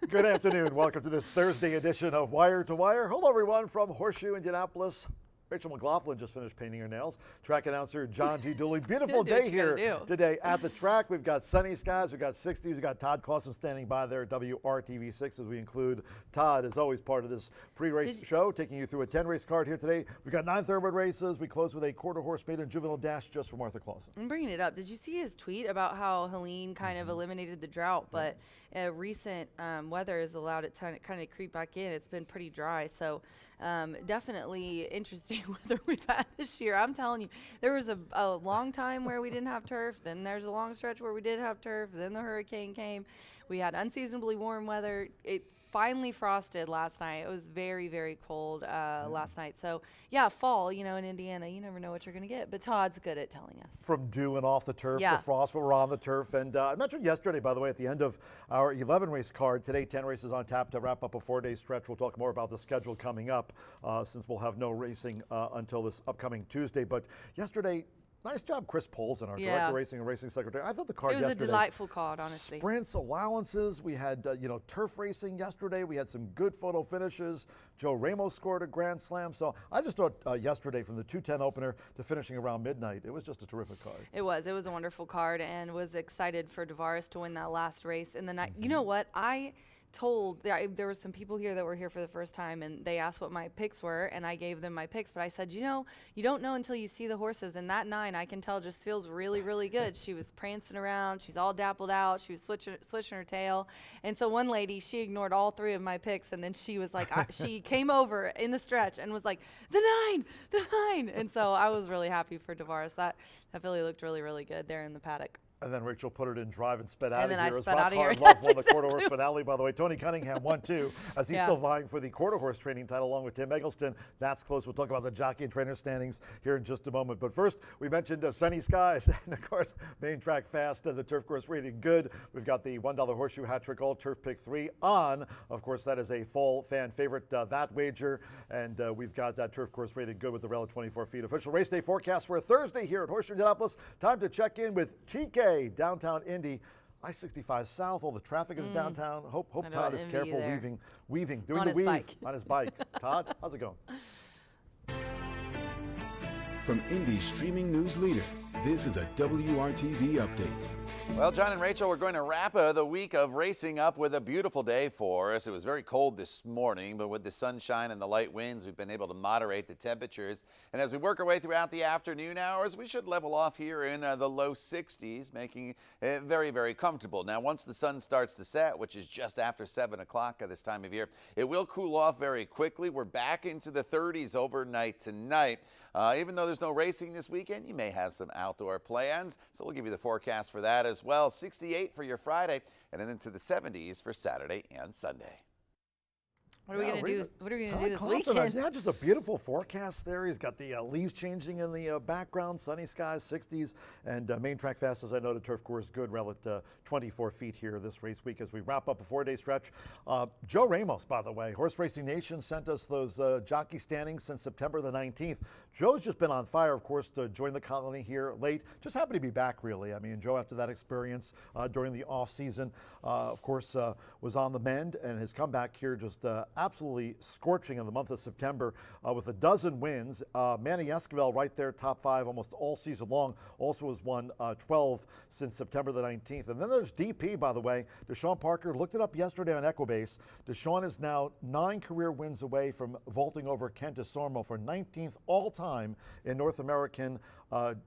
Good afternoon. Welcome to this Thursday edition of Wire to Wire. Hello, everyone from Horseshoe Indianapolis. Rachel McLaughlin just finished painting her nails. Track announcer John G. Dooley. Beautiful day here today at the track. We've got sunny skies. We've got 60s. We've got Todd Clausen standing by there at WRTV6 as we include Todd, as always, part of this pre-race show, taking you through a 10-race card here today. We've got 9 thoroughbred races. We close with a quarter horse maiden juvenile dash just for Martha Clausen. I'm bringing it up. Did you see his tweet about how Helene kind of eliminated the drought, but recent weather has allowed it to kind of creep back in. It's been pretty dry, so definitely interesting weather we've had this year. I'm telling you, there was a long time where we didn't have turf, then there's a long stretch where we did have turf, then the hurricane came. We had unseasonably warm weather. It finally frosted last night. It was very, very cold last night. So, yeah, fall, you know, in Indiana, you never know what you're going to get. But Todd's good at telling us. From dew and off the turf to frost, but we're on the turf. And I mentioned yesterday, by the way, at the end of our 11-race card, today 10 races on tap to wrap up a 4-day stretch. We'll talk more about the schedule coming up since we'll have no racing until this upcoming Tuesday. But yesterday, nice job, Chris Polson, our director of racing and racing secretary. I thought the card yesterday. It was a delightful card, honestly. Sprints, allowances. We had, turf racing yesterday. We had some good photo finishes. Joe Ramos scored a grand slam. So I just thought yesterday, from the 2:10 opener to finishing around midnight, it was just a terrific card. It was. It was a wonderful card, and was excited for Tavares to win that last race. And then you know what? There were some people here that were here for the first time, and they asked what my picks were, and I gave them my picks. But I said, you don't know until you see the horses, and that 9, I can tell, just feels really, really good. She was prancing around. She's all dappled out. She was switching her tail. And so one lady, she ignored all 3 of my picks, and then she was like, she came over in the stretch and was like, the 9. And so I was really happy for Tavares. That filly looked really, really good there in the paddock. And then Rachel put it in drive and sped out of here. And then I sped out of here. Love won the quarter horse finale, by the way. Tony Cunningham won too, as he's still vying for the quarter horse training title along with Tim Eggleston. That's close. We'll talk about the jockey and trainer standings here in just a moment. But first, we mentioned sunny skies and, of course, main track fast. The turf course rated good. We've got the $1 horseshoe hat trick all turf pick 3 on. Of course, that is a fall fan favorite, that wager. And we've got that turf course rated good with the rail at 24 feet. Official race day forecast for a Thursday here at Horseshoe Indianapolis. Time to check in with TK, downtown Indy. I-65 south, all the traffic is downtown. Hope Todd is careful weaving, doing the weave on his bike. Todd, how's it going? From Indy's streaming news leader, this is a WRTV update. Well, John and Rachel, we're going to wrap the week of racing up with a beautiful day for us. It was very cold this morning, but with the sunshine and the light winds, we've been able to moderate the temperatures. And as we work our way throughout the afternoon hours, we should level off here in the low 60s, making it very, very comfortable. Now, once the sun starts to set, which is just after 7 o'clock at this time of year, it will cool off very quickly. We're back into the 30s overnight tonight. Even though there's no racing this weekend, you may have some outdoor plans. So we'll give you the forecast for that as well. 68 for your Friday, and then into the 70s for Saturday and Sunday. What are we going to do? What are we going to do this weekend? Yeah, just a beautiful forecast there. He's got the leaves changing in the background, sunny skies, 60s, and main track fast, as I noted, turf course good, rel at 24 feet here this race week as we wrap up a 4-day stretch. Joe Ramos, by the way, Horse Racing Nation sent us those jockey standings since September the 19th. Joe's just been on fire, of course, to join the colony here late. Just happy to be back, really. I mean, Joe, after that experience during the off season, of course, was on the mend, and his comeback here just absolutely scorching in the month of September with a dozen wins. Manny Esquivel right there, top 5 almost all season long. Also has won 12 since September the 19th. And then there's DP, by the way. Deshaun Parker looked it up yesterday on Equibase. Deshaun is now 9 career wins away from vaulting over Kent DeSormo for 19th all-time in North American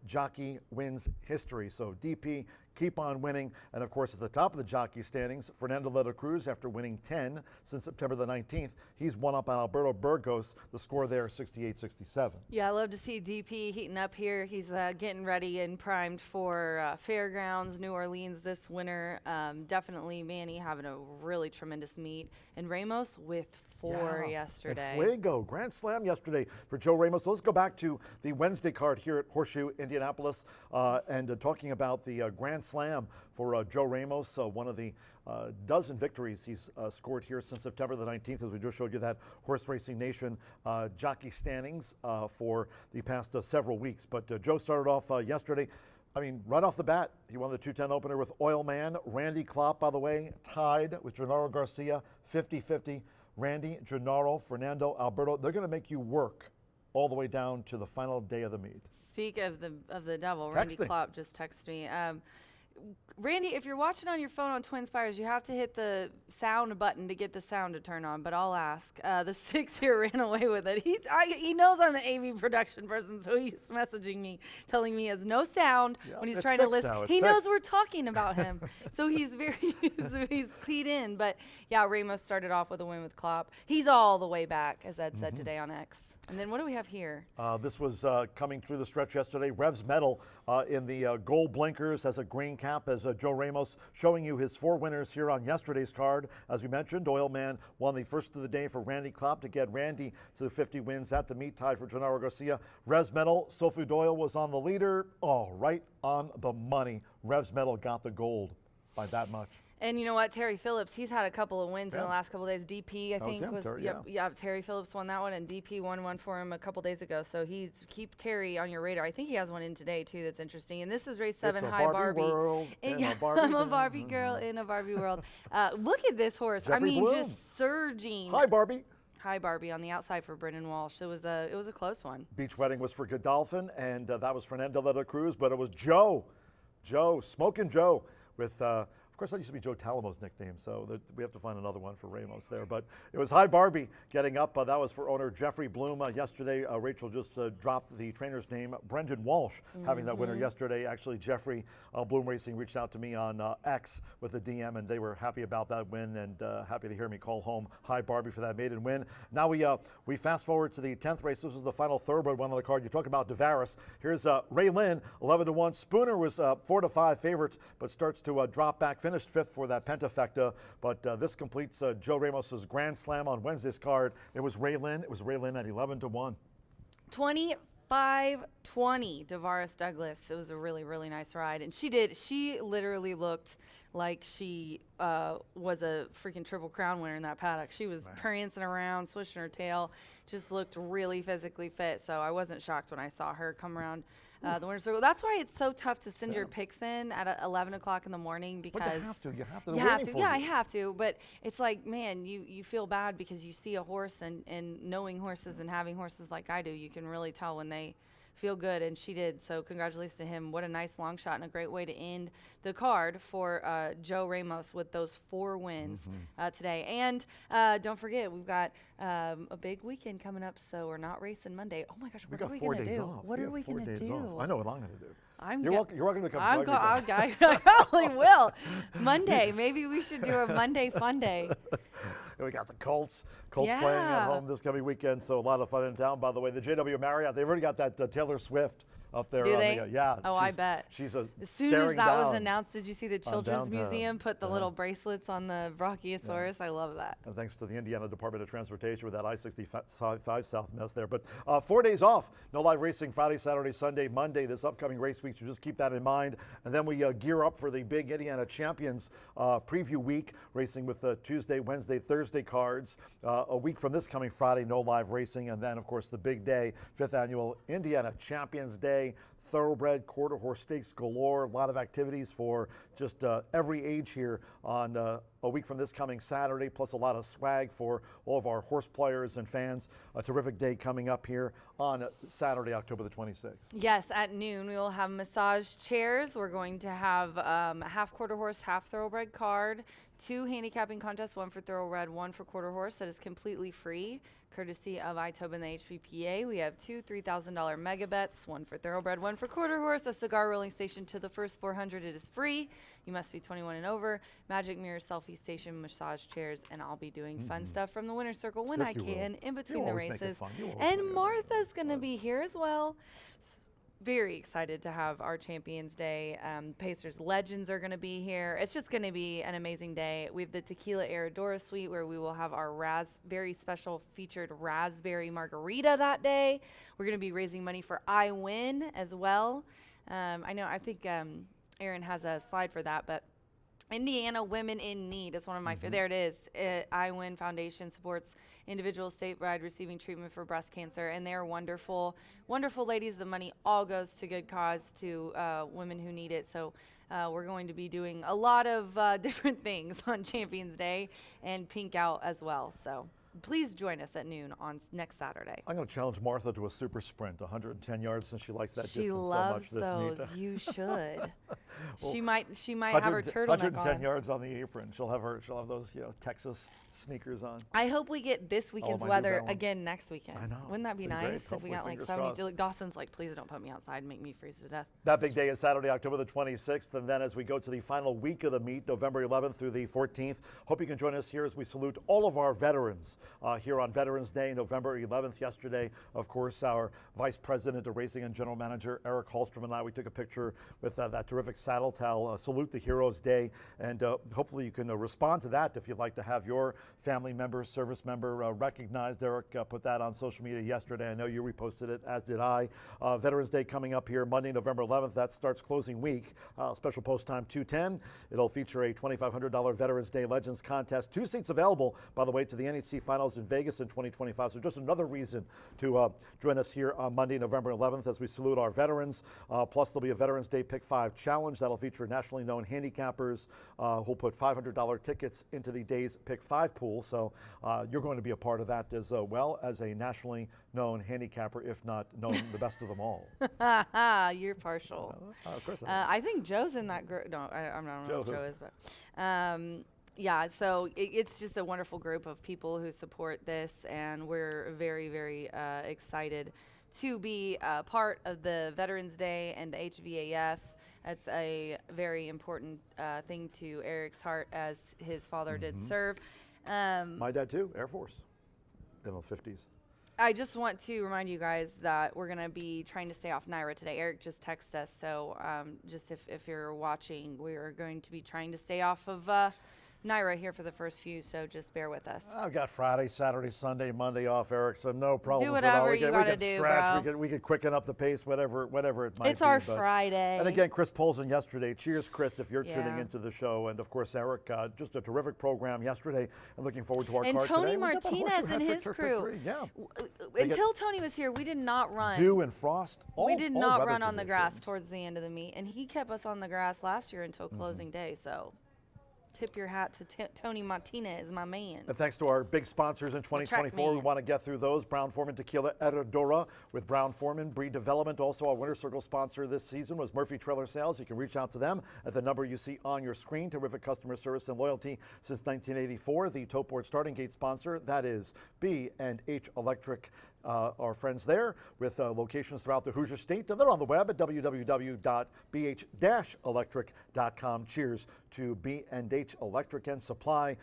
jockey wins history. So DP, keep on winning. And of course, at the top of the jockey standings, Fernando de la Cruz, after winning 10 since September the 19th, he's one up on Alberto Burgos. The score there, 68-67. Yeah, I love to see DP heating up here. He's getting ready and primed for Fairgrounds, New Orleans this winter. Definitely Manny having a really tremendous meet. And Ramos with 4 yesterday. Fuego, grand slam yesterday for Joe Ramos. So let's go back to the Wednesday card here at Horseshoe Indianapolis and talking about the grand slam for Joe Ramos, one of the dozen victories he's scored here since September the 19th, as we just showed you that Horse Racing Nation jockey standings for the past several weeks. But Joe started off yesterday I mean, right off the bat, he won the 210 opener with Oil Man. Randy Klopp, by the way, tied with Gennaro Garcia, 50-50. Randy, Gennaro, Fernando, Alberto, they're going to make you work all the way down to the final day of the meet. Speak of the devil, Randy Texting. Klopp just texted me. Randy, if you're watching on your phone on Twin Spires, you have to hit the sound button to get the sound to turn on, but I'll ask. The 6-year ran away with it. He knows I'm the AV production person, so he's messaging me, telling me he has no sound when he's it's trying to fixed listen. now, it's He knows fixed. we're talking about him, so he's he's keyed in. But yeah, Ramos started off with a win with Klopp. He's all the way back, as Ed said today on X. And then what do we have here? This was coming through the stretch yesterday. Revs medal in the gold blinkers as a green cap as Joe Ramos showing you his 4 winners here on yesterday's card. As we mentioned, Oil Man won the first of the day for Randy Klopp to get Randy to 50 wins at the meet, tied for Gennaro Garcia. Revs medal, Sophie Doyle was on the leader. Oh, right on the money. Revs medal got the gold by that much. And you know what, Terry Phillips, he's had a couple of wins in the last couple of days. DP, I That was think, him, was Terry, yeah, Terry Phillips won that one, and DP won one for him a couple days ago. So keep Terry on your radar. I think he has one in today too. That's interesting. And this is race 7, It's a High Barbie Barbie. world in a Barbie I'm a world. Barbie girl in a Barbie world. Look at this horse. I Jeffrey mean, Bloom. just surging. Hi, Barbie. High Barbie on the outside for Brendan Walsh. It was a close one. Beach Wedding was for Godolphin, and that was Fernando de la Cruz, but it was Joe, Smokin' Joe, with, of course, that used to be Joe Talamo's nickname, so we have to find another one for Ramos there. But it was High Barbie getting up. That was for owner Jeffrey Bloom. Yesterday, Rachel just dropped the trainer's name, Brendan Walsh, having that winner yesterday. Actually, Jeffrey Bloom Racing reached out to me on X with a DM, and they were happy about that win and happy to hear me call home High Barbie for that maiden win. Now we fast forward to the 10th race. This was the final thoroughbred one on the card. You talk about Devaris. Here's Ray Lynn, 11-1. Spooner was 4-5 favorite, but starts to drop back. Finished 5th for that pentafecta, but this completes Joe Ramos's Grand Slam on Wednesday's card. It was Ray Lynn. It was Ray Lynn at 11-1. 25-20, Devaris Douglas. It was a really, really nice ride. And she literally looked like she was a freaking Triple Crown winner in that paddock. She was prancing around, swishing her tail, just looked really physically fit. So I wasn't shocked when I saw her come around the winner's circle. That's why it's so tough to send your picks in at 11 o'clock in the morning, because But you have to. You have to. They're you have waiting to. for Yeah, you. I have to. But it's like, man, you feel bad because you see a horse, and knowing horses and having horses like I do, you can really tell when they feel good, and she did. So congratulations to him. What a nice long shot and a great way to end the card for Joe Ramos with those 4 wins today. And don't forget, we've got a big weekend coming up, so we're not racing Monday. Oh my gosh, We what are got we 4 going to days do? off. What We are have we 4 going to days do? off. I know what I'm going to do. I'm You're welcome to come. I join me. probably will. Monday. Maybe we should do a Monday fun day. We got the Colts playing at home this coming weekend, so a lot of fun in town. By the way, the JW Marriott, they've already got that Taylor Swift up there. Do on they? The, yeah. Oh, I bet. She's As soon as that was announced, did you see the Children's downtown. Museum put the little bracelets on the Brachiosaurus? I love that. And thanks to the Indiana Department of Transportation with that I-65 South mess there. But 4 days off. No live racing Friday, Saturday, Sunday, Monday, this upcoming race week. So just keep that in mind. And then we gear up for the big Indiana Champions preview week, racing with Tuesday, Wednesday, Thursday cards. A week from this coming Friday, no live racing. And then, of course, the big day, 5th annual Indiana Champions Day. Thoroughbred, quarter horse stakes galore, a lot of activities for just every age here on a week from this coming Saturday, plus a lot of swag for all of our horse players and fans. A terrific day coming up here on Saturday, October the 26th. Yes, at noon we will have massage chairs. We're going to have a half quarter horse, half thoroughbred card, 2 handicapping contests, 1 for thoroughbred, 1 for quarter horse. That is completely free, courtesy of iToba and the HPPA. We have 2 $3,000 mega bets, 1 for thoroughbred, 1 for quarter horse, a cigar rolling station to the first 400. It is free. You must be 21 and over. Magic mirror, selfie station, massage chairs, and I'll be doing fun stuff from the winner's circle when Yes, I you will. can in between You the always make it races. fun. You always make And it fun. Martha's going to be here as well. Very excited to have our Champions Day. Pacers legends are going to be here. It's just going to be an amazing day. We have the Tequila Aradora Suite, where we will have our very special featured raspberry margarita that day. We're going to be raising money for I Win as well. I think Aaron has a slide for that, but Indiana Women in Need is one of my there it is. IWIN Foundation supports individuals statewide receiving treatment for breast cancer, and they're wonderful, wonderful ladies. The money all goes to good cause, to women who need it. So we're going to be doing a lot of different things on Champions Day and Pink Out as well. So please join us at noon on next Saturday. I'm going to challenge Martha to a super sprint, 110 yards, since she likes that She distance loves so much. those. This meet. You should. Well, she might have her turtleneck 110 on. yards on the apron. She'll have those Texas sneakers on. I hope we get this weekend's my New weather Balance. again next weekend. I know. Wouldn't that be It'd be great. nice if we Hopefully, got like fingers 70? crossed. Dawson's like, please don't put me outside and make me freeze to death. That big day is Saturday, October the 26th, and then as we go to the final week of the meet, November 11th through the 14th, hope you can join us here as we salute all of our veterans here on Veterans Day, November 11th. Yesterday, of course, our Vice President of Racing and General Manager Eric Hallstrom and I, we took a picture with that terrific saddle towel, Salute the Heroes Day, and hopefully you can respond to that if you'd like to have your family member, service member recognized. Eric put that on social media yesterday. I know you reposted it, as did I. Veterans Day coming up here Monday, November 11th. That starts closing week. Special post time 2:10. It'll feature a $2,500 Veterans Day Legends contest. 2 seats available, by the way, to the NHC Finals in Vegas in 2025. So just another reason to join us here on Monday, November 11th, as we salute our veterans. Plus, there'll be a Veterans Day Pick 5 challenge that'll feature nationally known handicappers who'll put $500 tickets into the day's Pick 5 pool. So you're going to be a part of that as well as a nationally known handicapper, if not known the best of them all. You're partial. Of course I am. I think Joe's in that group. No, I don't know Joe who who? Joe is, but yeah, so it's just a wonderful group of people who support this, and we're very, very excited to be part of the Veterans Day and the HVAF. That's a very important thing to Eric's heart, as his father did serve. My dad too, Air Force in the 50s. I just want to remind you guys that we're going to be trying to stay off NYRA today. Eric just texted us, so just if you're watching, we are going to be trying to stay off of NYRA here for the first few, so just bear with us. I've got Friday, Saturday, Sunday, Monday off, Eric, so no problem. Do whatever you gotta do, stretch, bro. We could quicken up the pace, whatever it might be. It's our but- Friday. And again, Chris Polson yesterday. Cheers, Chris, if you're tuning Yeah. into the show. And of course, Eric, just a terrific program yesterday. And looking forward to our And card Tony today. We got that Martinez horseshoe and hat his trick, crew. turf pick 3. Yeah. Until Tony was here, we did not run. Dew and frost. We did not weather run on the grass conditions. towards the end of the meet, and he kept us on the grass last year until closing day. So, tip your hat to Tony Martinez, my man. And thanks to our big sponsors in 2024, we man. want to get through those. Brown Forman Tequila Herradura with Brown Forman Breed Development. Also, our Winter Circle sponsor this season was Murphy Trailer Sales. You can reach out to them at the number you see on your screen. Terrific customer service and loyalty since 1984. The Tote Board Starting Gate sponsor, that is B&H Electric. Our friends there with locations throughout the Hoosier State. And they're on the web at www.bh-electric.com. Cheers to B&H Electric and Supply,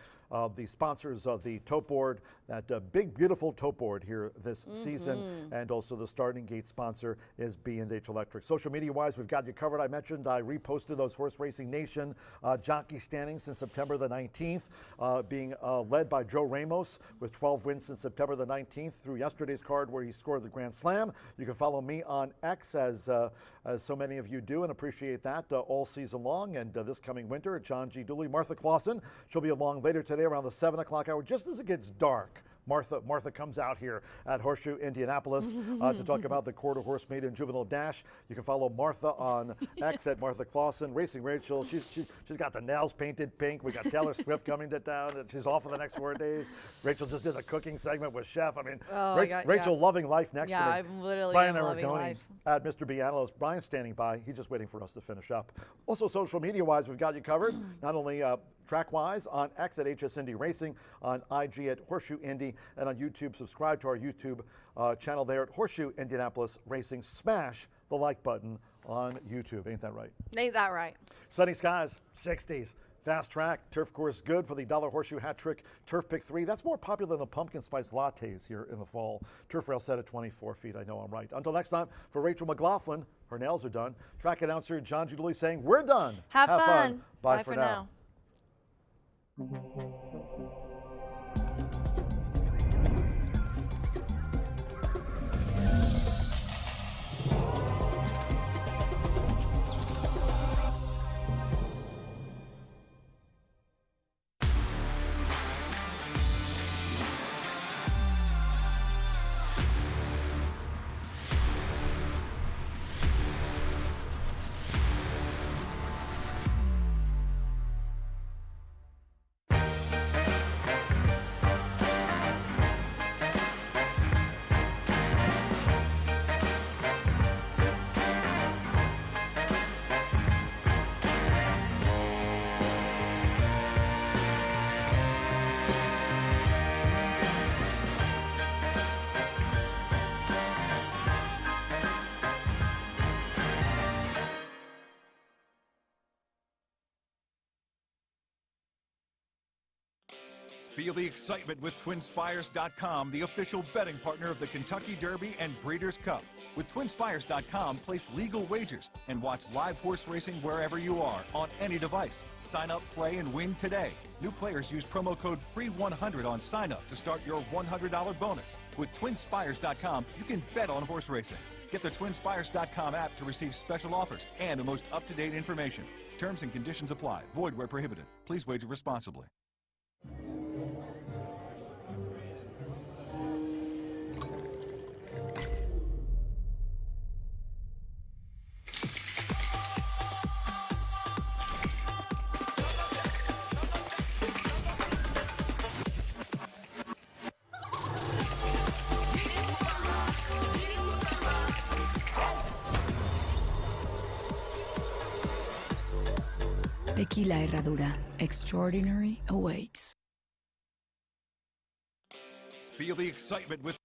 the sponsors of the Tote Board, that big, beautiful Tote Board here this season. And also the Starting Gate sponsor is B&H Electric. Social media-wise, we've got you covered. I mentioned I reposted those Horse Racing Nation jockey standings since September the 19th, being led by Joe Ramos with 12 wins since September the 19th through yesterday's card where he scored the Grand Slam. You can follow me on X as so many of you do, and appreciate that all season long. And this coming winter, John G. Dooley, Martha Clausen, she'll be along later today around the 7 o'clock hour, just as it gets dark. Martha comes out here at Horseshoe Indianapolis to talk about the Quarter Horse Maiden Juvenile Dash. You can follow Martha on X at Martha Clausen. Racing Rachel, she's got the nails painted pink. We got Taylor Swift coming to town, and she's off for the next 4 days. Rachel just did a cooking segment with Chef. I mean, Rachel loving life next to me. Yeah, I'm literally Brian loving Aragoni life. at Mr. B Analyst. Brian's standing by. He's just waiting for us to finish up. Also, social media-wise, we've got you covered. Not only track-wise on X at HS Indy Racing, on IG at Horseshoe Indy, and on YouTube. Subscribe to our YouTube channel there at Horseshoe Indianapolis Racing. Smash the like button on YouTube. Ain't that right? Ain't that right? Sunny skies, 60s. Fast track, turf course good for the Dollar Horseshoe Hat Trick Turf Pick 3. That's more popular than the pumpkin spice lattes here in the fall. Turf rail set at 24 feet. I know I'm right. Until next time, for Rachel McLaughlin, her nails are done. Track announcer John G. Dooley saying, we're done. Have fun. Bye for now. Feel the excitement with TwinSpires.com, the official betting partner of the Kentucky Derby and Breeders' Cup. With TwinSpires.com, place legal wagers and watch live horse racing wherever you are on any device. Sign up, play, and win today. New players use promo code FREE100 on sign up to start your $100 bonus. With TwinSpires.com, you can bet on horse racing. Get the TwinSpires.com app to receive special offers and the most up-to-date information. Terms and conditions apply. Void where prohibited. Please wager responsibly. Tequila Herradura. Extraordinary awaits. Feel the excitement with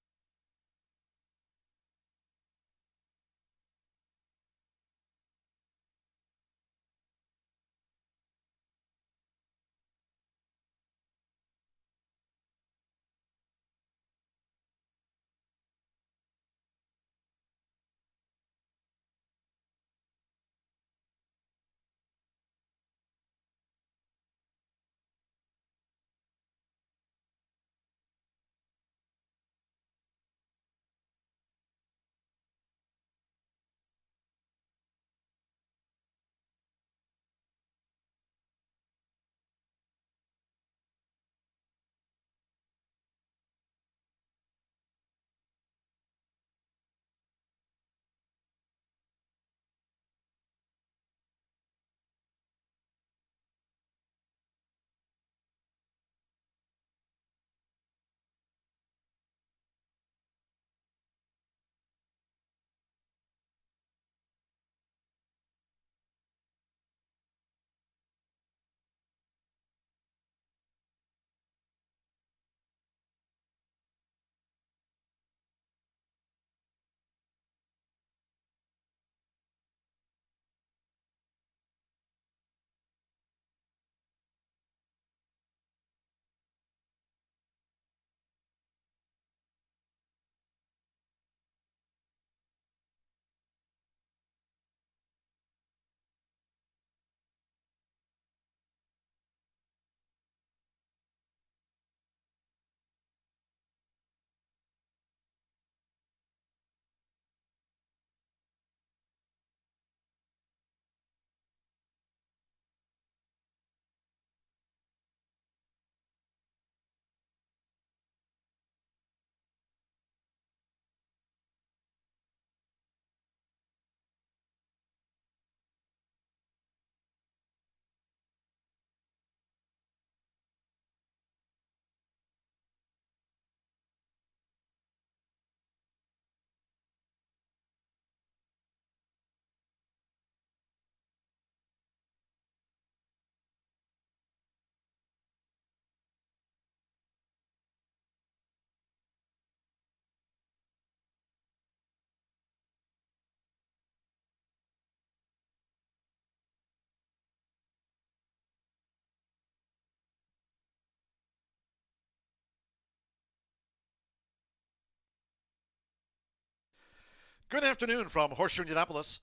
Good afternoon from Horseshoe Indianapolis.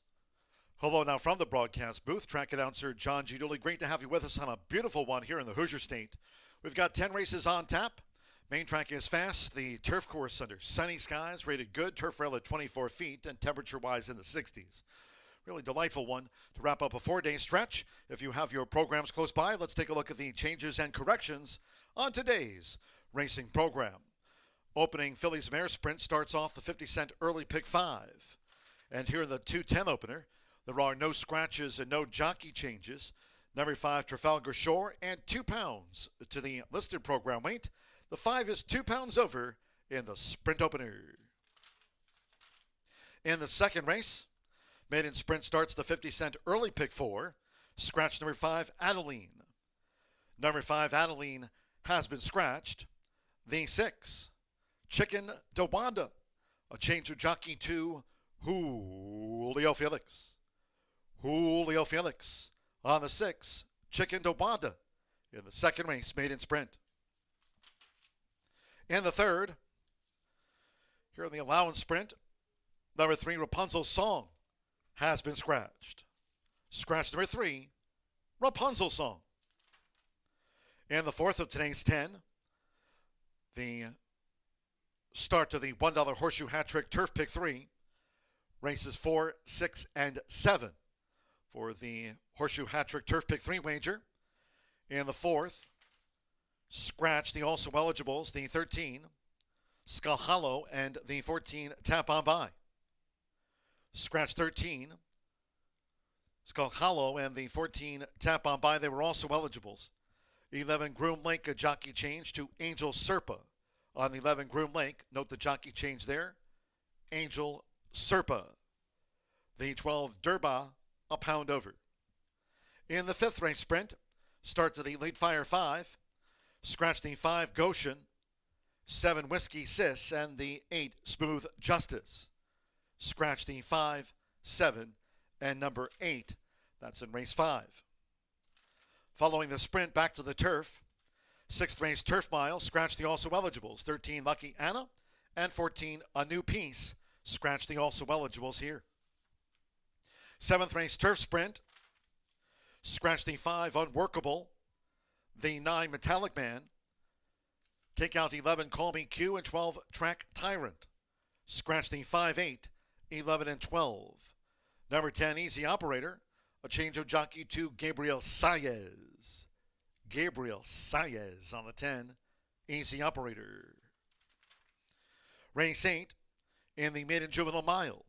Hello now from the broadcast booth. Track announcer John G. Dooley. Great to have you with us on a beautiful one here in the Hoosier State. We've got 10 races on tap. Main track is fast. The turf course under sunny skies, rated good. Turf rail at 24 feet and temperature-wise in the 60s. Really delightful one to wrap up a 4-day stretch. If you have your programs close by, let's take a look at the changes and corrections on today's racing program. Opening Phillies Mare Sprint starts off the 50-cent early pick 5. And here in the 210 opener, there are no scratches and no jockey changes. Number 5, Trafalgar Shore, and 2 pounds to the listed program weight. The 5 is 2 pounds over in the sprint opener. In the second race, maiden sprint starts the 50-cent early pick 4. Scratch number 5, Adeline. Number 5, Adeline, has been scratched. The 6, Chicken Dewanda, a change of jockey to Julio Felix. Julio Felix on the 6, Chicken Dewanda in the second race, maiden sprint. In the third, here in the allowance sprint, number 3, Rapunzel's Song, has been scratched. Scratch number 3, Rapunzel's Song. In the fourth of today's 10, the start to the $1 Horseshoe Hat Trick Turf Pick 3, races 4, 6, and 7 for the Horseshoe Hat Trick Turf Pick 3 wager. In the fourth, scratch the also eligibles, the 13, Skull Hollow, and the 14, Tap On By. Scratch 13, Skull Hollow, and the 14, Tap On By, they were also eligibles. 11, Groom Lake, a jockey change to Angel Serpa. On the 11, Groom Lake, note the jockey change there, Angel Serpa. The 12, Durba, a pound over. In the fifth race sprint, starts at the Elite Fire 5, scratch the 5, Goshen, 7, Whiskey Sis, and the 8, Smooth Justice. Scratch the 5, 7, and number 8. That's in race 5. Following the sprint, back to the turf. Sixth race Turf Mile, scratch the also eligibles. 13, Lucky Anna, and 14, A New Piece. Scratch the also eligibles here. Seventh race Turf Sprint, scratch the 5, Unworkable. The 9, Metallic Man. Take out 11, Call Me Q, and 12, Track Tyrant. Scratch the 5, 8, 11, and 12. Number 10, Easy Operator. A change of jockey to Gabriel Saez. Gabriel Saez on the 10, Easy Operator. Race 8 in the mid and juvenile mile.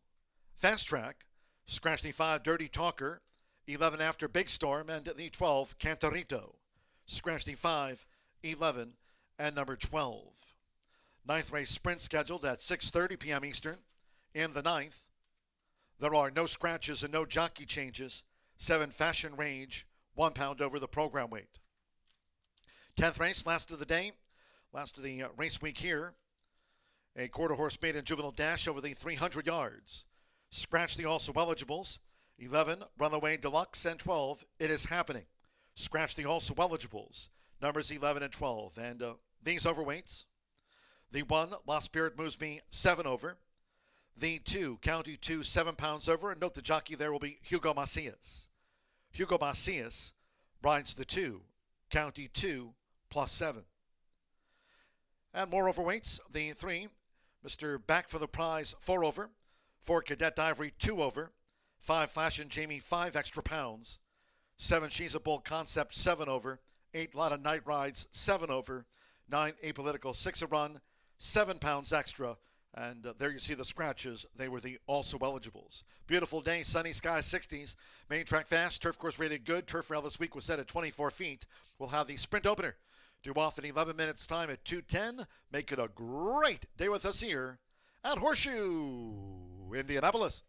Fast Track, scratch the 5, Dirty Talker, 11 after Big Storm, and the 12, Cantarito. Scratch the 5, 11, and number 12. Ninth race sprint scheduled at 6:30 p.m. Eastern. In the ninth, there are no scratches and no jockey changes. 7, Fashion Rage, 1 pound over the program weight. 10th race, last of the day, last of the race week here. A quarter horse maiden juvenile dash over the 300 yards. Scratch the also eligibles. 11, Runaway Deluxe, and 12, It Is Happening. Scratch the also eligibles. Numbers 11 and 12. And these overweights. The 1, Lost Spirit moves me 7 over. The 2, County 2, 7 pounds over. And note the jockey there will be Hugo Macias. Hugo Macias rides the 2, County 2, +7. And more overweights. The 3, Mr. Back for the Prize, 4 over. 4, Cadet Ivory, 2 over. 5, Flash and Jamie, 5 extra pounds. 7, She's a Bull Concept, 7 over. 8, Lot of Night Rides, 7 over. 9, Apolitical, 6 a run, 7 pounds extra. And there you see the scratches. They were the also eligibles. Beautiful day, sunny skies, 60s. Main track fast, turf course rated good. Turf rail this week was set at 24 feet. We'll have the sprint opener due off in 11 minutes time at 2:10. Make it a great day with us here at Horseshoe Indianapolis.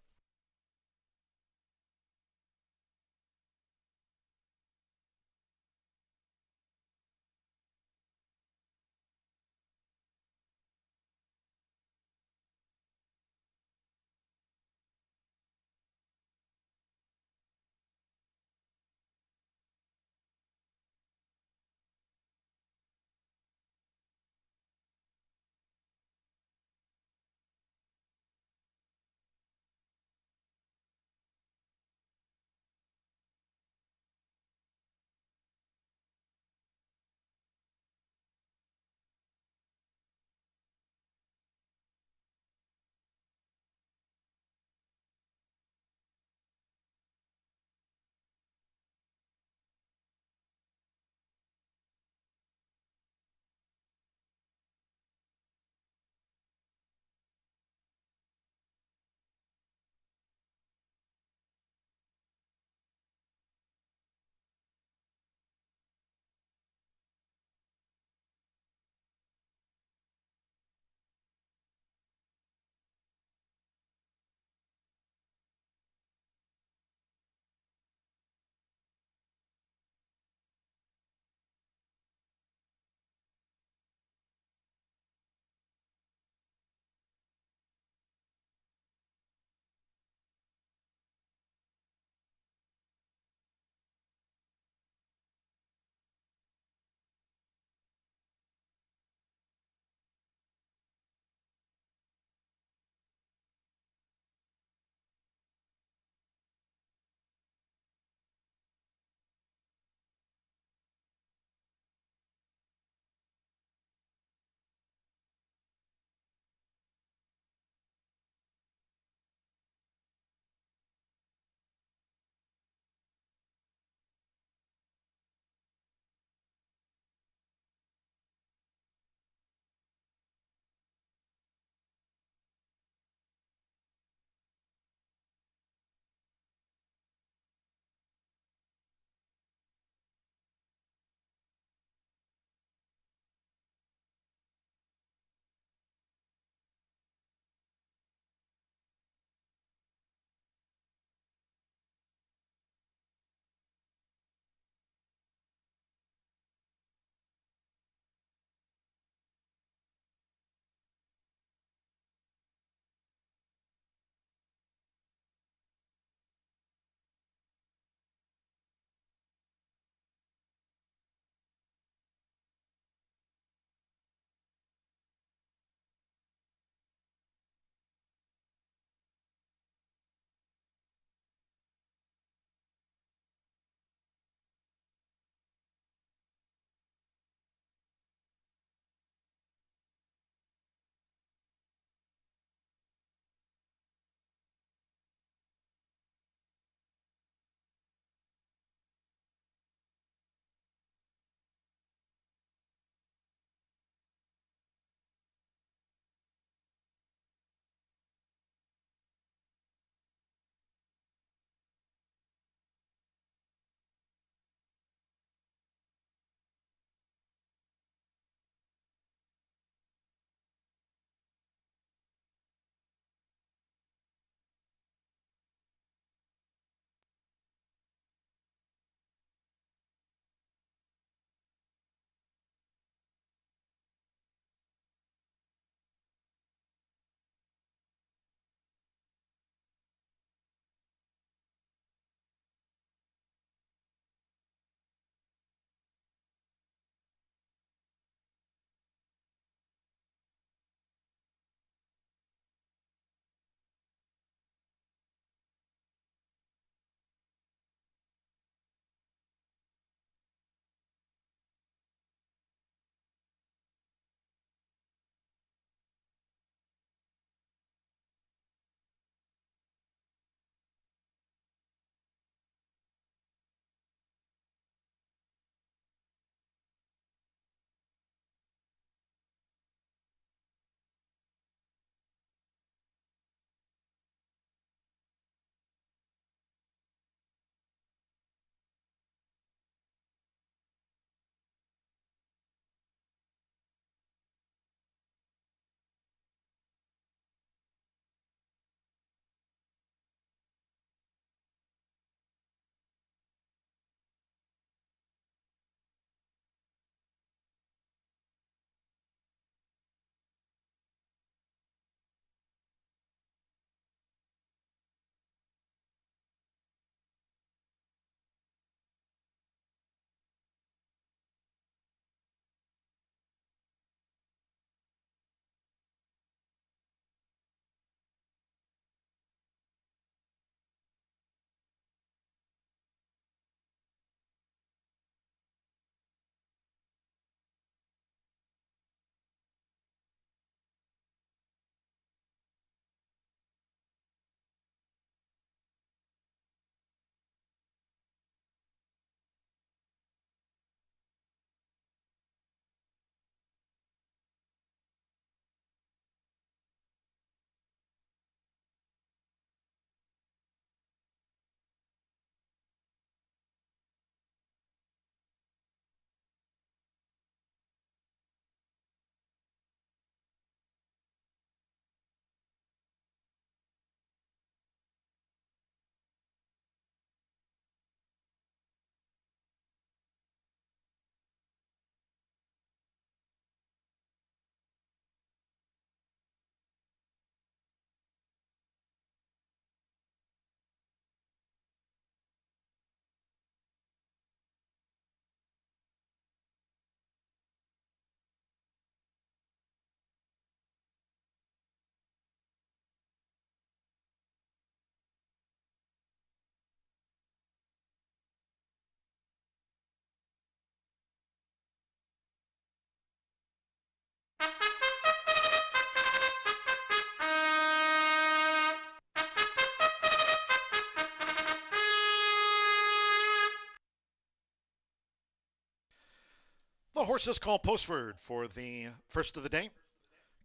the horses call postword for the first of the day.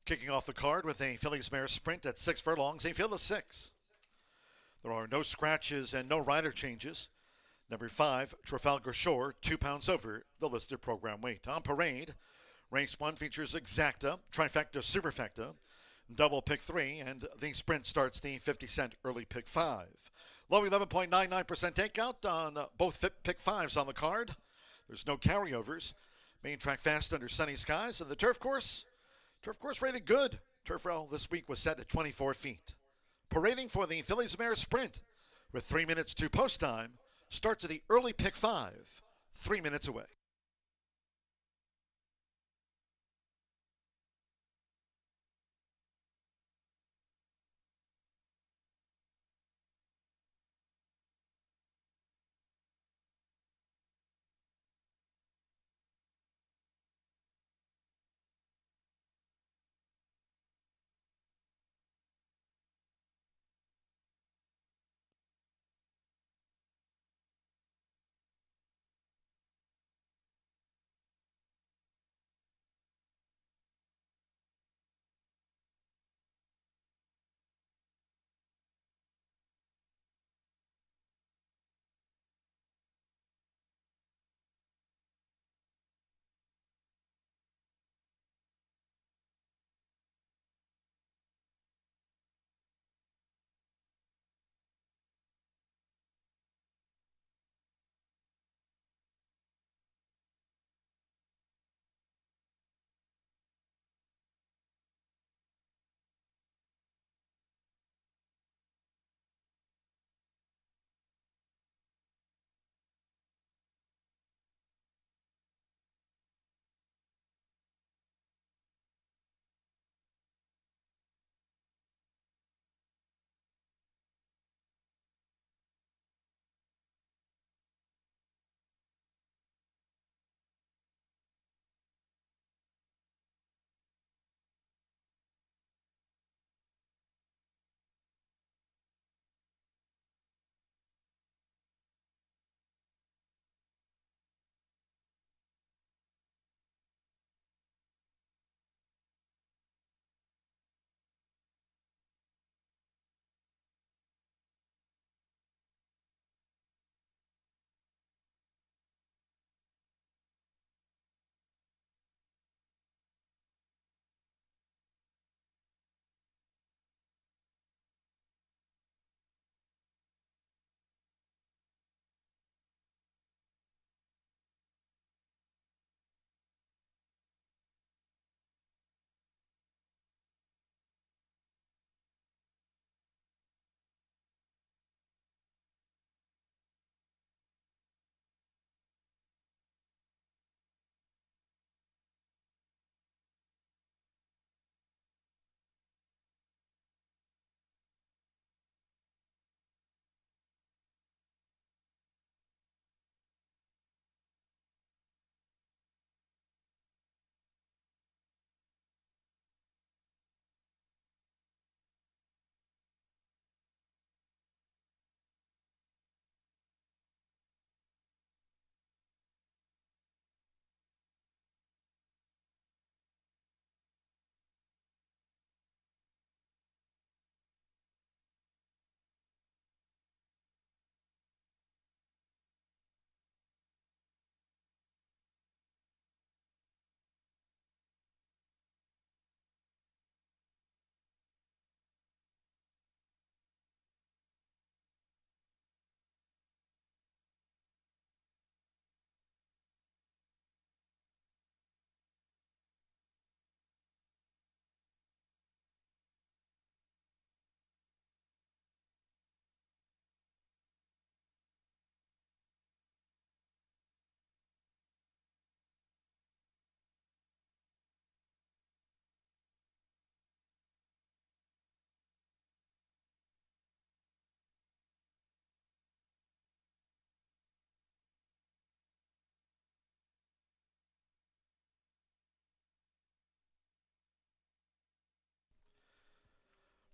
Kicking off the card with a Fillies mare sprint at 6 furlongs, a field of 6. There are no scratches and no rider changes. Number 5, Trafalgar Shore, 2 pounds over the listed program weight. On parade, race 1 features Exacta, Trifecta, Superfecta, double pick 3, and the sprint starts the 50-cent early pick 5. Low 11.99% takeout on both pick 5s on the card. There's no carryovers. Main track fast under sunny skies, and the turf course rated good. Turf rail this week was set at 24 feet. Parading for the Fillies mare sprint with 3 minutes to post time. Starts at the early pick 5, 3 minutes away.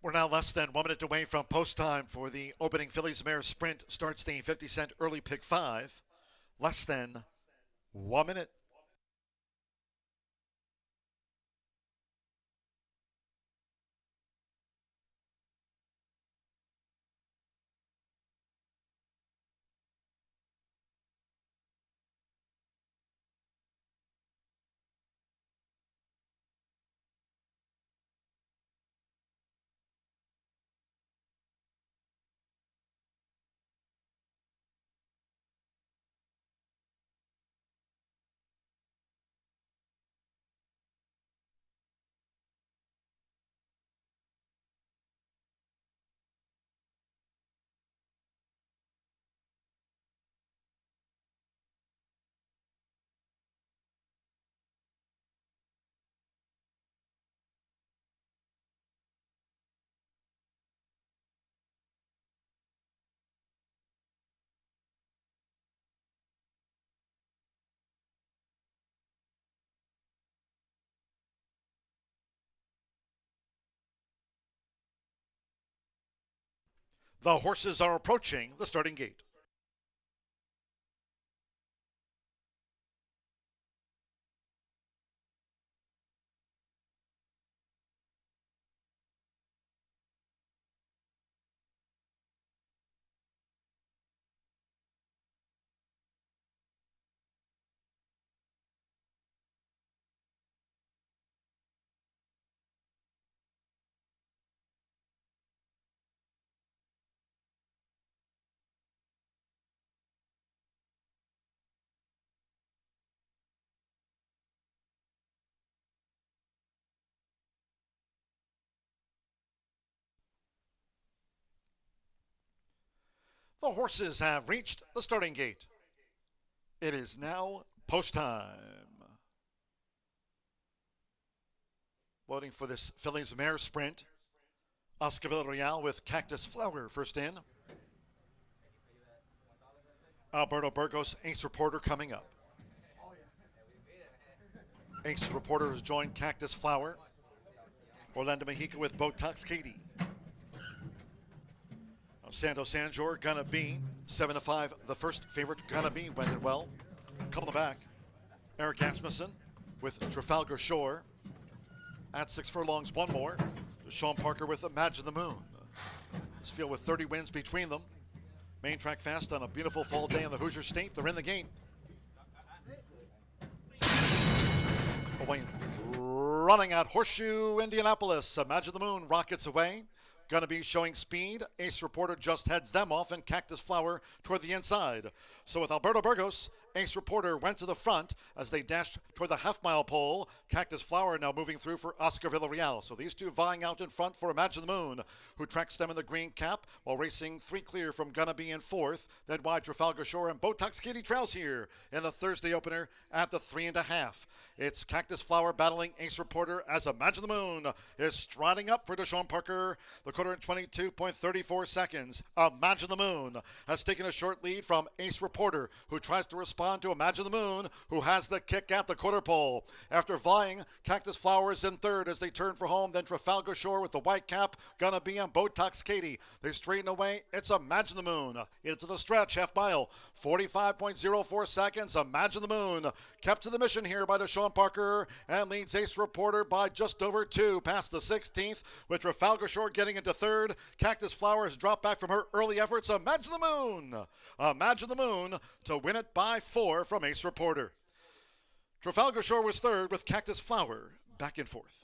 We're now less than 1 minute away from post time for the opening Fillies mare sprint. Starts the 50-cent early pick 5. Less than 1 minute. The horses are approaching the starting gate. The horses have reached the starting gate. It is now post time. Loading for this Phillies Mare Sprint. Oscar Villarreal with Cactus Flower first in. Alberto Burgos, Ace Reporter coming up. Ace Reporter has joined Cactus Flower. Orlando Mexico with Botox Katie. Santo Sanjor, Gonna Be, 7-5. The first favorite, Gonna Be, went it well. Coming back, Eric Asmussen with Trafalgar Shore. At 6 furlongs, one more. Sean Parker with Imagine the Moon. This field with 30 wins between them. Main track fast on a beautiful fall day in the Hoosier State. They're in the gate. Away, running at Horseshoe Indianapolis. Imagine the Moon rockets away. Gonna Be showing speed. Ace Reporter just heads them off, and Cactus Flower toward the inside. So with Alberto Burgos, Ace Reporter went to the front as they dashed toward the half-mile pole. Cactus Flower now moving through for Oscar Villarreal. So these two vying out in front for Imagine the Moon, who tracks them in the green cap while racing 3 clear from Gonna Be in 4th. Then wide Trafalgar Shore and Botox Kitty trails here in the Thursday opener at the 3.5. It's Cactus Flower battling Ace Reporter as Imagine the Moon is striding up for Deshaun Parker. The quarter in 22.34 seconds. Imagine the Moon has taken a short lead from Ace Reporter, who tries to respond to Imagine the Moon, who has the kick at the quarter pole. After vying, Cactus Flower is in 3rd as they turn for home. Then Trafalgar Shore with the white cap, Gonna Be on Botox Katie. They straighten away. It's Imagine the Moon into the stretch, half mile. 45.04 seconds. Imagine the Moon kept to the mission here by Deshaun Parker and leads Ace Reporter by just over 2 past the 16th, with Trafalgar Shore getting into 3rd. Cactus Flower has dropped back from her early efforts. Imagine the Moon. Imagine the Moon to win it by 4 from Ace Reporter. Trafalgar Shore was 3rd with Cactus Flower back in 4th.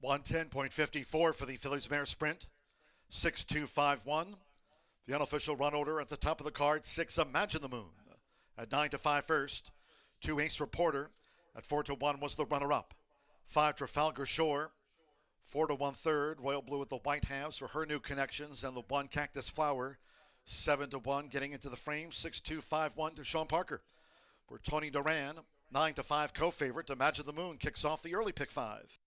.110.54 for the Phillies Mare Sprint. 6.251. The unofficial run order at the top of the card. 6, Imagine the Moon. At 9-5 first. 2, Ace Reporter. At 4-1 was the runner-up. 5, Trafalgar Shore. 4-1 third. Royal Blue with the white halves for her new connections. And the 1, Cactus Flower. 7-1 getting into the frame. 6.251 to Sean Parker. For Tony Duran. 9-5 co-favorite. Imagine the Moon kicks off the early pick 5.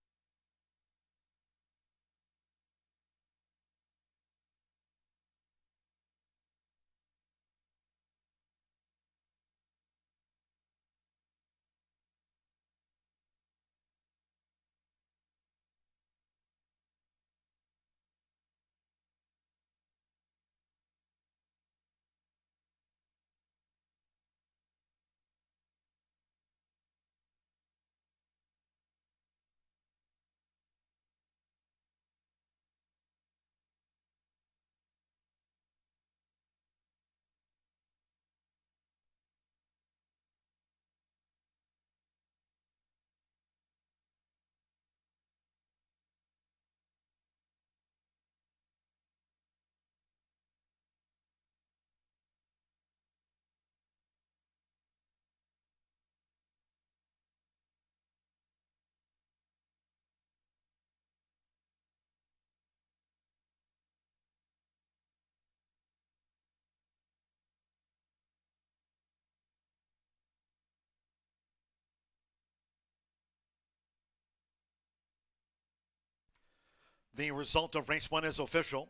The result of race 1 is official.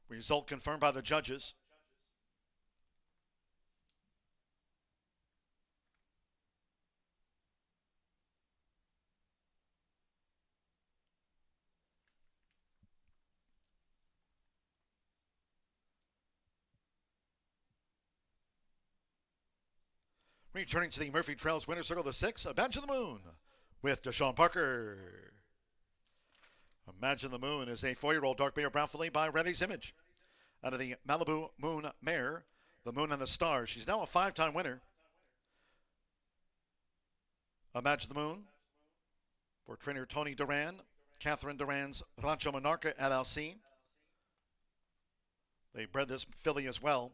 Result confirmed by the judges. Returning to the Murphy Trails winner circle, the 6, Imagine the Moon with Deshaun Parker. Imagine the Moon is a 4-year-old dark bay or brown filly by Reddy's Image. Out of the Malibu Moon mare, the Moon and the Stars. She's now a 5-time winner. Imagine the Moon for trainer Tony Duran, Catherine Duran's Rancho Monarca LLC. They bred this filly as well.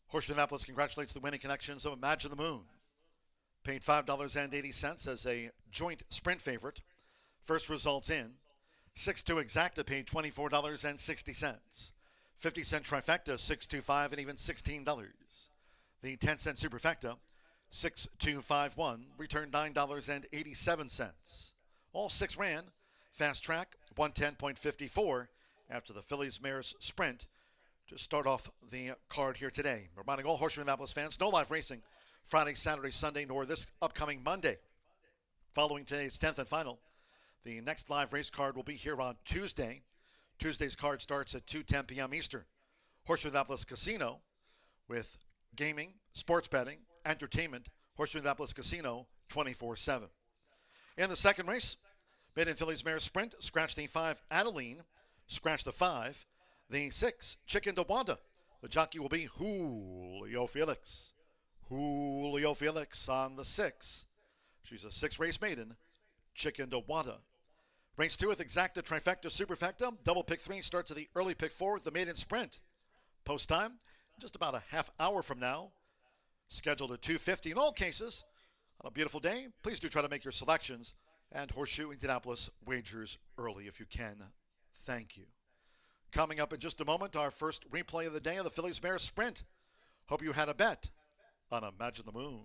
Horseshoe Indianapolis congratulates the winning connections of Imagine the Moon. Paid $5.80 as a joint sprint favorite. First results in. 6-2 exacta paid $24.60. 50-cent trifecta, $6.25 and even $16. The 10-cent superfecta, $6.251, returned $9.87. All 6 ran. Fast track, 110.54 after the Phillies Mares sprint to start off the card here today. Reminding all Horseshoe Indianapolis fans, no live racing Friday, Saturday, Sunday, nor this upcoming Monday. Following today's 10th and final, the next live race card will be here on Tuesday. Tuesday's card starts at 2:10 p.m. Eastern. Horseshoe Indianapolis Casino with gaming, sports betting, entertainment. Horseshoe Indianapolis Casino 24/7. In the second race, Maiden Phillies Mare Sprint, scratch the 5 Adeline, scratch the 5. The 6 Chicken DeWanda. The jockey will be Julio Felix. Julio Felix on the 6. She's a 6-race maiden, Chicken DeWanda. Race 2 with exacta, trifecta, superfecta. Double pick 3 starts at the early pick 4 with the maiden sprint. Post time, just about a half hour from now. Scheduled at 2:50 in all cases. On a beautiful day, please do try to make your selections and Horseshoe Indianapolis wagers early if you can. Thank you. Coming up in just a moment, our first replay of the day of the Phillies Mare Sprint. Hope you had a bet on Imagine the Moon.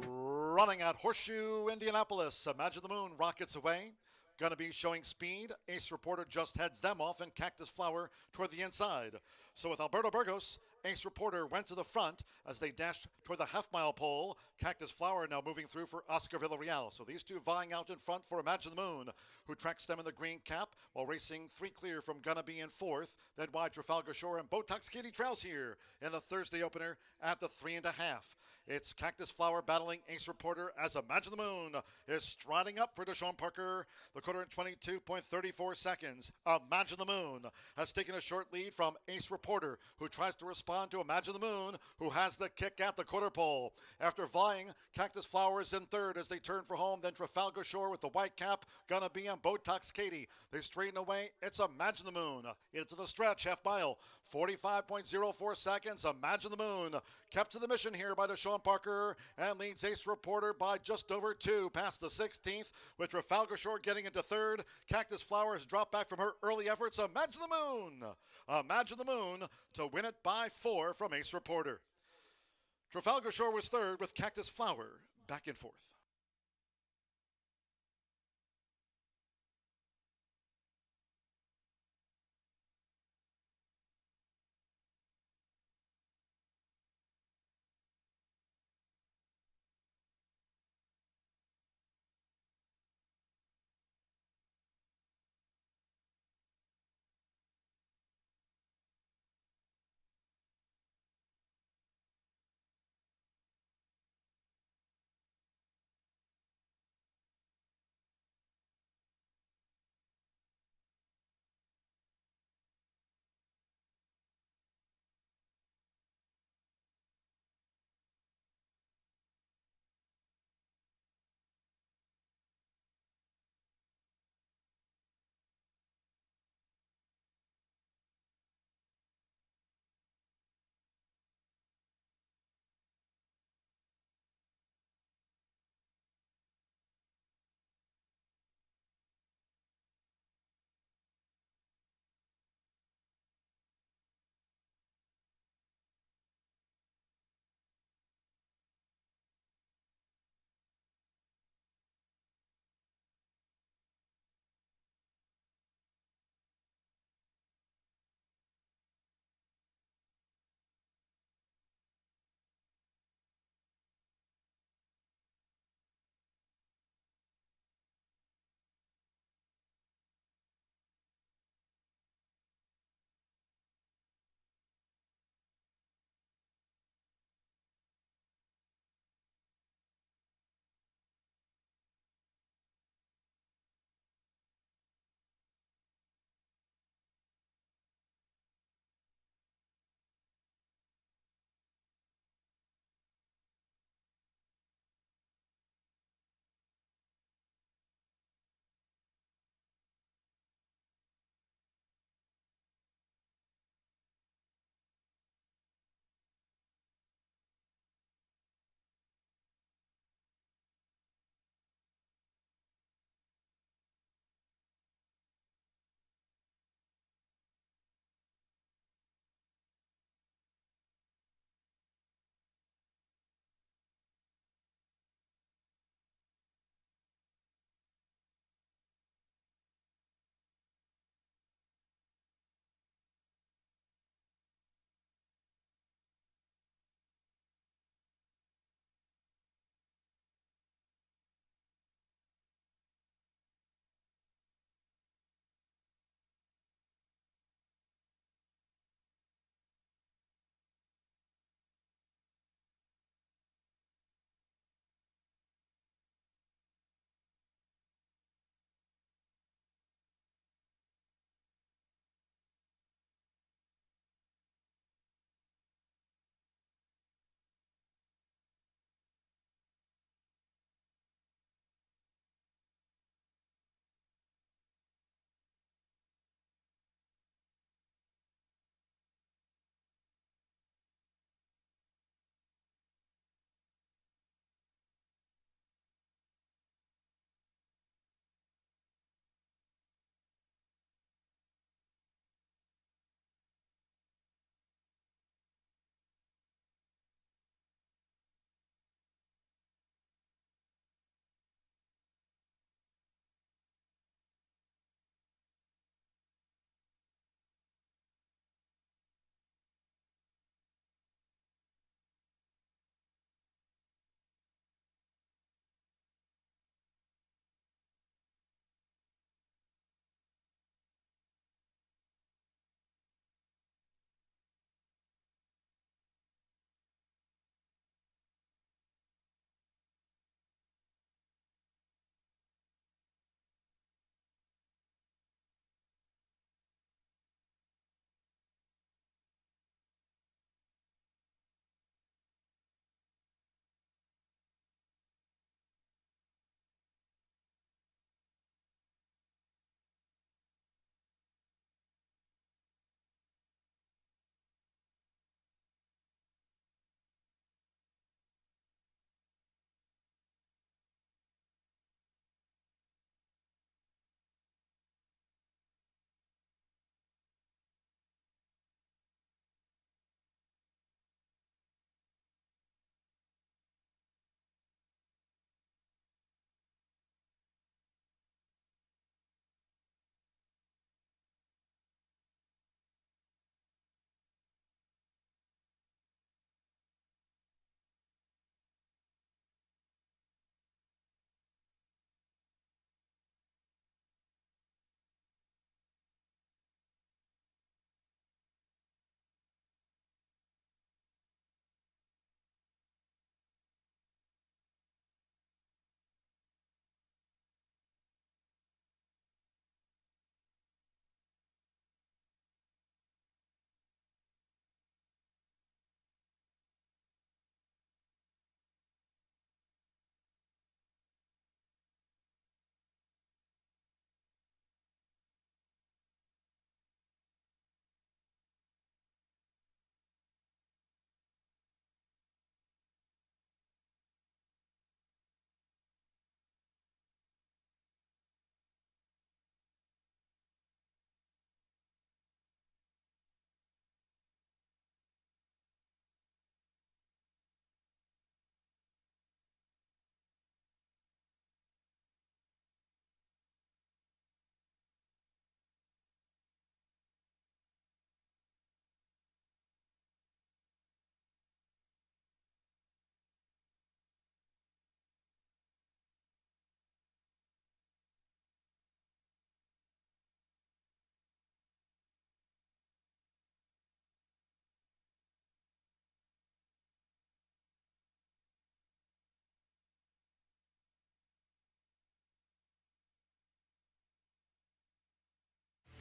Running at Horseshoe Indianapolis, Imagine the Moon rockets away. Gonna be showing speed. Ace Reporter just heads them off, and Cactus Flower toward the inside. So with Alberto Burgos, Ace Reporter went to the front as they dashed toward the half-mile pole. Cactus Flower now moving through for Oscar Villarreal. So these two vying out in front for Imagine the Moon, who tracks them in the green cap while racing 3 clear from Gonna Be in 4th. Then wide Trafalgar Shore and Botox Kitty Trails here in the Thursday opener at the 3.5. It's Cactus Flower battling Ace Reporter as Imagine the Moon is striding up for Deshaun Parker. The quarter in 22.34 seconds. Imagine the Moon has taken a short lead from Ace Reporter, who tries to respond to Imagine the Moon, who has the kick at the quarter pole. After vying, Cactus Flower is in 3rd as they turn for home. Then Trafalgar Shore with the white cap. Gonna Be on Botox Katie. They straighten away. It's Imagine the Moon into the stretch, half mile. 45.04 seconds. Imagine the Moon kept to the mission here by Deshaun Parker and leads Ace Reporter by just over 2 past the 16th, with Trafalgar Shore getting into 3rd. Cactus Flower has dropped back from her early efforts. Imagine the Moon. Imagine the Moon to win it by 4 from Ace Reporter. Trafalgar Shore was 3rd with Cactus Flower back in 4th.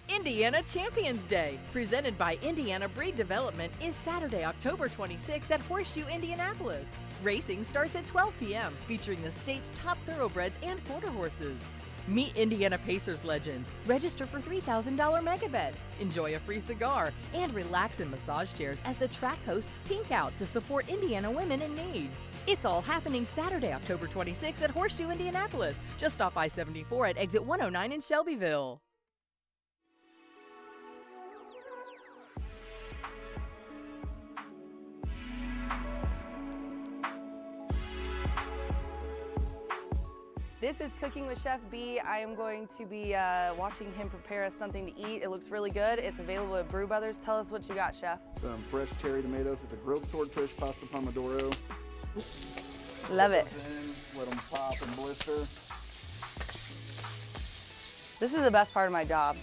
Indiana Champions Day, presented by Indiana Breed Development, is Saturday, October 26th at Horseshoe Indianapolis. Racing starts at 12 p.m., featuring the state's top thoroughbreds and quarter horses. Meet Indiana Pacers legends, register for $3,000 mega bets, enjoy a free cigar, and relax in massage chairs as the track hosts Pink Out to support Indiana women in need. It's all happening Saturday, October 26th at Horseshoe Indianapolis, just off I-74 at exit 109 in Shelbyville. This is Cooking with Chef B. I am going to be watching him prepare us something to eat. It looks really good. It's available at Brew Brothers. Tell us what you got, Chef. Some fresh cherry tomatoes with a grilled swordfish pasta pomodoro. Love it. Let them pop and blister. This is the best part of my job,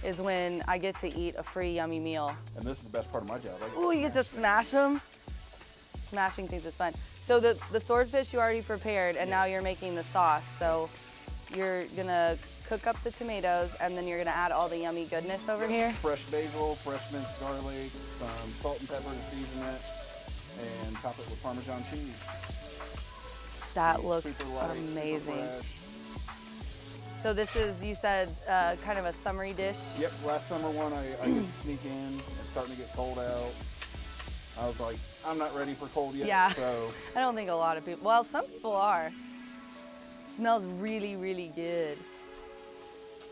is when I get to eat a free yummy meal. And this is the best part of my job. Ooh, you get to smash them. Smashing things is fun. So the swordfish you already prepared, and now you're making the sauce. So you're gonna cook up the tomatoes, and then you're gonna add all the yummy goodness over here. Fresh basil, fresh minced garlic, some salt and pepper to season it, and top it with Parmesan cheese. That looks Super light, super amazing. fresh. So this is, you said, kind of a summery dish. Yep, last summer one I get to sneak in. It's starting to get cold out. I was like, I'm not ready for cold yet. Yeah. So I don't think a lot of people, well, some people are. Smells really, really good.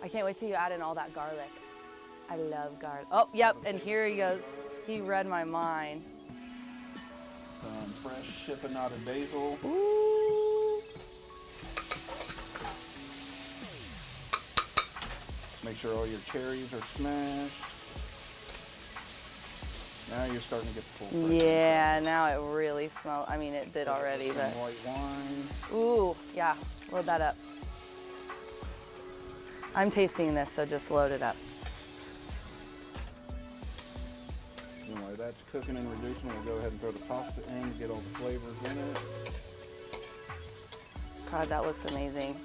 I can't wait till you add in all that garlic. I love garlic. Oh, yep, and here he goes. He read my mind. some fresh chiffonade basil. Ooh. Make sure all your cherries are smashed. Now you're starting to get the full flavor. Yeah, now it really smells. I mean, it did already, Some but. white wine. Ooh, yeah, load that up. I'm tasting this, so just load it up. And while that's cooking and reducing, we'll go ahead and throw the pasta in, get all the flavors in it. God, that looks amazing.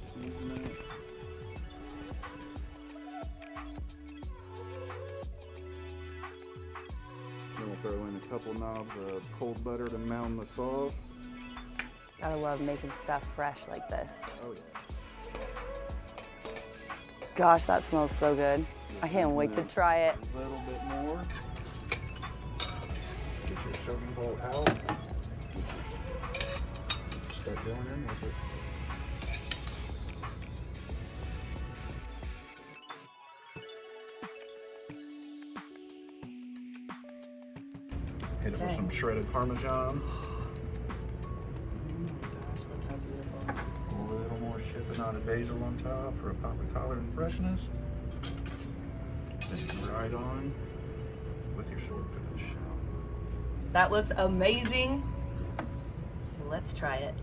Season it. Then we'll throw in a couple knobs of cold butter to mound the sauce. Gotta love making stuff fresh like this. Oh yeah. Gosh, that smells so good. I can't wait to try it. A little bit more. Get your serving bowl out. Start going in with it. Hit it with some shredded Parmesan. A little more chiffonade basil on top for a pop of color and freshness. Then right on with your swordfish. That looks amazing. Let's try it.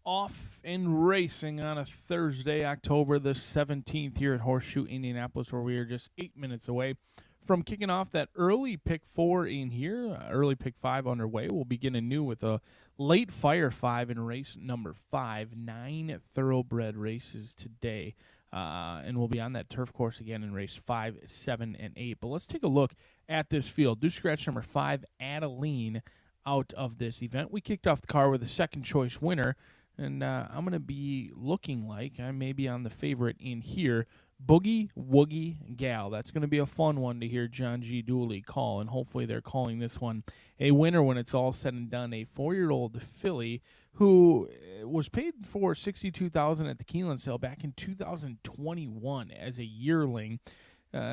off and racing on a Thursday, October the 17th here at Horseshoe Indianapolis, where we are just 8 minutes away from kicking off that early pick 4 in here. Early pick 5 underway. We'll begin anew with a late fire 5 in race number 5. 9 thoroughbred races today. And we'll be on that turf course again in race 5, 7, and 8. But let's take a look at this field. Do scratch number 5, Adeline, out of this event. We kicked off the car with a second choice winner, and I'm going to be looking like I may be on the favorite in here, Boogie Woogie Gal. That's going to be a fun one to hear John G. Dooley call, and hopefully they're calling this one a winner when it's all said and done. A 4-year-old filly who was paid for $62,000 at the Keeneland sale back in 2021 as a yearling.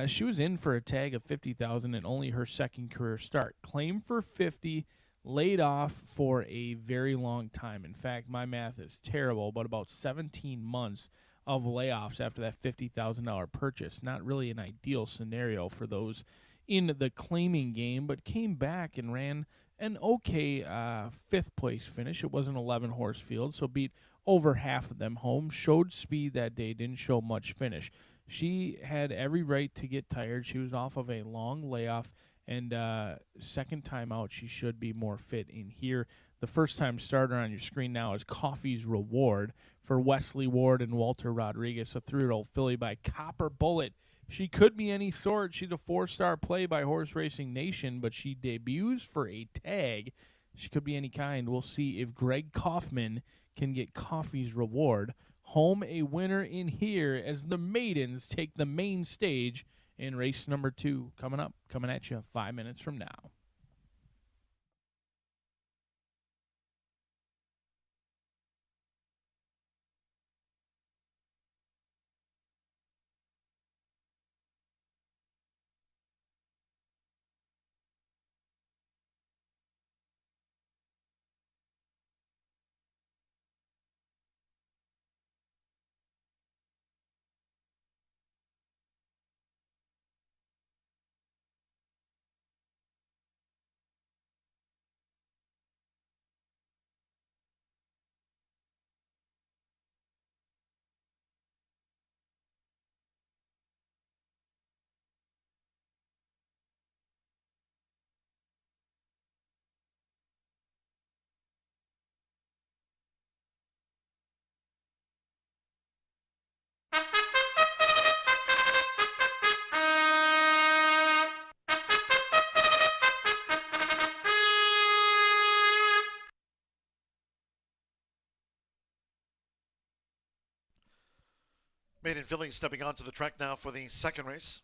She was in for a tag of $50,000 and only her second career start. Claimed for $50,000. Laid off for a very long time. In fact, my math is terrible, but about 17 months of layoffs after that $50,000 purchase. Not really an ideal scenario for those in the claiming game, but came back and ran an okay 5th place finish. It was an 11-horse field, so beat over half of them home. Showed speed that day, didn't show much finish. She had every right to get tired. She was off of a long layoff. And second time out, she should be more fit in here. The first-time starter on your screen now is Coffee's Reward for Wesley Ward and Walter Rodriguez, a 3-year-old filly by Copper Bullet. She could be any sort. She's a 4-star play by Horse Racing Nation, but she debuts for a tag. She could be any kind. We'll see if Greg Kaufman can get Coffee's Reward home a winner in here as the maidens take the main stage in race number 2 coming at you 5 minutes from now. Maiden filly stepping onto the track now for the second race.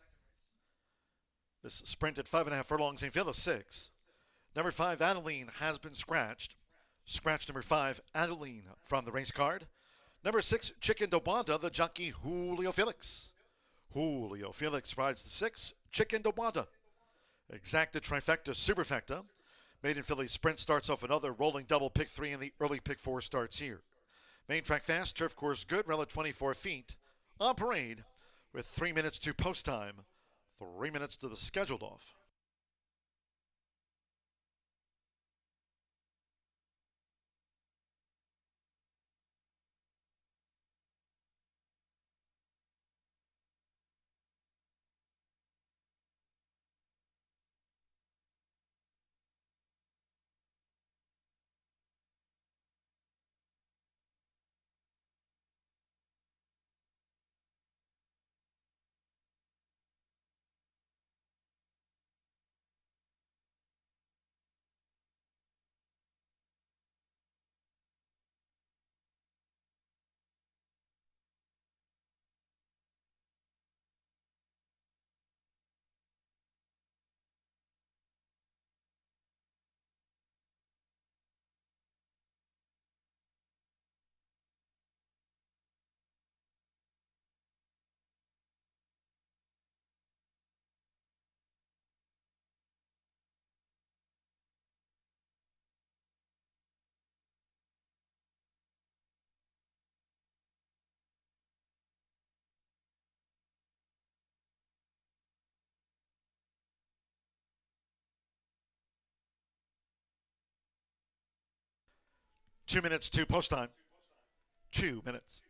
This sprint at 5.5 furlongs, a field of 6. Number 5, Adeline, has been scratched. Scratch number 5, Adeline, from the race card. Number 6, Chicken Dewanda, the jockey Julio Felix. Julio Felix rides the 6, Chicken Dewanda. Exacta, trifecta, superfecta. Maiden filly sprint starts off another rolling double pick 3, and the early pick 4 starts here. Main track fast, turf course good, rel at 24 feet. On parade with 3 minutes to post time, 3 minutes to the scheduled off. Two minutes to post time. 2 minutes.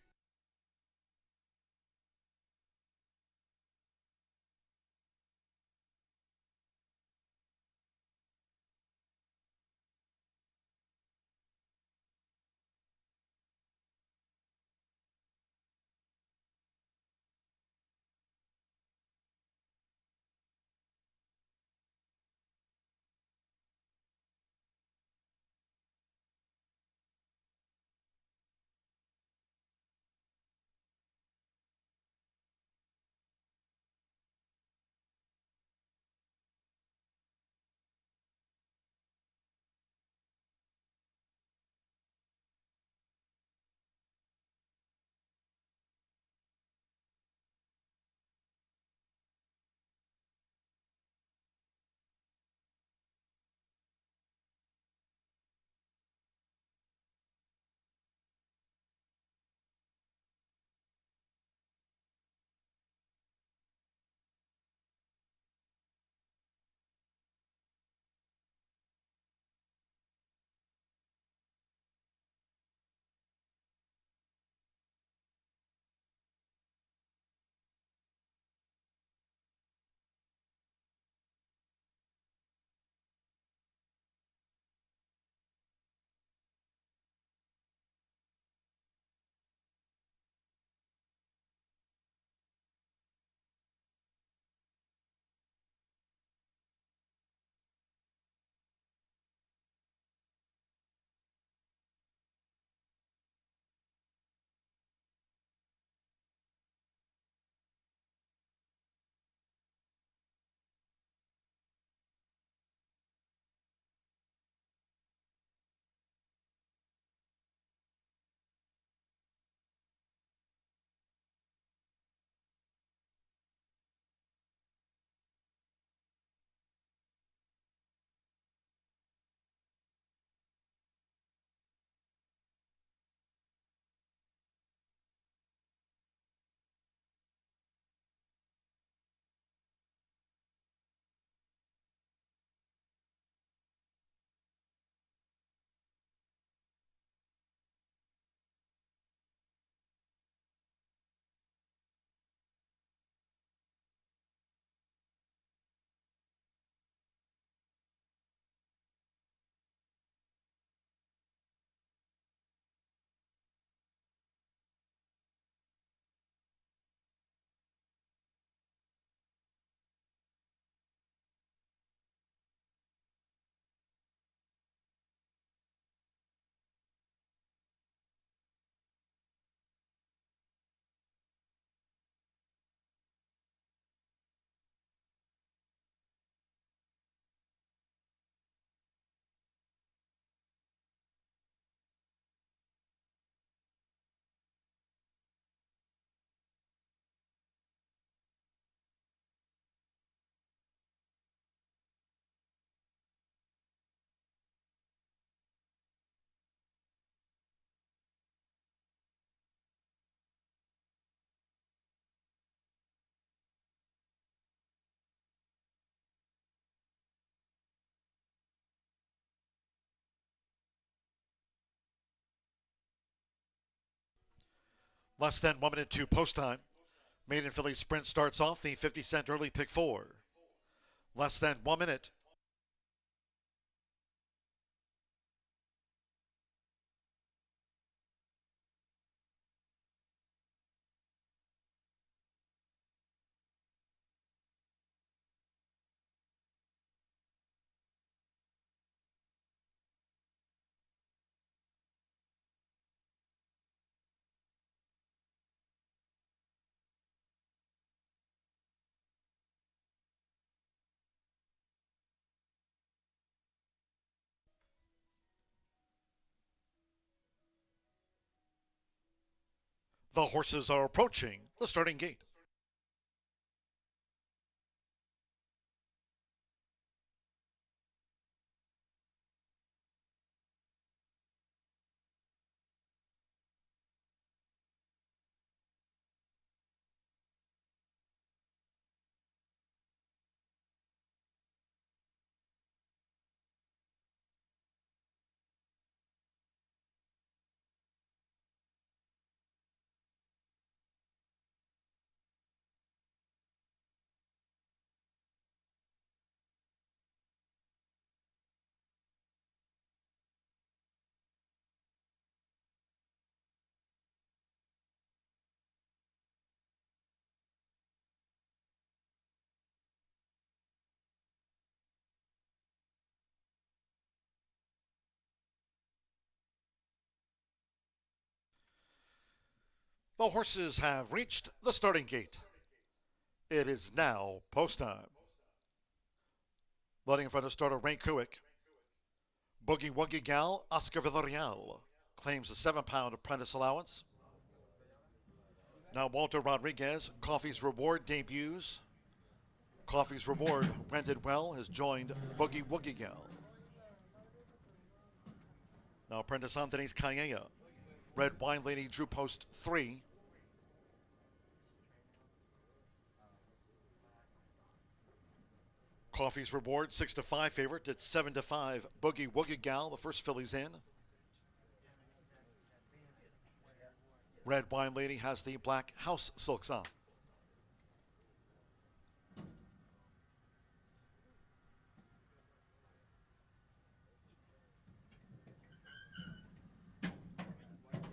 Less than 1 minute to post time. Maiden Filly Sprint starts off the 50-cent early pick 4. Less than 1 minute. The horses are approaching the starting gate. The horses have reached the starting gate. It is now post time. Loading in front of starter Ray Kuick. Boogie Woogie Gal Oscar Villarreal claims a 7-pound apprentice allowance. Now Walter Rodriguez, Coffee's Reward debuts. Coffee's Reward rented well, has joined Boogie Woogie Gal. Now apprentice Anthony's Calleja. Red Wine Lady drew post 3. Coffee's Reward 6-5 favorite at 7-5. Boogie Woogie Gal, the first filly's in. Red Wine Lady has the black house silks on.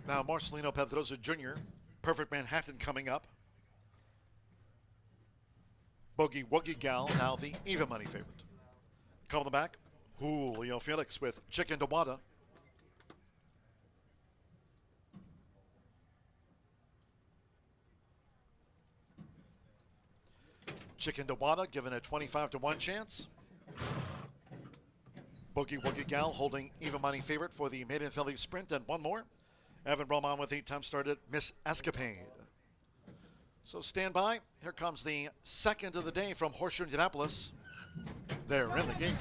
Now Marcelino Pedrosa Jr., Perfect Manhattan coming up. Boogie Woogie Gal, now the even money favorite. Coming the back, Julio Felix with Chicken Dewada. Chicken Dewada given a 25-1 chance. Boogie Woogie Gal holding even money favorite for the maiden filly sprint, and one more. Evan Roman with 8 times started Miss Escapade. So stand by. Here comes the second of the day from Horseshoe Indianapolis. They're in the gate.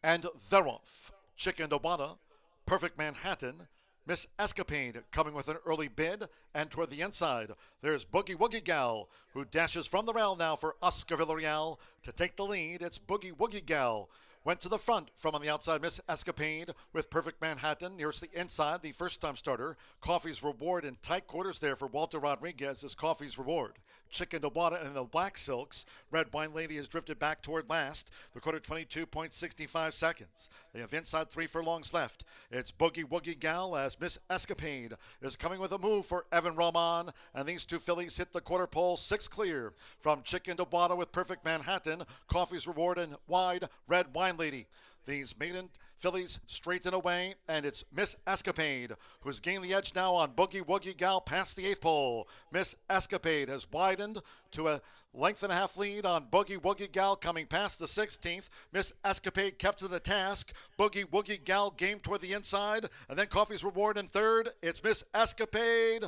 And they're off. Chicken Dewada, Perfect Manhattan, Miss Escapade coming with an early bid, and toward the inside, there's Boogie Woogie Gal, who dashes from the rail now for Oscar Villarreal to take the lead. It's Boogie Woogie Gal. Went to the front from on the outside, Miss Escapade with Perfect Manhattan. Nearest the inside, the first-time starter. Coffee's Reward in tight quarters there for Walter Rodriguez is Coffee's Reward. Chicken Dewada and the Black Silks. Red Wine Lady has drifted back toward last. The quarter 22.65 seconds. They have inside 3 furlongs left. It's Boogie Woogie Gal as Miss Escapade is coming with a move for Evan Roman. And these two fillies hit the quarter pole 6 clear from Chicken Dewada with Perfect Manhattan. Coffee's Reward and wide Red Wine Lady. These maiden fillies straighten away, and it's Miss Escapade who's gained the edge now on Boogie Woogie Gal past the 8th pole. Miss Escapade has widened to a length and a half lead on Boogie Woogie Gal coming past the 16th. Miss Escapade kept to the task. Boogie Woogie Gal game toward the inside, and then Coffee's Reward in third. It's Miss Escapade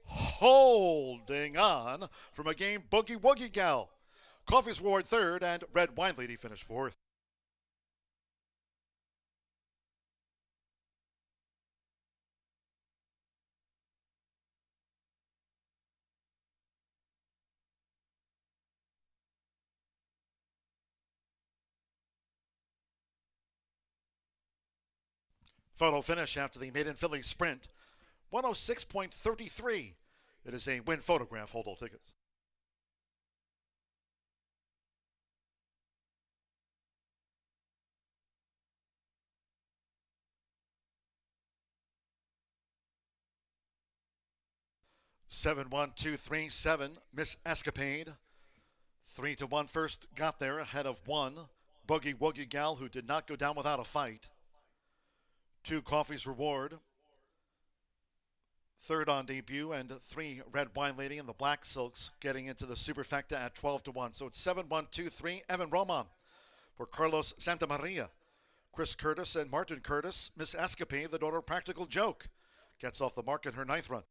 holding on from a game Boogie Woogie Gal. Coffee's Reward third, and Red Wine Lady finished fourth. Photo finish after the maiden filly sprint, 106.33. It is a win photograph. Hold all tickets. Seven, 1, 2, 3, 7. Miss Escapade. 3-1 first. Got there ahead of 1. Boogie Woogie Gal, who did not go down without a fight. 2 Coffee's Reward. Third on debut, and 3 Red Wine Lady and the Black Silks getting into the superfecta at 12-1. So it's 7, 1, 2, 3. Evan Roman for Carlos Santamaria. Chris Curtis and Martin Curtis. Miss Escapade, the daughter of Practical Joke, gets off the mark in her 9th run.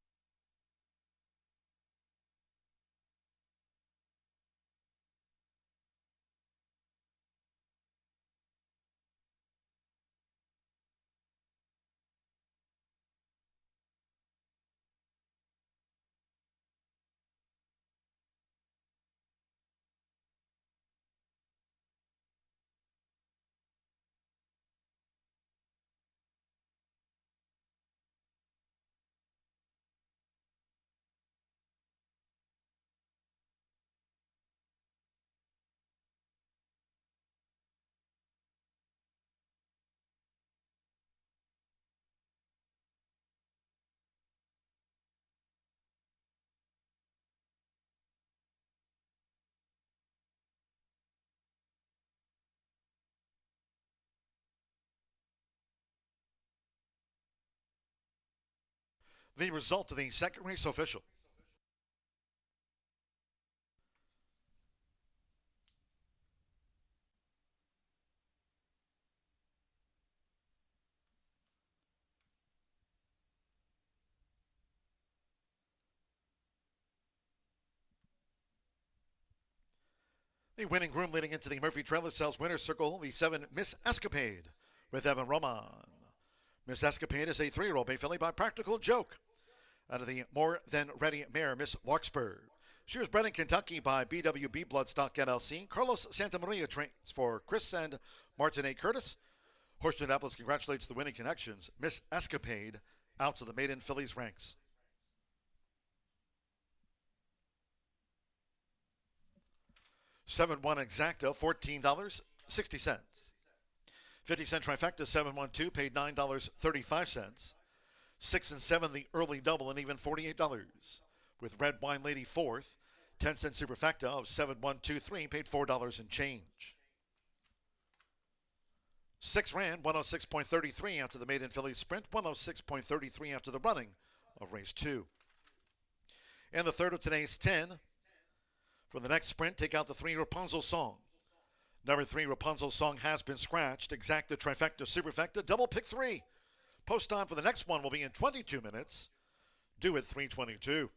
The result of the second race official. The winning groom leading into the Murphy Trailer Sales Winner's Circle, the 7 Miss Escapade with Evan Roman. Miss Escapade is a 3-year-old bay filly by Practical Joke. Out of the More Than Ready mare, Miss Larkspur. She was bred in Kentucky by BWB Bloodstock LLC. Carlos Santamaria trains for Chris and Martin A. Curtis. Horseshoe Indianapolis congratulates the winning connections. Miss Escapade out to the maiden fillies ranks. $7-1 exacta, $14.60. 50-cent trifecta, 7-1-2, paid $9.35. 6 and 7 the early double, and even $48. With Red Wine Lady fourth, 10-cent superfecta of 7-1-2-3, paid $4 and change. 6 ran 106.33 after the maiden fillies sprint, 106.33 after the running of race 2. In the third of today's 10, for the next sprint, take out the 3 Rapunzel Song. Number 3 Rapunzel Song has been scratched. Exacta, trifecta, superfecta, double pick 3. Post time for the next one will be in 22 minutes. Due at 3:22.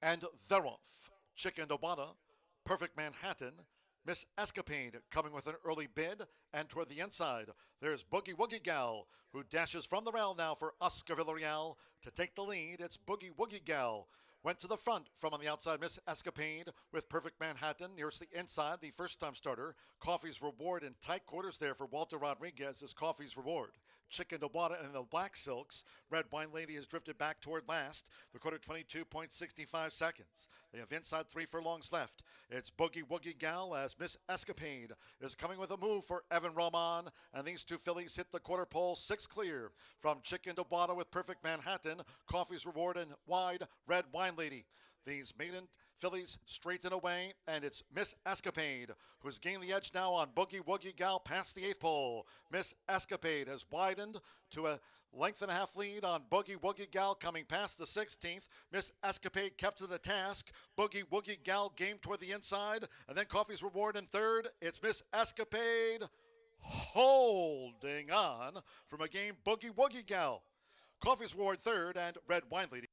And they're off. Chicken Dawada, Perfect Manhattan, Miss Escapade coming with an early bid, and toward the inside, there's Boogie Woogie Gal, who dashes from the rail now for Oscar Villarreal to take the lead. It's Boogie Woogie Gal. Went to the front from on the outside, Miss Escapade with Perfect Manhattan. Nearest the inside, the first-time starter. Coffee's Reward in tight quarters there for Walter Rodriguez is Coffee's Reward. Chicken Dawada and the Black Silks. Red Wine Lady has drifted back toward last. The quarter 22.65 seconds. They have inside 3 furlongs left. It's Boogie Woogie Gal as Miss Escapade is coming with a move for Evan Roman. And these 2 fillies hit the quarter pole 6 clear from Chicken Dawada with Perfect Manhattan. Coffee's Reward and wide Red Wine Lady. These maiden fillies straighten away, and it's Miss Escapade who's gained the edge now on Boogie Woogie Gal past the 8th pole. Miss Escapade has widened to a length and a half lead on Boogie Woogie Gal coming past the 16th. Miss Escapade kept to the task. Boogie Woogie Gal game toward the inside, and then Coffee's Reward in third. It's Miss Escapade holding on from a game Boogie Woogie Gal. Coffee's Reward third, and Red Wine Lady.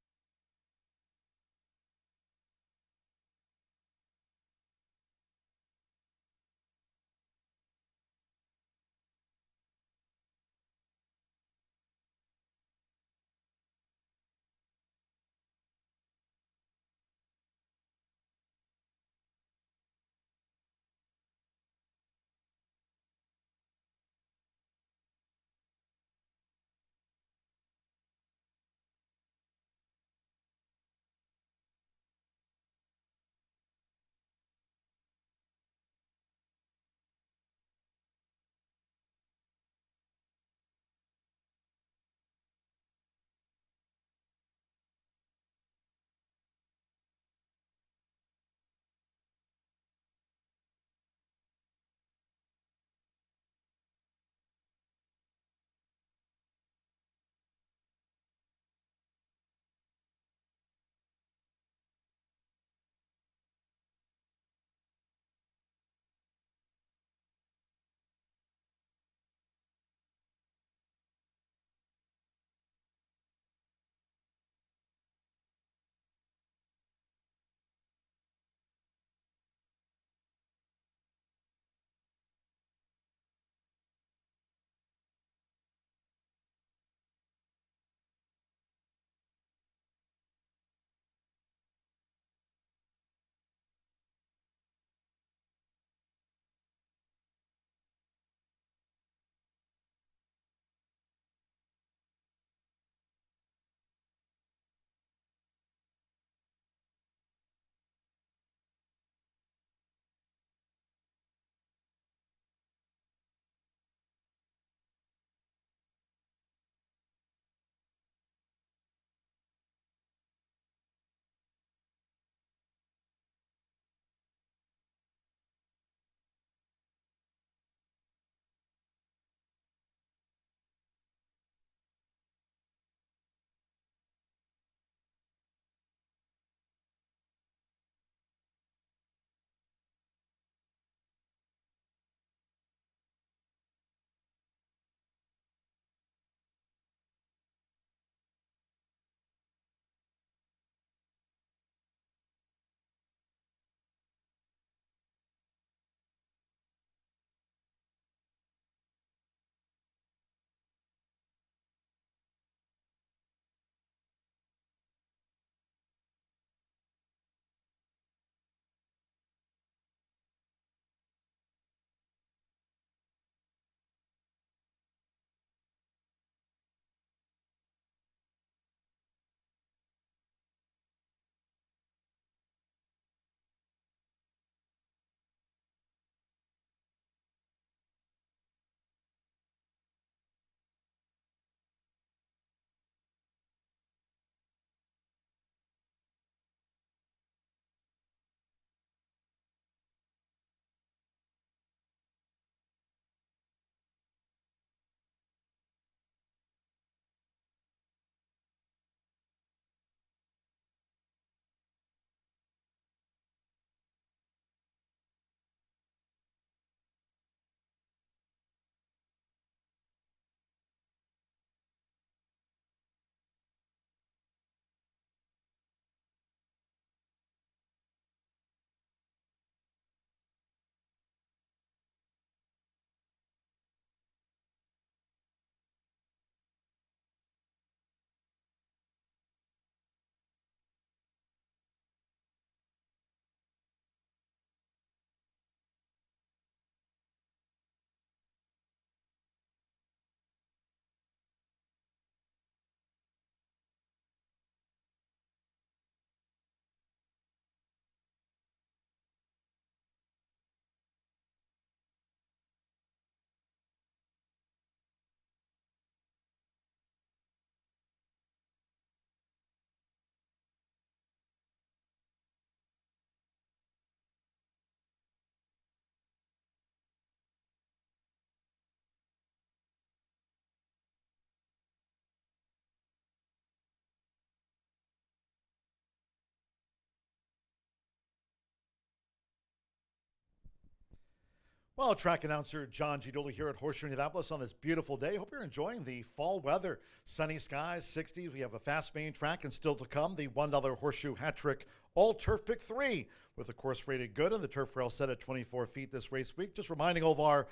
Well, track announcer John G. Dooley here at Horseshoe Indianapolis on this beautiful day. Hope you're enjoying the fall weather. Sunny skies, 60s. We have a fast main track and still to come the $1 Horseshoe Hat Trick All Turf Pick 3 with the course rated good and the turf rail set at 24 feet this race week. Just reminding all of our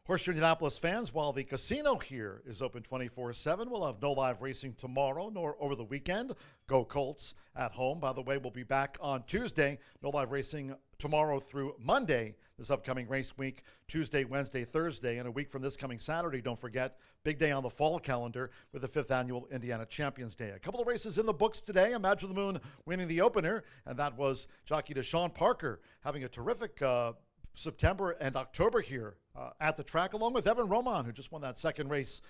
Horseshoe Indianapolis fans, while the casino here is open 24/7, we'll have no live racing tomorrow nor over the weekend. Go Colts at home. By the way, we'll be back on Tuesday. No live racing tomorrow through Monday this upcoming race week, Tuesday, Wednesday, Thursday, and a week from this coming Saturday. Don't forget, big day on the fall calendar with the 5th annual Indiana Champions Day. A couple of races in the books today. Imagine the Moon winning the opener, and that was jockey Deshaun Parker having a terrific September and October here at the track, along with Evan Roman, who just won that second race,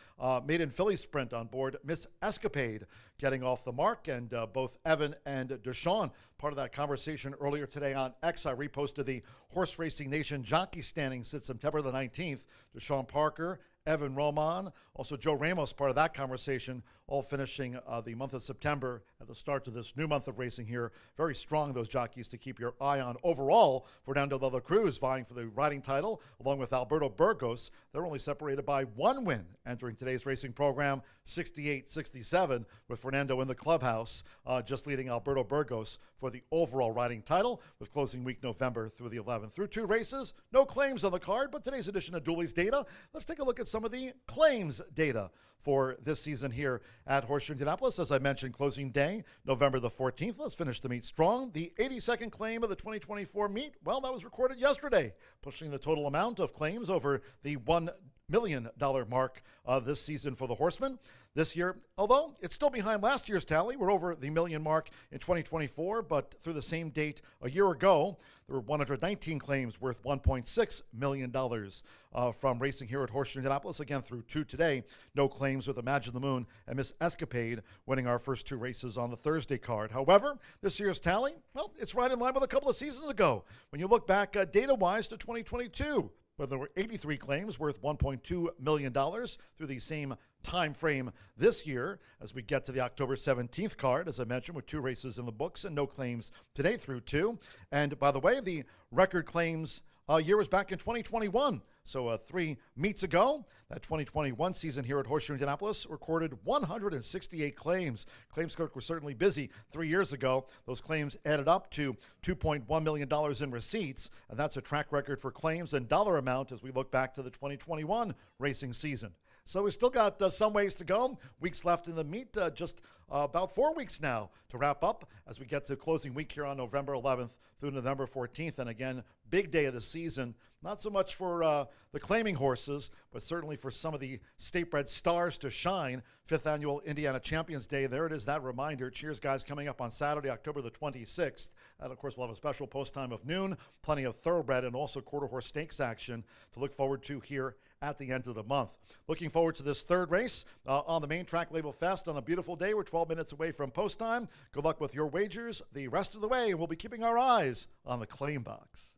maiden filly sprint on board Miss Escapade, getting off the mark. And both Evan and Deshaun, part of that conversation earlier today on X. I reposted the Horse Racing Nation jockey standings since September the 19th. Deshaun Parker, Evan Roman, also Joe Ramos, part of that conversation, all finishing the month of September at the start of this new month of racing here. Very strong, those jockeys to keep your eye on. Overall, Fernando de la Cruz vying for the riding title, along with Alberto Burgos. They're only separated by one win entering today's racing program, 68-67, with Fernando in the clubhouse, just leading Alberto Burgos for the overall riding title, with closing week November through the 11th. Through two races, no claims on the card, but today's edition of Dooley's Data, let's take a look at some of the claims data for this season here at Horseshoe Indianapolis. As I mentioned, closing day, November the 14th. Let's finish the meet strong. The 82nd claim of the 2024 meet, well, that was recorded yesterday, pushing the total amount of claims over the $1 million mark this season for the horsemen. This year, although it's still behind last year's tally, we're over the million mark in 2024, but through the same date a year ago, there were 119 claims worth $1.6 million from racing here at Horseshoe Indianapolis. Again, through two today, no claims with Imagine the Moon and Miss Escapade winning our first two races on the Thursday card. However, this year's tally, well, it's right in line with a couple of seasons ago. When you look back data-wise to 2022, where there were 83 claims worth $1.2 million through the same time frame this year, as we get to the October 17th card, as I mentioned, with two races in the books and no claims today through two. And by the way, the record claims year was back in 2021. So 3 meets ago, that 2021 season here at Horseshoe Indianapolis recorded 168 claims. Claims clerk was certainly busy 3 years ago. Those claims added up to $2.1 million in receipts, and that's a track record for claims and dollar amount as we look back to the 2021 racing season. So we still got some ways to go. Weeks left in the meet, just about 4 weeks now to wrap up as we get to closing week here on November 11th through November 14th. And again, big day of the season. Not so much for the claiming horses, but certainly for some of the state-bred stars to shine. 5th annual Indiana Champions Day. There it is, that reminder. Cheers, guys, coming up on Saturday, October the 26th. And of course, we'll have a special post time of noon. Plenty of thoroughbred and also quarter horse stakes action to look forward to here at the end of the month. Looking forward to this third race on the main track label Fest on a beautiful day. We're 12 minutes away from post time. Good luck with your wagers the rest of the way. We'll be keeping our eyes on the claim box.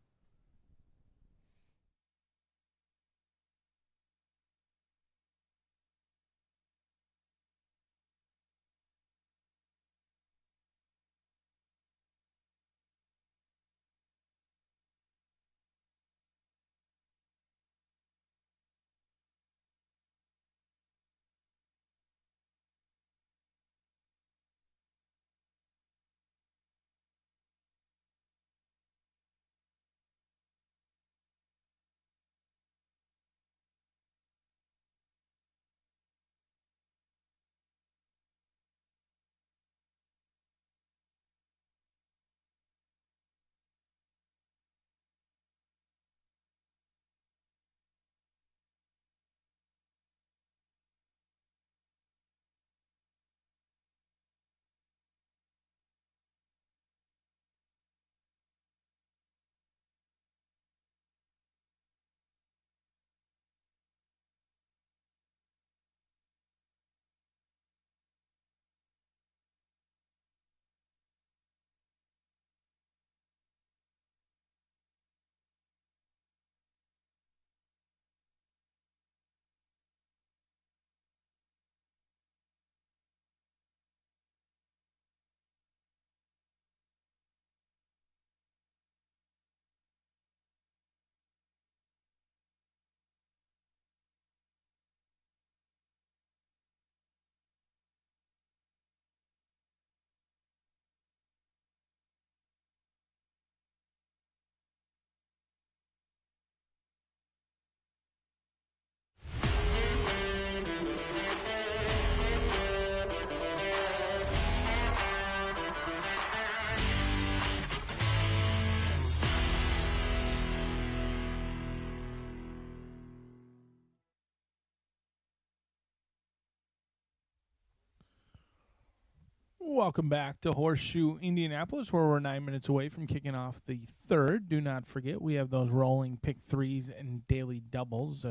Welcome back to Horseshoe Indianapolis, where we're 9 minutes away from kicking off the third. Do not forget, we have those rolling pick threes and daily doubles.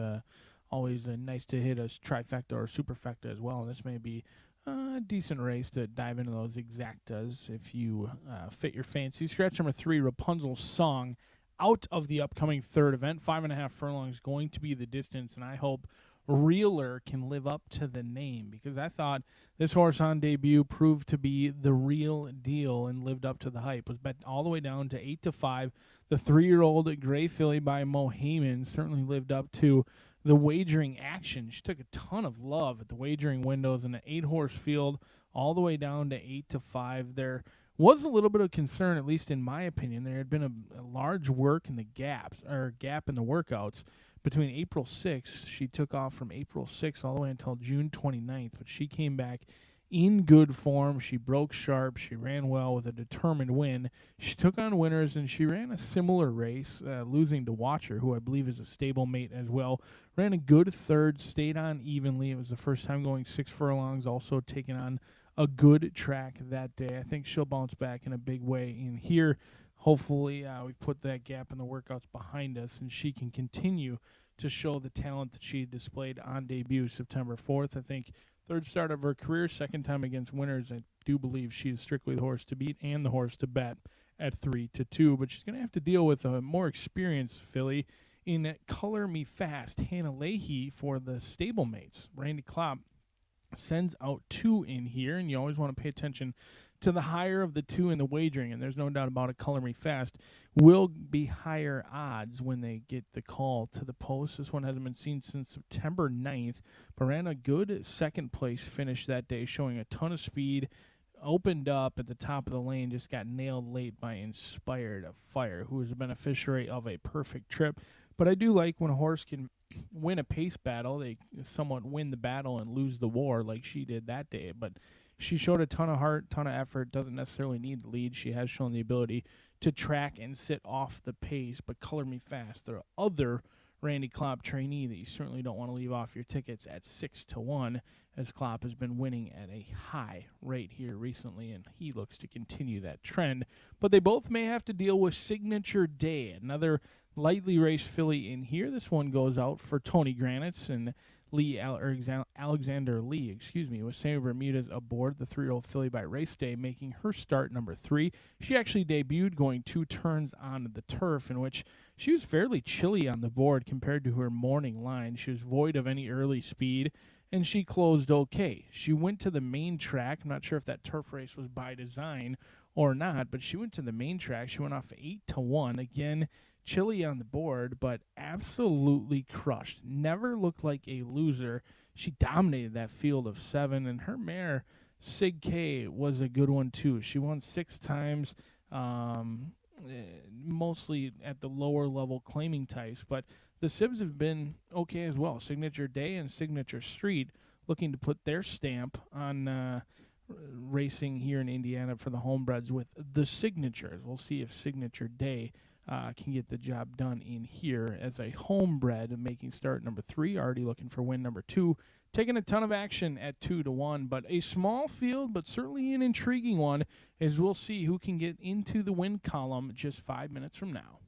Always nice to hit a trifecta or superfecta as well. This may be a decent race to dive into those exactas if you fit your fancy. Scratch number 3, Rapunzel's Song, out of the upcoming third event. 5.5 furlongs going to be the distance, and I hope Reeler can live up to the name, because I thought this horse on debut proved to be the real deal and lived up to the hype. Was bet all the way down to 8-5. The 3-year-old Gray Filly by Mo Heyman certainly lived up to the wagering action. She took a ton of love at the wagering windows in an 8-horse field all the way down to 8-5. There was a little bit of concern, at least in my opinion. There had been a large gap in the workouts. Between April 6th, she took off from April 6th all the way until June 29th, but she came back in good form. She broke sharp. She ran well with a determined win. She took on winners, and she ran a similar race, losing to Watcher, who I believe is a stablemate as well. Ran a good third, stayed on evenly. It was the first time going 6 furlongs, also taking on a good track that day. I think she'll bounce back in a big way in here. Hopefully, we've put that gap in the workouts behind us, and she can continue to show the talent that she displayed on debut September 4th. I think third start of her career, second time against winners. I do believe she is strictly the horse to beat and the horse to bet at 3-2, but she's going to have to deal with a more experienced filly in Color Me Fast, Hannah Leahy for the stablemates. Randy Klopp sends out 2 in here, and you always want to pay attention to the higher of the 2 in the wagering, and there's no doubt about it, Color Me Fast will be higher odds when they get the call to the post. This one hasn't been seen since September 9th, but ran a good second place finish that day, showing a ton of speed, opened up at the top of the lane, just got nailed late by Inspired Fire, who is a beneficiary of a perfect trip. But I do like when a horse can win a pace battle, they somewhat win the battle and lose the war like she did that day, but she showed a ton of heart, ton of effort, doesn't necessarily need the lead. She has shown the ability to track and sit off the pace, but Color Me Fast, the other Randy Klopp trainee that you certainly don't want to leave off your tickets at 6-1, as Klopp has been winning at a high rate here recently, and he looks to continue that trend. But they both may have to deal with Signature Day, another lightly raced filly in here. This one goes out for Tony Granitz and Alexander Lee, with Sammy Bermudez aboard, the 3-year-old filly by Race Day, making her start number 3. She actually debuted going 2 turns on the turf, in which she was fairly chilly on the board compared to her morning line. She was void of any early speed, and she closed okay. She went to the main track. I'm not sure if that turf race was by design or not, but she went to the main track. She went off 8-1. Again, chilly on the board, but absolutely crushed. Never looked like a loser. She dominated that field of 7, and her mare, Sig K, was a good one too. She won 6 times, mostly at the lower level claiming types, but the Sibs have been okay as well. Signature Day and Signature Street looking to put their stamp on racing here in Indiana for the homebreds with the signatures. We'll see if Signature Day can get the job done in here as a homebred, making start number 3, already looking for win number 2, taking a ton of action at 2-1, but a small field, but certainly an intriguing one, as we'll see who can get into the win column just 5 minutes from now.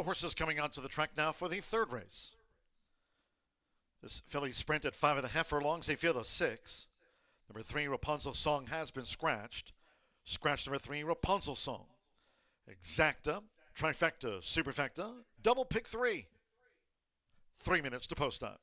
The horses coming onto the track now for the third race. This filly sprint at 5.5 furlongs, a field of 6. Number 3, Rapunzel Song has been scratched. Scratch number 3, Rapunzel Song. Exacta, trifecta, superfecta, double pick 3. 3 minutes to post time.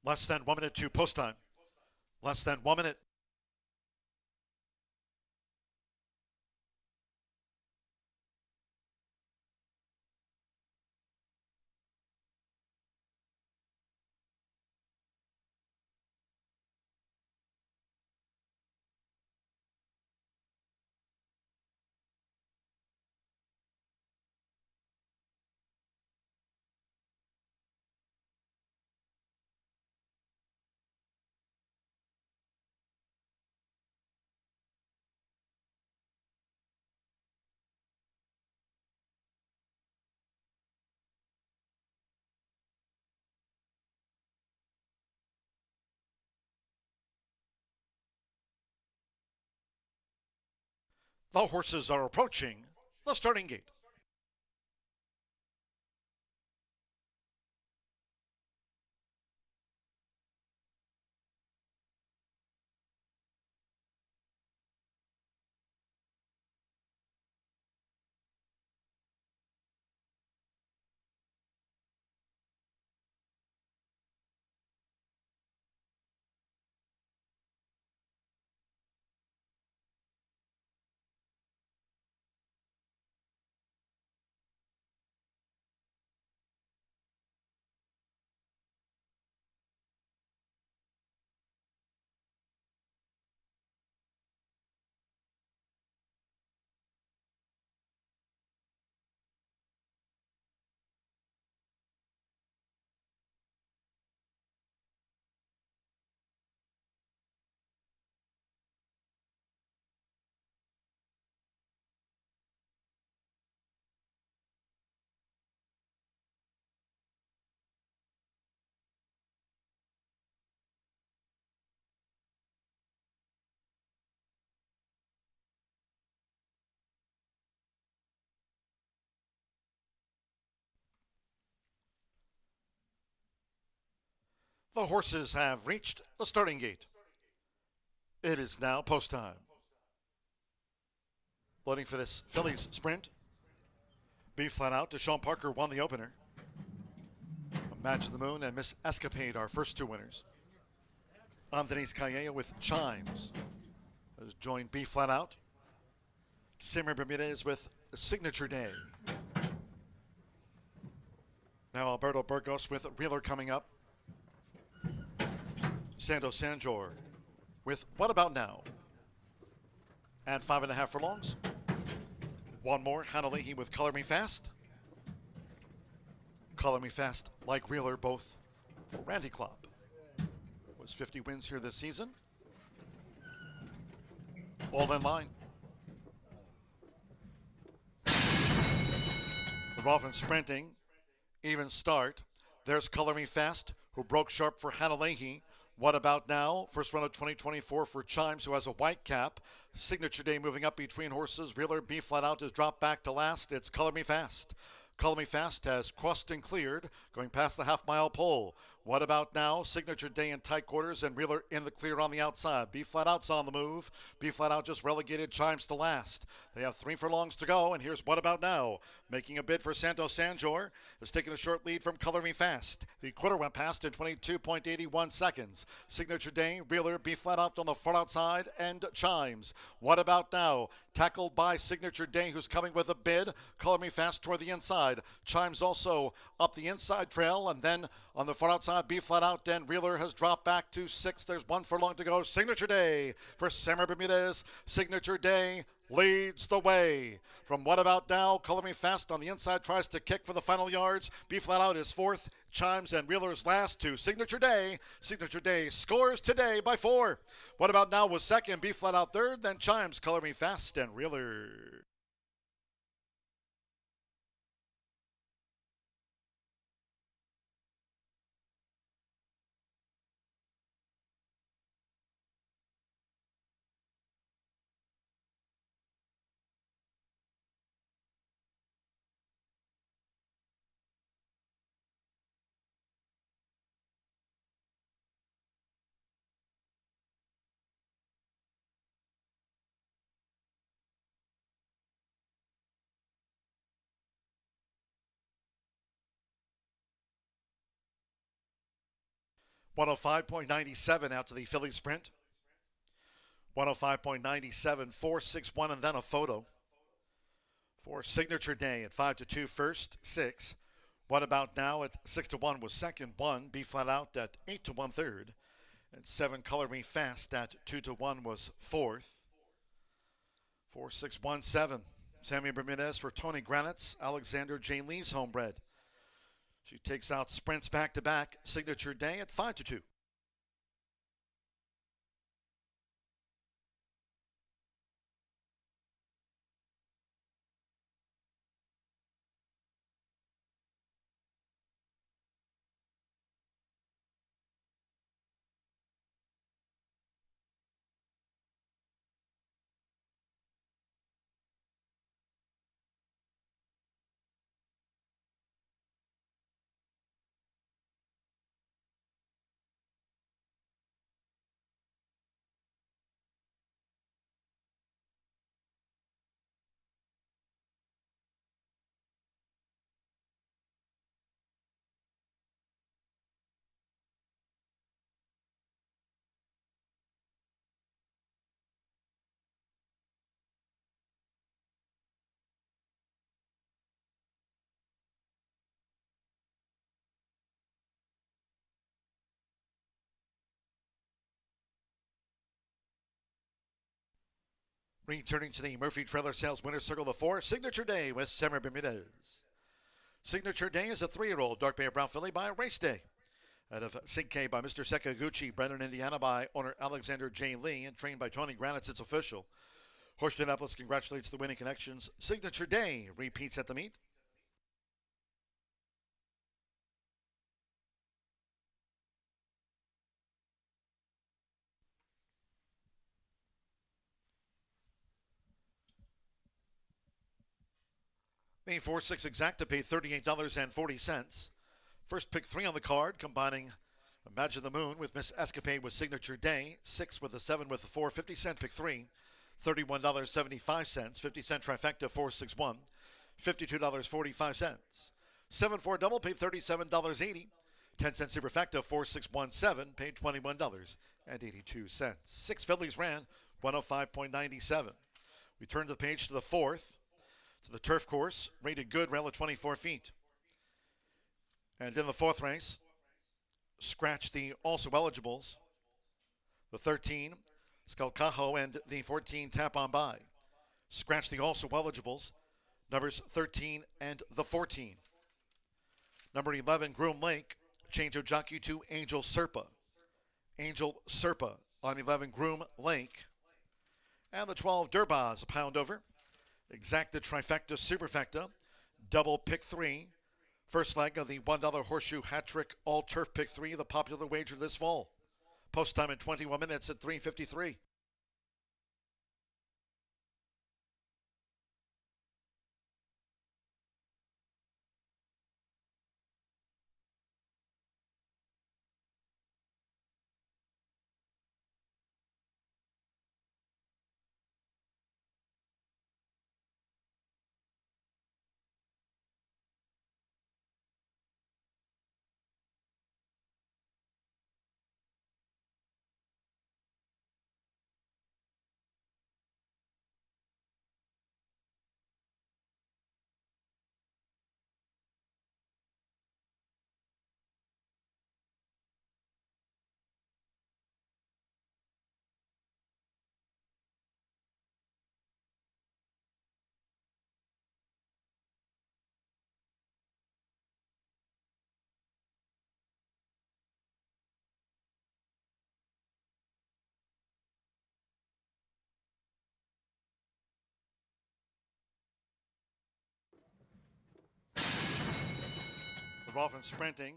Less than 1 minute to post time. Less than 1 minute. The horses are approaching the starting gate. The horses have reached the starting gate. It is now post time. Loading for this Phillies sprint. B flat out. Deshaun Parker won the opener. Imagine the Moon and Miss Escapade, our first two winners. Denise Calleja with Chimes has joined B flat out. Simmer Bermudez with Signature Day. Now Alberto Burgos with Reeler coming up. Santos Sanjor with What About Now? At 5.5 furlongs. One more, Hannah Leahy with Color Me Fast. Color Me Fast, like Reeler, both for Randy Klopp. Was 50 wins here this season. All in line. The Rolfin sprinting, even start. There's Color Me Fast, who broke sharp for Hannah Leahy. What About Now? First run of 2024 for Chimes, who has a white cap. Signature Day moving up between horses. Reeler B flat out has dropped back to last. It's Color Me Fast. Color Me Fast has crossed and cleared, going past the half-mile pole. What About Now? Signature Day in tight quarters and Reeler in the clear on the outside. B flat out's on the move. B flat out just relegated Chimes to last. They have 3 furlongs to go, and here's What About Now? Making a bid for Santos Sanjor has taken a short lead from Color Me Fast. The quarter went past in 22.81 seconds. Signature Day, Reeler, B flat out on the far outside, and Chimes. What About Now? Tackled by Signature Day, who's coming with a bid. Color Me Fast toward the inside. Chimes also up the inside trail, and then on the far outside, B flat out, and Reeler has dropped back to 6th. There's 1 furlong to go. Signature Day for Samar Bermudez. Signature Day leads the way. From What About Now? Color Me Fast on the inside tries to kick for the final yards. B flat out is 4th. Chimes and Reeler's last to Signature Day. Signature Day scores today by 4. What About Now was 2nd. B flat out 3rd. Then Chimes, Color Me Fast, and Reeler. 105.97 out to the Philly sprint. 105.97, 461, and then a photo. For Signature Day at 5-2 first, 6. What About Now at 6-1 was second, 1. Be Flat Out at 8-1 third. And 7 Color Me Fast at 2-1 was fourth. 4-6-1-7. Sammy Bermudez for Tony Granite's Alexander J. Lee's homebred. She takes out sprints back-to-back. Signature Day at 5-2. Returning to the Murphy Trailer Sales Winner's Circle of 4, Signature Day with Sammy Bermudez. Signature Day is a 3-year-old Dark Bay of Brown Filly by Race Day. Out of Sig K by Mr. Sekaguchi, bred in Indiana by owner Alexander J. Lee, and trained by Tony Granite's It's Official. Horseshoe Indianapolis congratulates the winning connections. Signature Day repeats at the meet. The 4-6 exacta paid $38.40. First pick 3 on the card, combining Imagine the Moon with Miss Escapade with Signature Day, 6 with a 7 with a 4, 50-cent pick 3, $31.75, 50-cent trifecta 461, $52.45. 7-4 double paid $37.80, 10-cent superfecta 4617 paid $21.82. 6 fillies ran 105.97. We turn the page to the 4th. To the turf course, rated good, rail at 24 feet. And in the 4th race, scratch the also eligibles. The 13, Skalkaho, and the 14, Tap On By. Scratch the also eligibles, numbers 13 and the 14. Number 11, Groom Lake, change of jockey to Angel Serpa. Angel Serpa on 11, Groom Lake. And the 12, Durbaz, a pound over. Exacta trifecta superfecta, double pick 3. First leg of the $1 horseshoe hat trick all turf pick 3, the popular wager this fall. Post time in 21 minutes at 3:53. The Rolfing sprinting,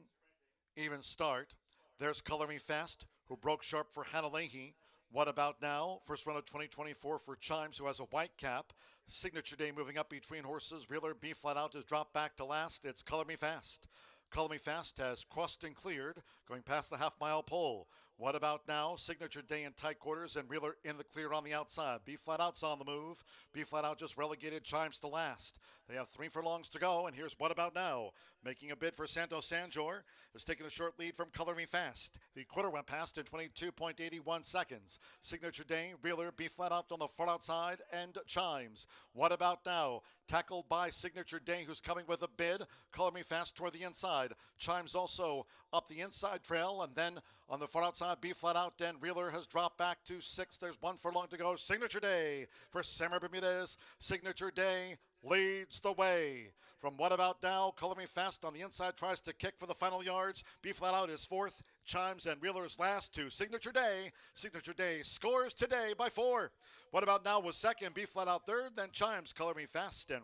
even start. There's Color Me Fast, who broke sharp for Hannah Leahy. What About Now? First run of 2024 for Chimes, who has a white cap. Signature Day moving up between horses. Reeler B Flat Out has dropped back to last. It's Color Me Fast. Color Me Fast has crossed and cleared, going past the half-mile pole. What about now? Signature Day in tight quarters and Wheeler in the clear on the outside. B Flat Out's on the move. B Flat Out just relegated Chimes to last. They have 3 furlongs to go, and here's What About Now. Making a bid for Santos Sanjor is taking a short lead from Color Me Fast. The quarter went past in 22.81 seconds. Signature Day, Wheeler, B Flat Out on the far outside, and Chimes. What About Now? Tackled by Signature Day, who's coming with a bid. Color Me Fast toward the inside. Chimes also up the inside trail, and then on the far outside, B Flat Out, and Wheeler has dropped back to 6th. There's 1 furlong to go. Signature Day for Samar Bermudez. Signature Day leads the way. From What About Now, Color Me Fast on the inside tries to kick for the final yards. B Flat Out is 4th. Chimes and Wheeler's last to Signature Day. Signature Day scores today by 4. What About Now was 2nd. B Flat Out 3rd. Then Chimes, Color Me Fast, and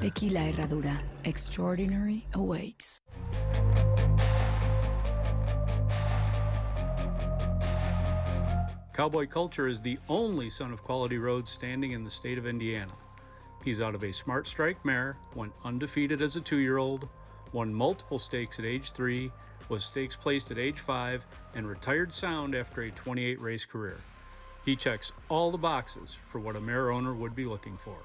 Tequila Herradura. Extraordinary awaits. Cowboy Culture is the only son of Quality Roads standing in the state of Indiana. He's out of a Smart Strike mare, went undefeated as a 2-year-old, won multiple stakes at age 3, was stakes placed at age 5, and retired sound after a 28-race career. He checks all the boxes for what a mare owner would be looking for.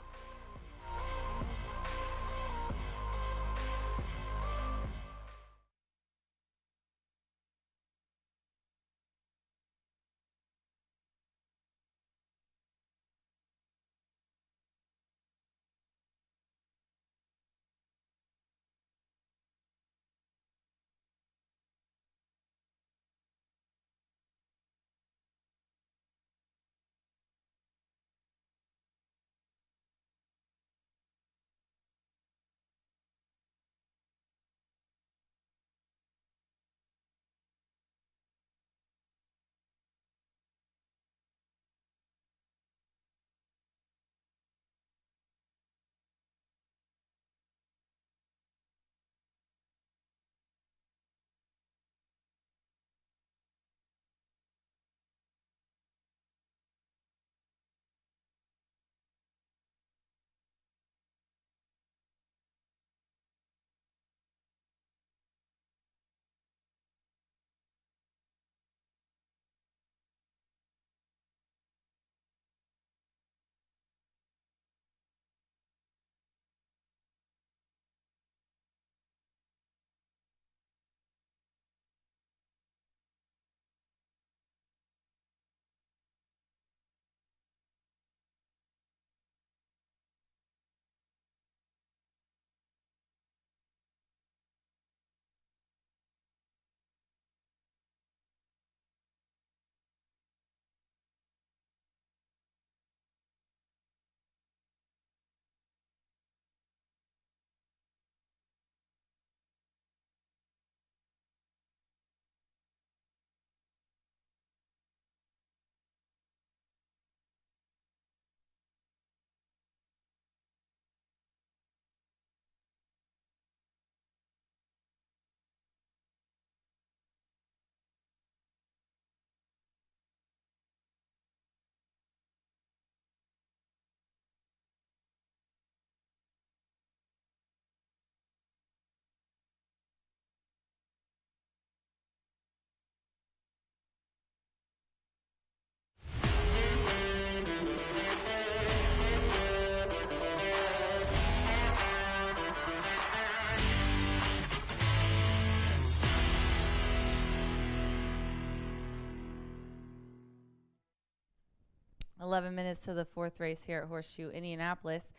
Minutes to the 4th race here at Horseshoe Indianapolis,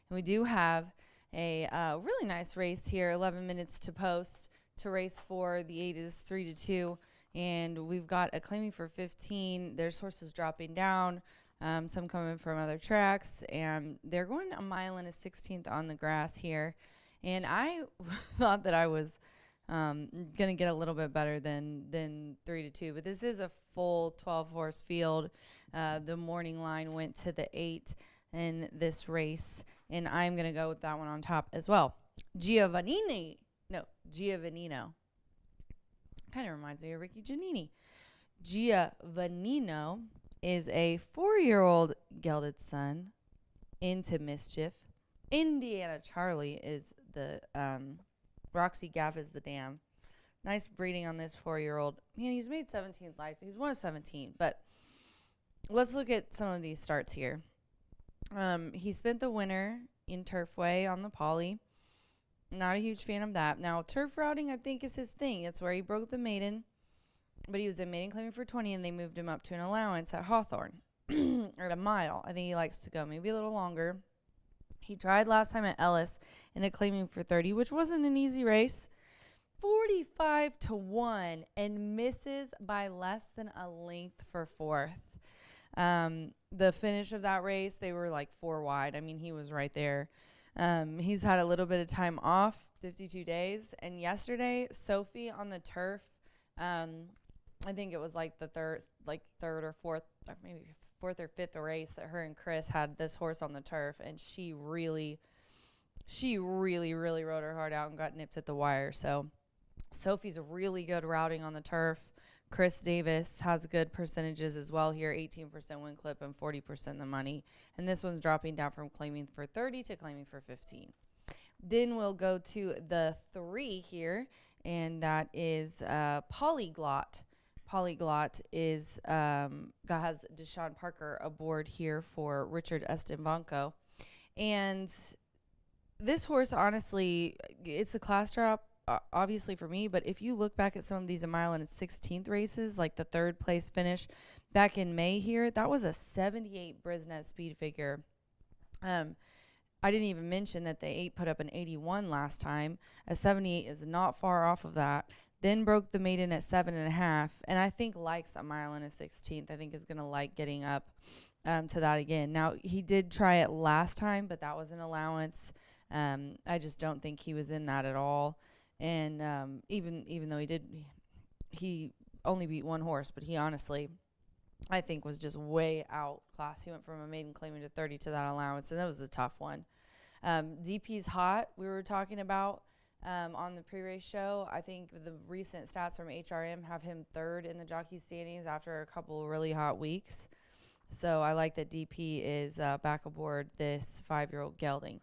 and we do have a really nice race here. 11 minutes to post to race for. The 8 is 3-2, and we've got a claiming for 15. There's horses dropping down, some coming from other tracks, and they're going a mile and a 16th on the grass here. And I thought that I was gonna get a little bit better than 3-2, but this is a full 12 horse field. The morning line went to the 8 in this race, and I'm gonna go with that one on top as well. Giovannino kind of reminds me of Ricky Giannini. Giovannino is a 4-year-old gelded son into Mischief. Indiana Charlie is the Roxy Gaff is the dam. Nice breeding on this 4-year-old. Man, he's made 17th life. He's one of 17. But let's look at some of these starts here. He spent the winter in Turfway on the Poly. Not a huge fan of that. Now, turf routing, I think, is his thing. It's where he broke the maiden. But he was in maiden claiming for 20, and they moved him up to an allowance at Hawthorne. Or at a mile. I think he likes to go maybe a little longer. He tried last time at Ellis in a claiming for 30, which wasn't an easy race. 45-1 and misses by less than a length for 4th. The finish of that race, they were like 4 wide. I mean, he was right there. He's had a little bit of time off, 52 days. And yesterday, Sophie on the turf, I think it was like the third or fourth, or maybe 4th or 5th race that her and Chris had this horse on the turf, and she really she really, really rode her heart out and got nipped at the wire. So Sophie's really good routing on the turf. Chris Davis has good percentages as well here, 18% win clip and 40% the money. And this one's dropping down from claiming for 30 to claiming for 15. Then we'll go to the 3 here, and that is Polyglot. Polyglot is has Deshaun Parker aboard here for Richard Estebanco. And this horse, honestly, it's a class drop, obviously for me, but if you look back at some of these a mile and 16th races, like the 3rd place finish back in May here, that was a 78 Brisnet speed figure. I didn't even mention that the 8 put up an 81 last time. A 78 is not far off of that. Then broke the maiden at 7.5, and I think likes a mile and 16th. I think is going to like getting up to that again. Now, he did try it last time, but that was an allowance. I just don't think he was in that at all. And even though he only beat one horse, but he honestly, I think, was just way outclassed. He went from a maiden claiming to 30 to that allowance, and that was a tough one. DP's hot, we were talking about on the pre-race show. I think the recent stats from HRM have him 3rd in the jockey standings after a couple of really hot weeks. So I like that DP is back aboard this 5-year-old gelding.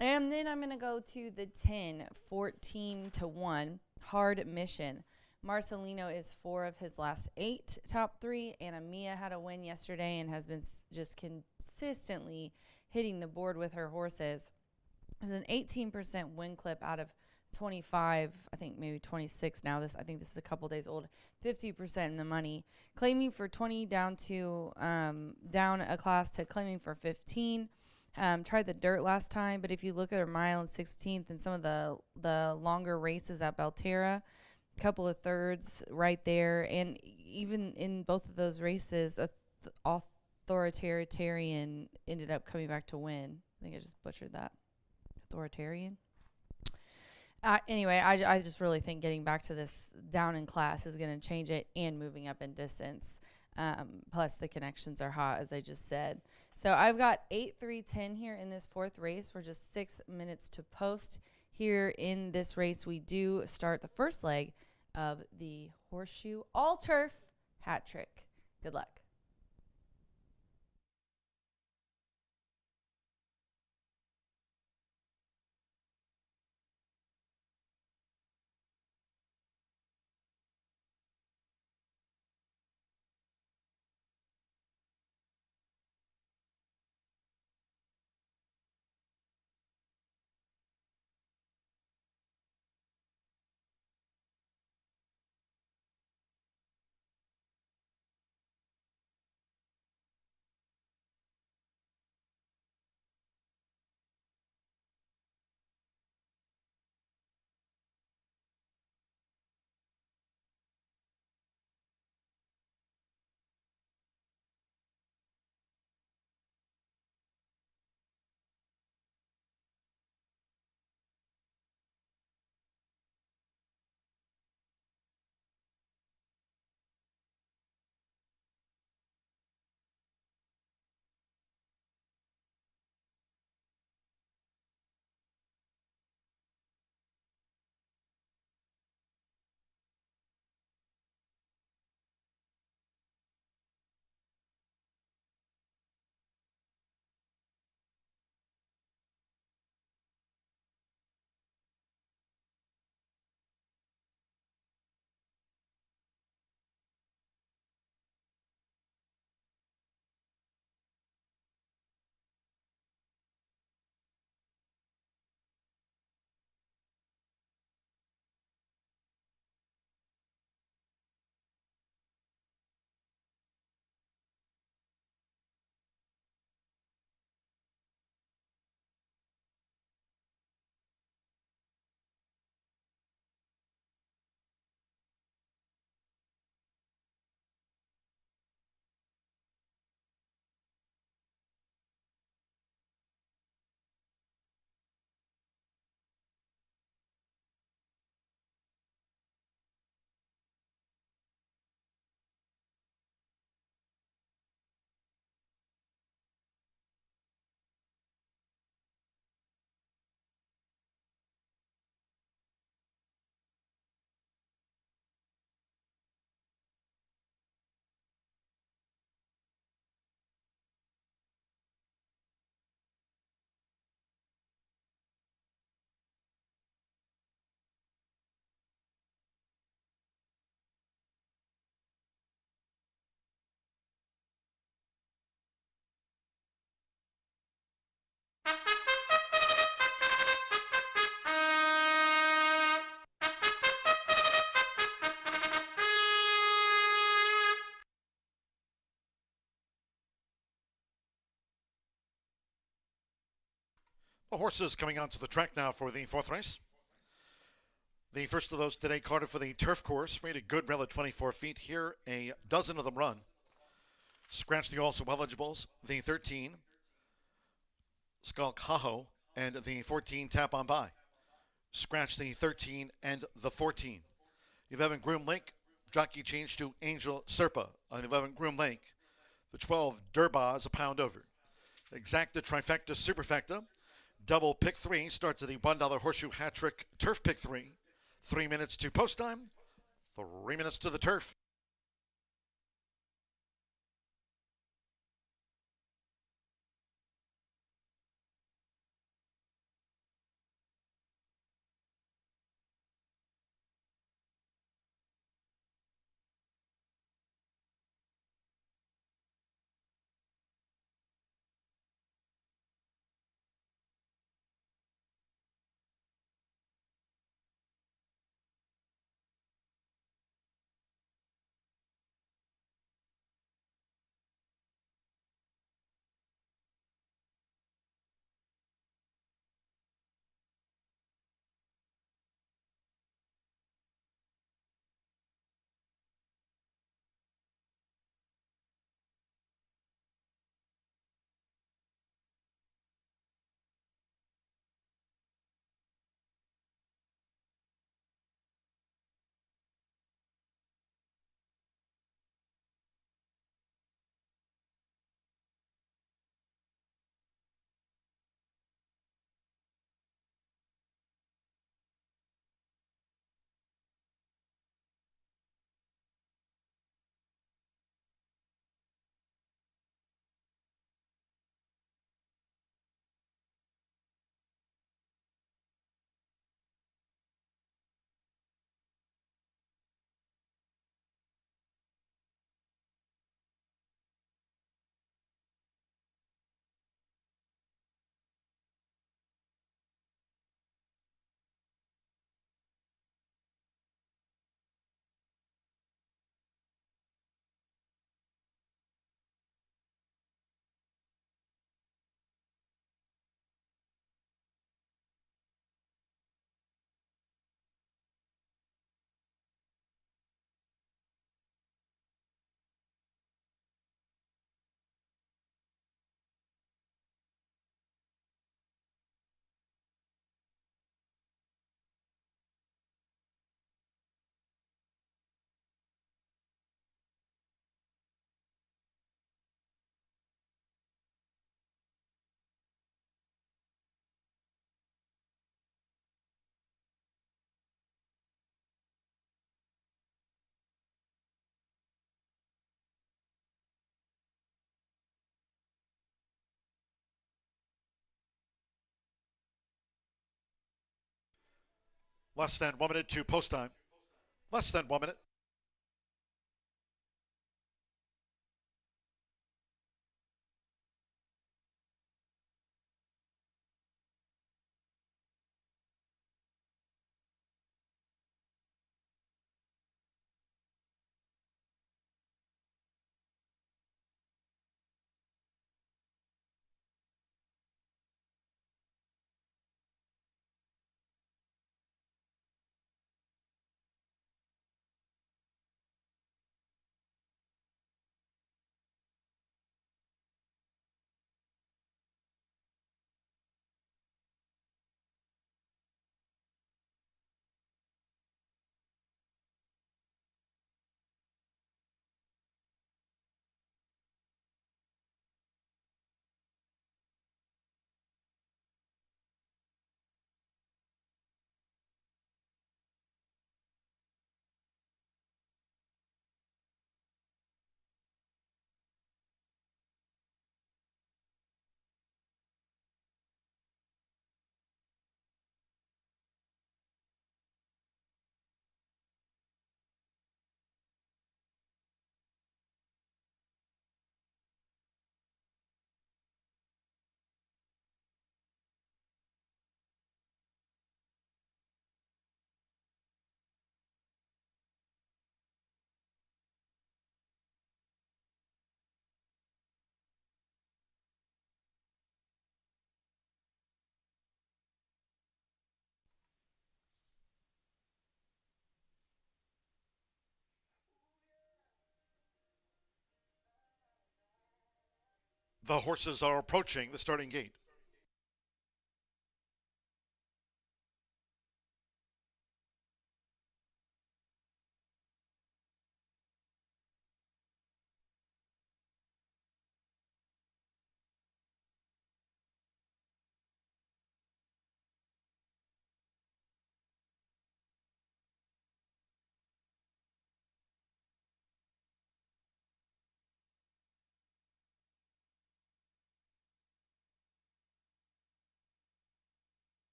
And then I'm going to go to the 10, 14 to 1, Hard Mission. Marcelino is 4 of his last 8 top 3. Anna Mia had a win yesterday and has been just consistently hitting the board with her horses. There's an 18% win clip out of 25, I think maybe 26 now. I think this is a couple days old. 50% in the money. Claiming for 20 down a class to claiming for 15. Tried the dirt last time, but if you look at her mile and 16th and some of the longer races at Belterra, a couple of 3rds right there, and even in both of those races, Authoritarian ended up coming back to win. I think I just butchered that. Authoritarian. Anyway, I just really think getting back to this down in class is going to change it and moving up in distance. Plus the connections are hot, as I just said. So I've got 8, 3, 10 here in this 4th race. We're just 6 minutes to post. Here in this race, we do start the first leg of the Horseshoe All-Turf Hat Trick. Good luck. The horses coming onto the track now for the fourth race. The first of those today, Carter, for the turf course, rated good, rail at 24 feet. Here, a dozen of them run. Scratch the also eligibles. The 13, Skull Cajo, and the 14, Tap on By. Scratch the 13 and the 14. 11, Groom Lake. Jockey change to Angel Serpa on 11, Groom Lake. The 12, Durbaz, a pound over. Exacta, Trifecta, Superfecta. Double pick 3 starts at the $1 horseshoe hat trick turf pick 3. 3 minutes to post time. 3 minutes to the turf. Less than 1 minute to post time. Less than 1 minute. The horses are approaching the starting gate.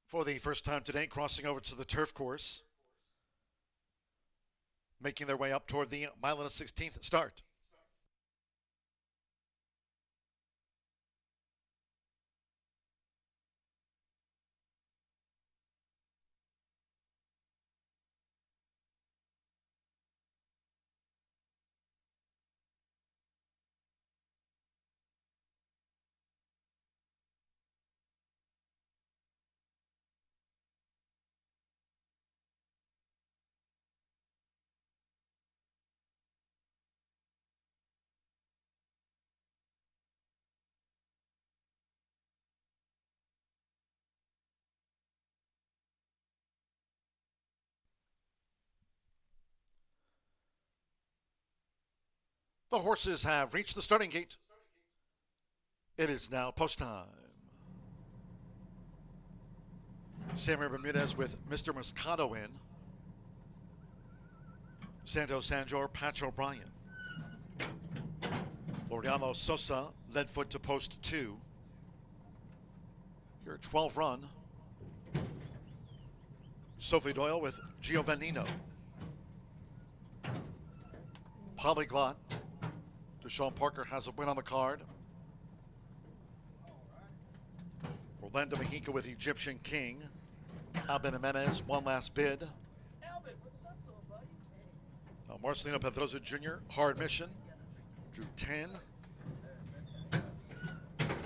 For the first time today, crossing over to the turf course, making their way up toward the mile and a 16th start. The horses have reached the starting gate. It is now post time. Samuel Bermudez with Mr. Moscato in. Santos Sanjor, Patch O'Brien. Laureano Sosa led foot to post 2. Your 12 run. Sophie Doyle with Giovannino. Polyglot. Deshaun Parker has a win on the card. Orlando Mexico with Egyptian King. Albin Jimenez, one last bid. Marcelino Pedroza Jr., Hard Mission, drew 10.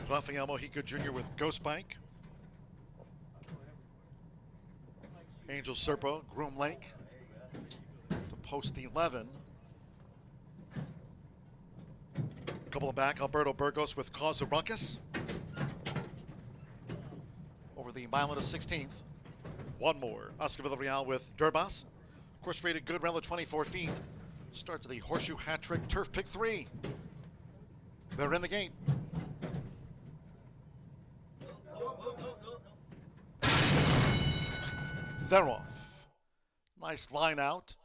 Rafael Mojica Jr. with Ghost Bike. Angel Serpo, Groom Lake, to post 11. A couple of back, Alberto Burgos with Cause of Ruckus. Over the mile and a 16th. One more, Oscar Villarreal with Durbas. Course rated good, around 24 feet. Starts the Horseshoe Hat Trick Turf Pick 3. They're in the gate. They're off. Nice line out.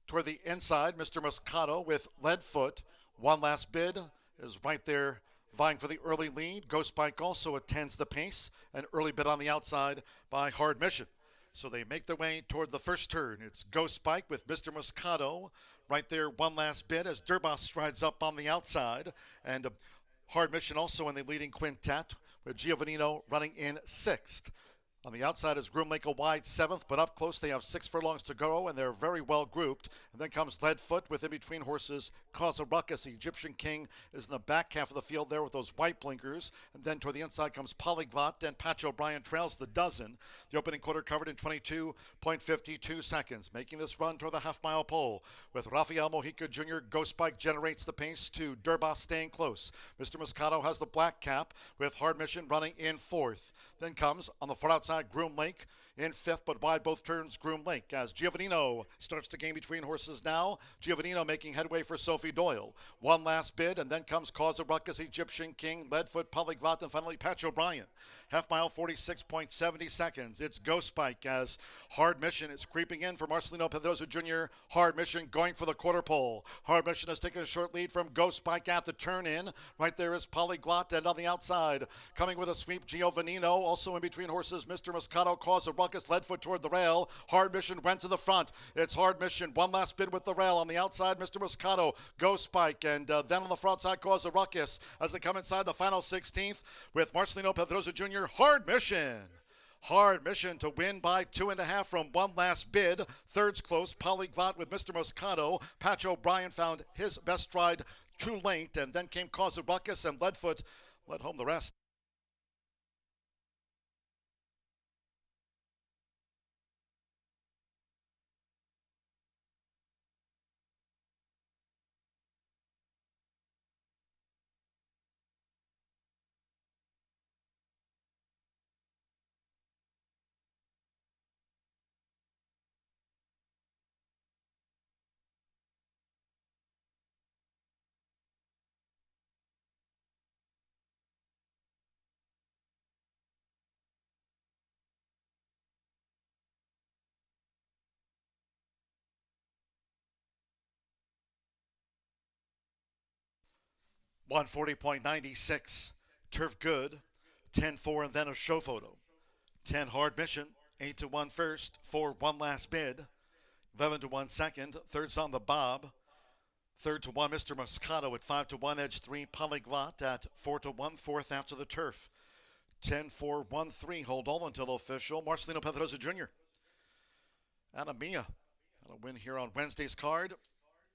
Toward the inside, Mr. Moscato with lead foot. One last bid is right there vying for the early lead. Ghost Bike also attends the pace. An early bid on the outside by Hard Mission. So they make their way toward the first turn. It's Ghost Bike with Mr. Moscato. Right there, one last bid as Durbas strides up on the outside. And Hard Mission also in the leading quintet with Giovannino running in 6th. On the outside is Groom Lake a wide 7th, but up close they have 6 furlongs to go, and they're very well grouped. And then comes Leadfoot with in between horses Cause a Ruckus. Egyptian King is in the back half of the field there with those white blinkers. And then toward the inside comes Polyglot, and Patch O'Brien trails the dozen. The opening quarter covered in 22.52 seconds. Making this run toward the half-mile pole with Rafael Mojica Jr. Ghost Bike generates the pace to Durbas staying close. Mr. Moscato has the black cap with Hard Mission running in 4th. Then comes on the far outside Groom Lake in 5th, but wide both turns Groom Lake as Giovannino starts to gain between horses now. Giovannino making headway for Sophie Doyle. One last bid, and then comes Cause of Ruckus, Egyptian King, Leadfoot, Polyglot, and finally Patch O'Brien. Half mile, 46.70 seconds. It's Ghost Bike as Hard Mission is creeping in for Marcelino Pedroza Jr. Hard Mission going for the quarter pole. Hard Mission has taken a short lead from Ghost Bike at the turn in. Right there is Polyglot, and on the outside, coming with a sweep, Giovannino. Also in between horses, Mr. Moscato, Cause of Ruckus, Leadfoot toward the rail. Hard Mission went to the front. It's Hard Mission. One last bid with the rail. On the outside, Mr. Moscato, Ghost Bike, and then on the front side, Cause of Ruckus as they come inside the final 16th with Marcelino Pedroza Jr. Hard Mission. Hard Mission to win by 2.5 from one last bid. Third's close, Polyglot with Mr. Moscato. Patch O'Brien found his best stride too late, and then came Cause of Ruckus and Leadfoot Let home the rest. $140.96. Turf Good. 10-4 and then a show photo. 10 Hard Mission. 8-1 first. 4-1 last bid. 11-1 second. Third's on the Bob. Third to 1 Mr. Moscato at 5-1. Edge 3 Polyglot at 4-1. Fourth after the turf. 10-4-1-3. Hold all until official. Marcelino Pedrosa Jr. Anamia got a win here on Wednesday's card.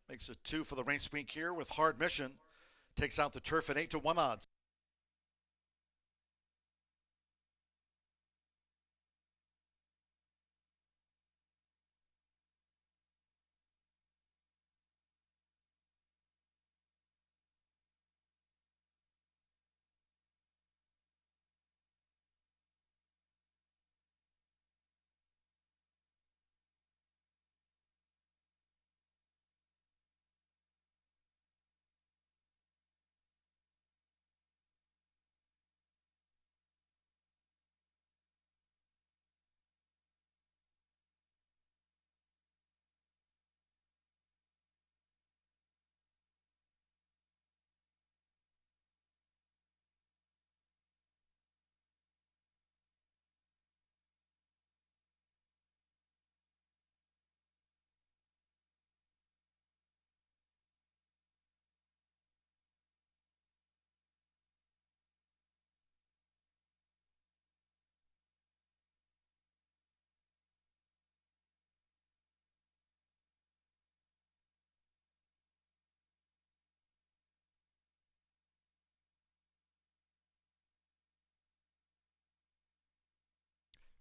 Makes it 2 for the race week here with Hard Mission. Takes out the turf at 8-1 odds.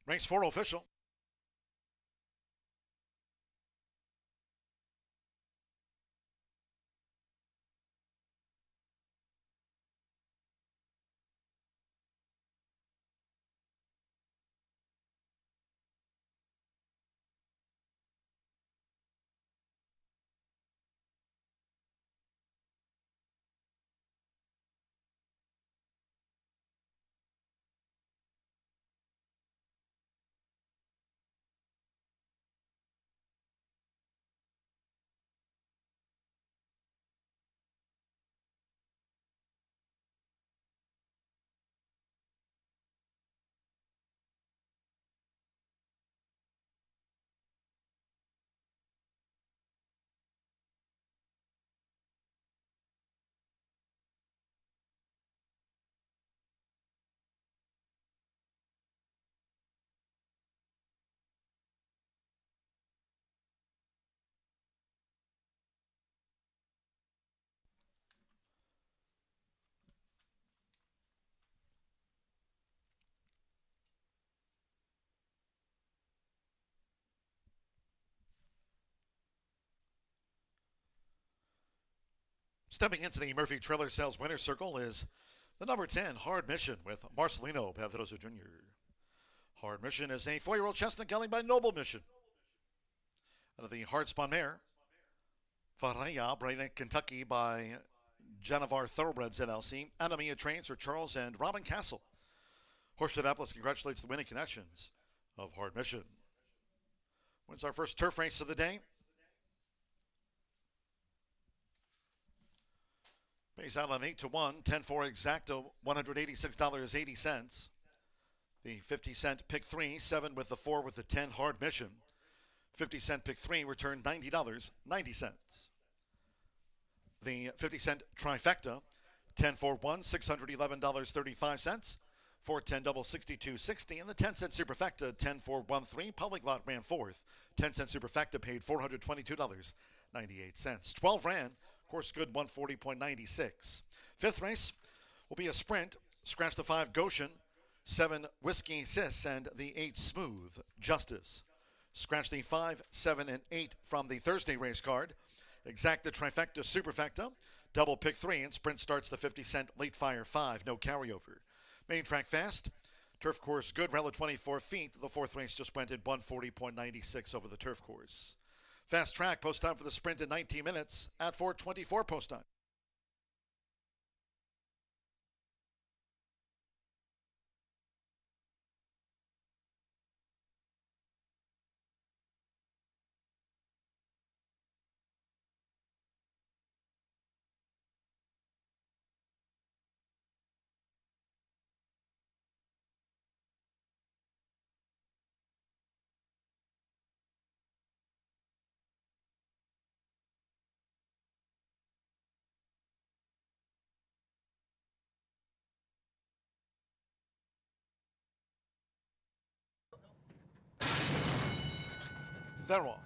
Race 4 official. Stepping into the Murphy Trailer Sales Winner's Circle is the number 10 Hard Mission with Marcelino Pedrosa Jr. Hard Mission is a 4-year-old chestnut gelding by Noble Mission. Out of the Hard Spun Mare, Faraya, Braden, Kentucky by Genevar Thoroughbreds LLC. Anamia trains for Charles and Robin Castle. Horseshoe Indianapolis congratulates the winning connections of Hard Mission. Wins our first turf race of the day. Pays out on 8-1, 10-4 exacto, $186.80. The 50-cent pick 3, 7 with the 4 with the 10 Hard Mission. 50-cent pick 3 returned $90.90. The 50-cent trifecta, 10-4-1, $611.35. 4-10 double, $62.60. And the 10-cent superfecta, 10-4-1-3, Polyglot ran fourth. 10-cent superfecta paid $422.98. 12 ran. Course good, 140.96. Fifth race, will be a sprint. Scratch the 5 Goshen, 7 Whiskey Sis, and the 8 Smooth Justice. Scratch the 5, 7, and 8 from the Thursday race card. Exacta Trifecta Superfecta. Double pick 3, and sprint starts the 50-cent Late Fire 5, no carryover. Main track fast. Turf course good, rel at 24 feet. The 4th race just went at 140.96 over the turf course. Fast track, post time for the sprint in 19 minutes at 4:24 post time. They're off.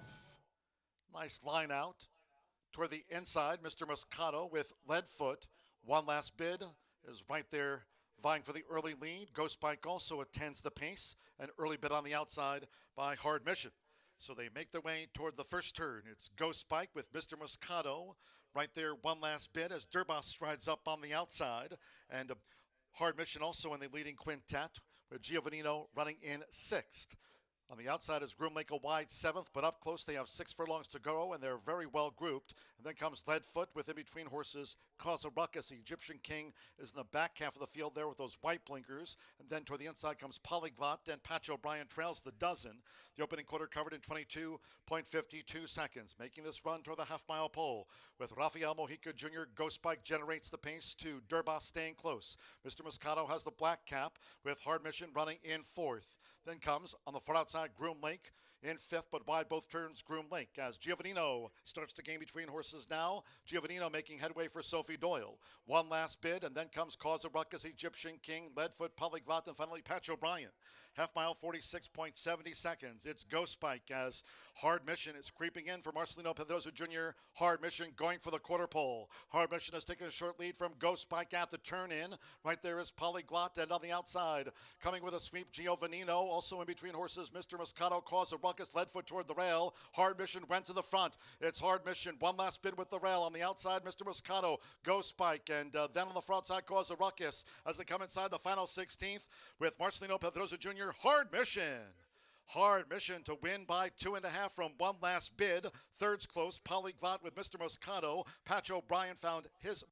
Nice line out. Toward the inside, Mr. Moscato with lead foot. One last bid is right there vying for the early lead. Ghost Bike also attends the pace. An early bid on the outside by Hard Mission. So they make their way toward the first turn. It's Ghost Bike with Mr. Moscato. Right there, one last bid as Durbas strides up on the outside. And Hard Mission also in the leading quintet with Giovannino running in 6th. On the outside is Groom Lake a wide 7th, but up close they have 6 furlongs to go, and they're very well grouped. And then comes Leadfoot with in between horses Cause a Ruckus. The Egyptian King is in the back half of the field there with those white blinkers. And then toward the inside comes Polyglot, and Patch O'Brien trails the dozen. The opening quarter covered in 22.52 seconds. Making this run toward the half-mile pole with Rafael Mojica Jr. Ghost Bike generates the pace to Durbas staying close. Mr. Moscato has the black cap with Hard Mission running in 4th. Then comes on the far outside Groom Lake in 5th, but wide both turns Groom Lake as Giovannino starts the game between horses now. Giovannino making headway for Sophie Doyle. One last bid, and then comes Cause of Ruckus, Egyptian King, Leadfoot, Polyglot, and finally Patch O'Brien. Half mile, 46.70 seconds. It's Ghost Bike as Hard Mission is creeping in for Marcelino Pedrosa Jr. Hard Mission going for the quarter pole. Hard Mission has taken a short lead from Ghost Bike at the turn in. Right there is Polyglot, and on the outside, coming with a sweep, Giovannino. Also in between horses, Mr. Moscato, Cause of Ruckus, Leadfoot toward the rail. Hard Mission went to the front. It's Hard Mission. One last bid with the rail. On the outside, Mr. Moscato, Ghost Bike, and then on the front side, Cause of Ruckus as they come inside the final 16th with Marcelino Pedrosa Jr. Hard Mission. Hard Mission to win by 2.5 from one last bid. Third's close, Polyglot with Mr. Moscato. Patch O'Brien found his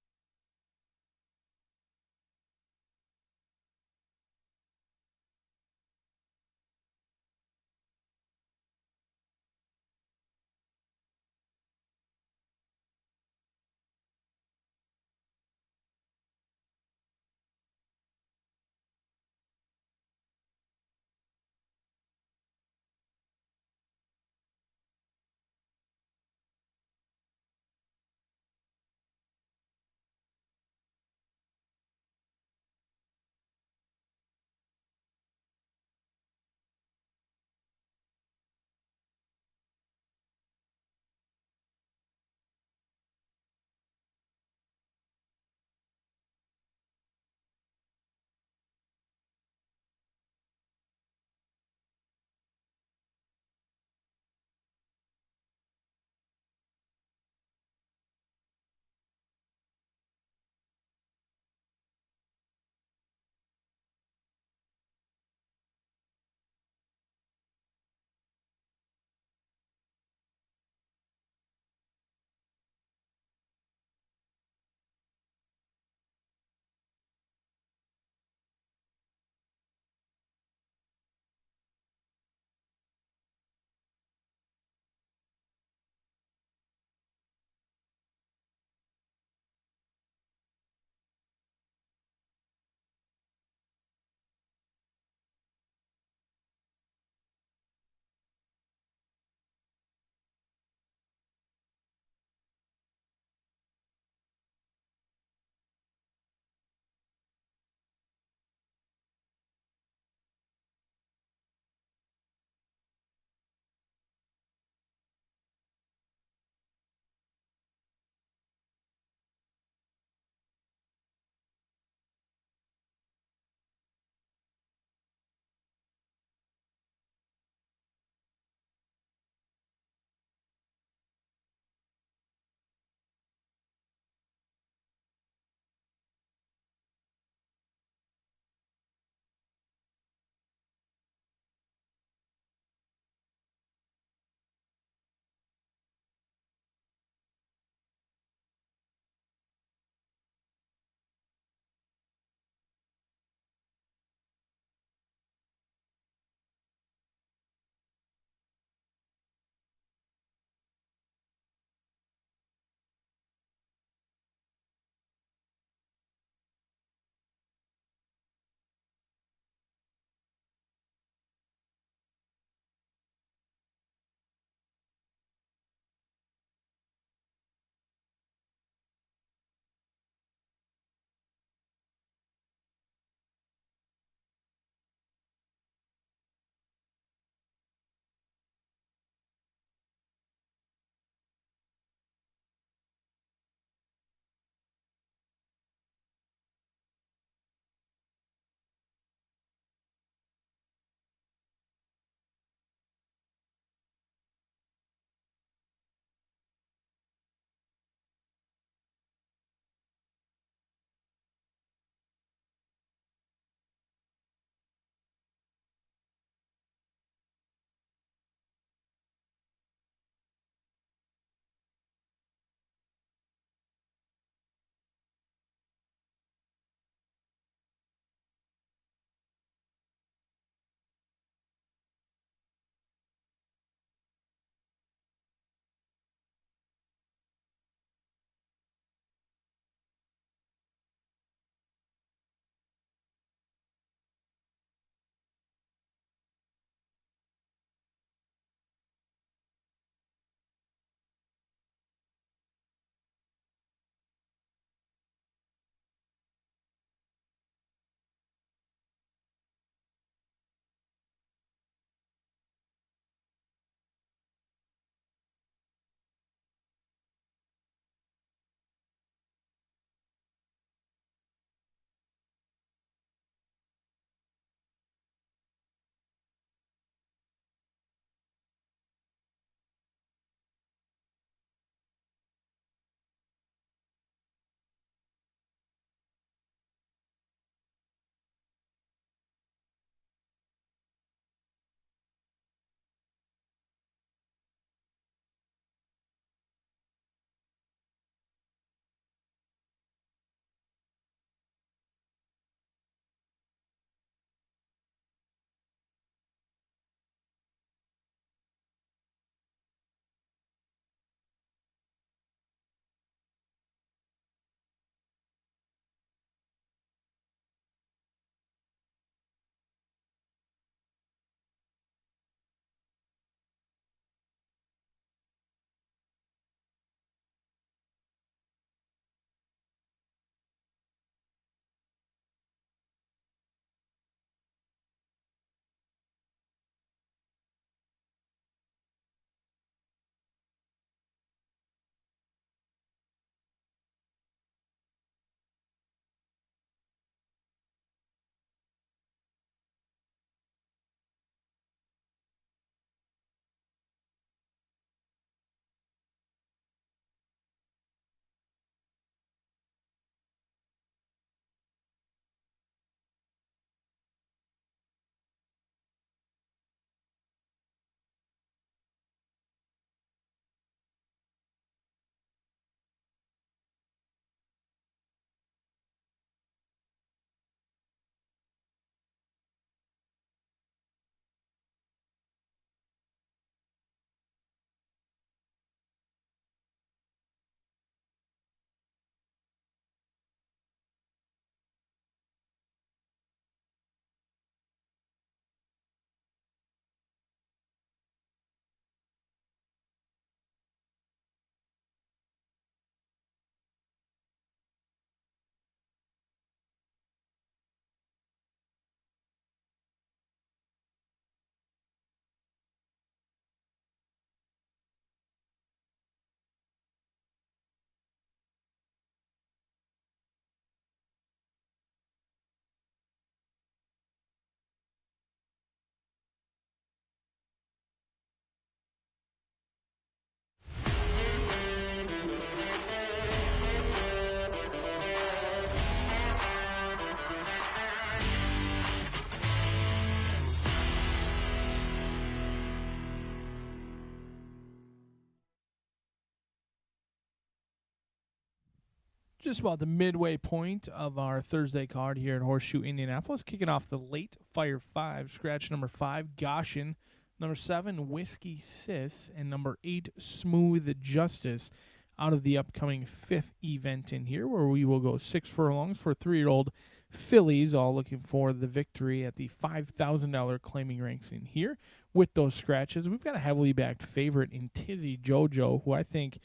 just about the midway point of our Thursday card here at Horseshoe Indianapolis. Kicking off the late Fire 5, scratch number 5, Goshen, number 7, Whiskey Sis, and number 8, Smooth Justice, out of the upcoming 5th event in here, where we will go 6 furlongs for 3-year-old fillies, all looking for the victory at the $5,000 claiming ranks in here. With those scratches, we've got a heavily backed favorite in Tizzy Jojo, who I think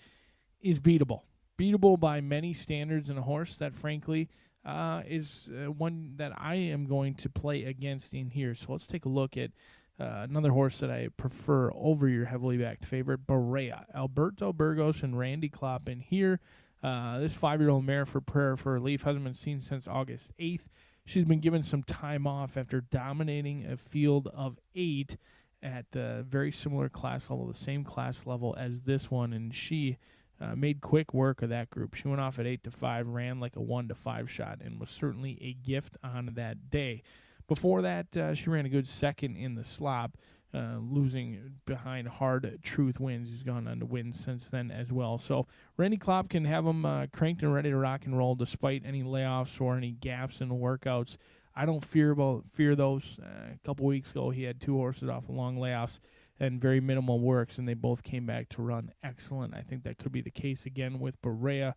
is beatable. Beatable by many standards, and a horse that, frankly, is one that I am going to play against in here. So let's take a look at another horse that I prefer over your heavily backed favorite, Berea. Alberto Burgos and Randy Klopp in here. This 5-year-old mare for Prayer for Relief hasn't been seen since August 8th. She's been given some time off after dominating a field of 8 at a very similar class level, the same class level as this one, and she made quick work of that group. She went off at 8-5, ran like a 1-5 shot, and was certainly a gift on that day. Before that, she ran a good second in the slop, losing behind Hard Truth Wins, who's gone on to win since then as well. So Randy Klopp can have him cranked and ready to rock and roll despite any layoffs or any gaps in the workouts. I don't fear those. A couple weeks ago, he had 2 horses off of long layoffs and very minimal works, and they both came back to run excellent. I think that could be the case again with Berea.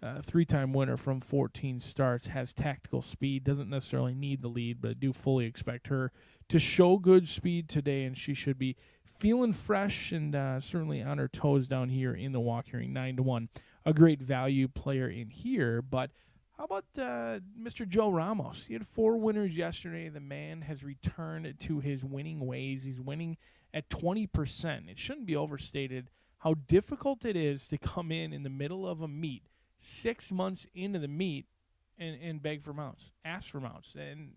3-time winner from 14 starts, has tactical speed, doesn't necessarily need the lead, but I do fully expect her to show good speed today, and she should be feeling fresh and certainly on her toes down here in the walking ring. 9-1, a great value player in here. But how about Mr. Joe Ramos? He had 4 winners yesterday. The man has returned to his winning ways. He's winning at 20%. It shouldn't be overstated how difficult it is to come in the middle of a meet, 6 months into the meet, and beg for mounts, ask for mounts. And,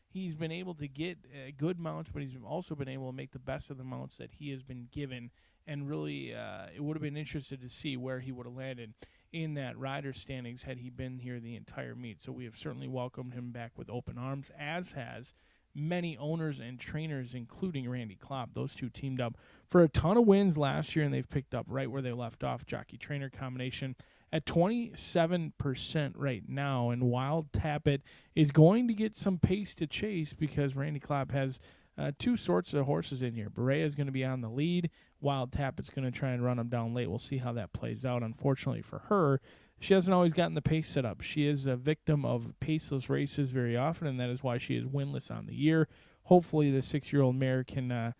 he's been able to get good mounts, but he's also been able to make the best of the mounts that he has been given. And really, it would have been interesting to see where he would have landed in that rider standings had he been here the entire meet. So we have certainly welcomed him back with open arms, as has many owners and trainers, including Randy Klopp. Those two teamed up for a ton of wins last year, and they've picked up right where they left off. Jockey-trainer combination at 27% right now, and Wild Tappet is going to get some pace to chase because Randy Klopp has 2 sorts of horses in here. Berea is going to be on the lead. Wild Tappet's going to try and run him down late. We'll see how that plays out. Unfortunately for her, she hasn't always gotten the pace set up. She is a victim of paceless races very often, and that is why she is winless on the year. Hopefully the 6-year-old mare can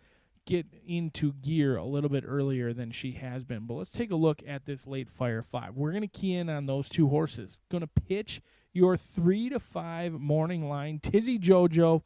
get into gear a little bit earlier than she has been. But let's take a look at this late Fire 5. We're going to key in on those 2 horses. Going to pitch your 3-5 morning line. Tizzy Jojo.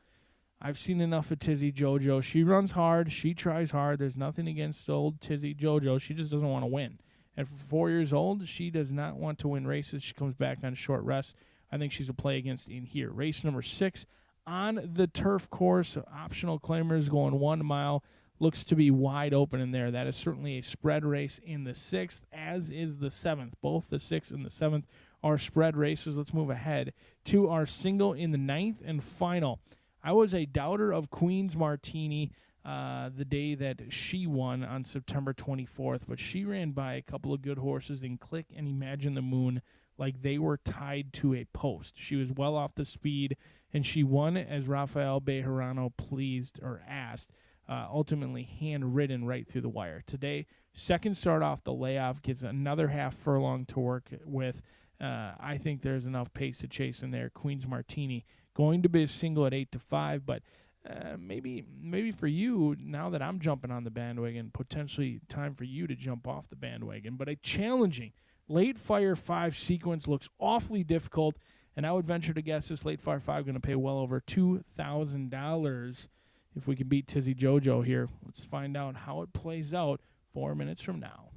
I've seen enough of Tizzy Jojo. She runs hard. She tries hard. There's nothing against old Tizzy Jojo. She just doesn't want to win. At 4 years old, she does not want to win races. She comes back on short rest. I think she's a play against in here. Race number 6 on the turf course. Optional claimers going 1 mile. Looks to be wide open in there. That is certainly a spread race in the 6th, as is the 7th. Both the 6th and the 7th are spread races. Let's move ahead to our single in the 9th and final. I was a doubter of Queen's Martini the day that she won on September 24th, but she ran by a couple of good horses in Click and Imagine the Moon like they were tied to a post. She was well off the speed, and she won as Rafael Bejarano pleased or asked, ultimately hand-ridden right through the wire. Today, second start off the layoff, gets another half furlong to work with. I think there's enough pace to chase in there. Queen's Martini going to be a single at 8-5, but maybe for you, now that I'm jumping on the bandwagon, potentially time for you to jump off the bandwagon. But a challenging late Fire 5 sequence looks awfully difficult, and I would venture to guess this late Fire 5 going to pay well over $2,000 if we can beat Tizzy Jojo here. Let's find out how it plays out 4 minutes from now.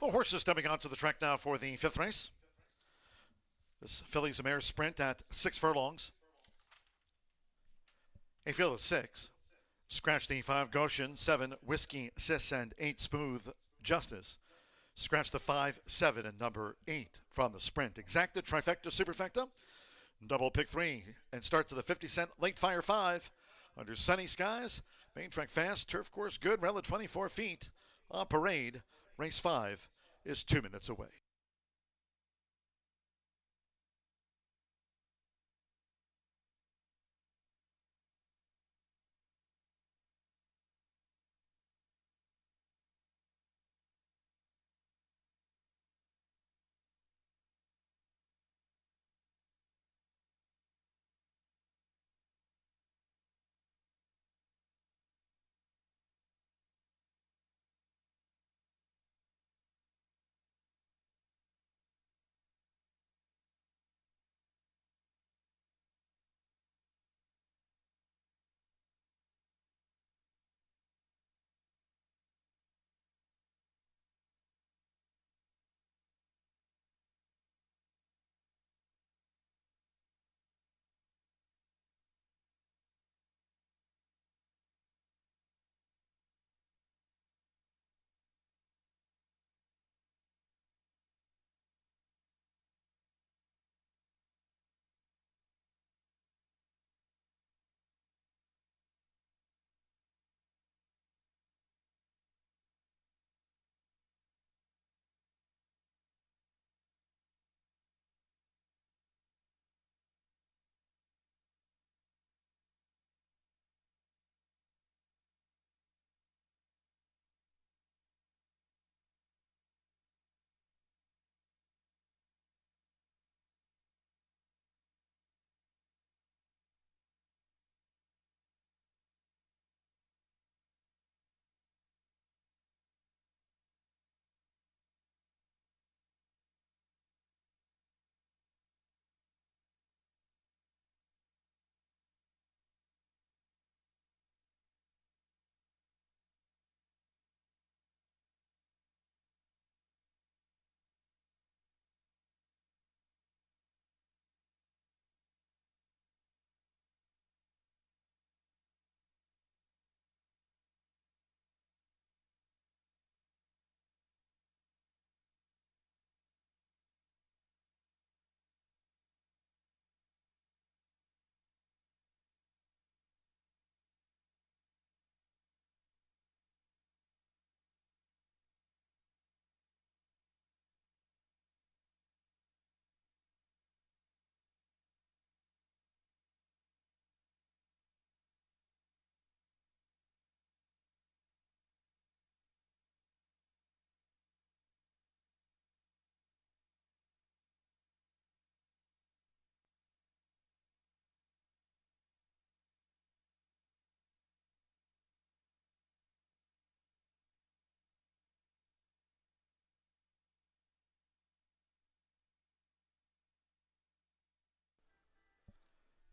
The horses stepping onto the track now for the 5th race. This fillies a mare sprint at 6 furlongs. A field of 6. Scratch the 5 Goshen, 7 Whiskey Sis, and 8 Smooth Justice. Scratch the 5, 7, and number 8 from the sprint. Exacta, trifecta, superfecta. Double pick 3 and start to the 50-cent late fire 5. Under sunny skies, main track fast, turf course good, relative 24 feet. On parade, race 5 is 2 minutes away.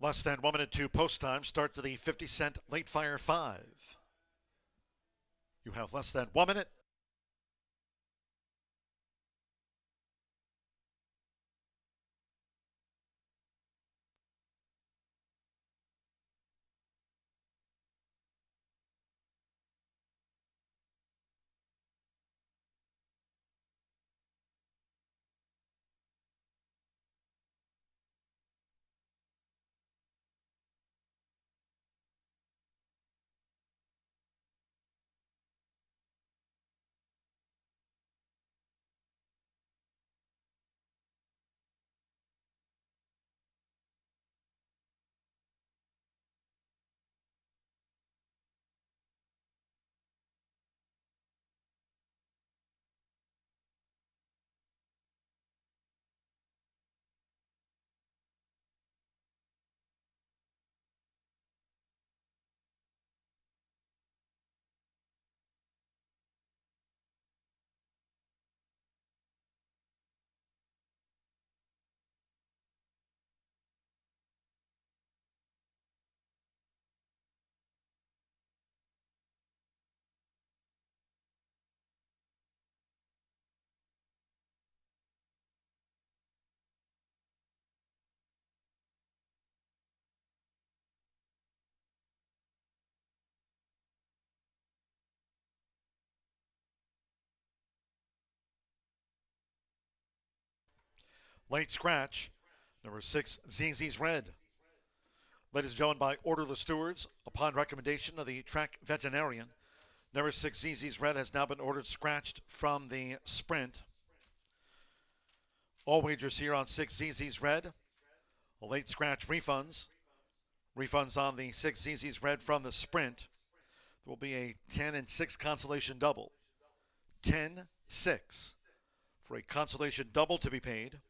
Less than 1 minute to post time. Start to the 50-cent late fire 5. You have less than 1 minute. Late scratch, number 6, ZZ's Red. Ladies and gentlemen, by order of the stewards, upon recommendation of the track veterinarian, number 6, ZZ's Red has now been ordered scratched from the sprint. All wagers here on 6, ZZ's Red. Late scratch refunds. Refunds on the 6, ZZ's Red from the sprint. There will be a 10 and 6 consolation double. 10-6 for a consolation double to be paid.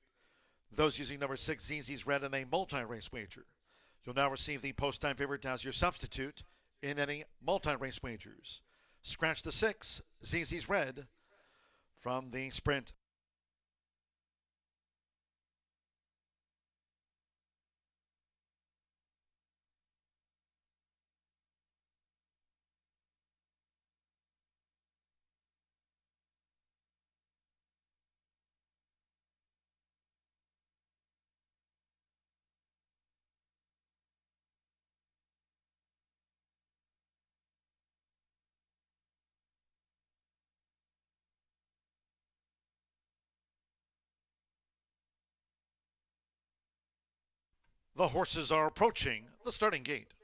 Those using number 6, ZZ's Red in a multi-race wager. You'll now receive the post-time favorite as your substitute in any multi-race wagers. Scratch the 6, ZZ's Red from the sprint. The horses are approaching the starting gate.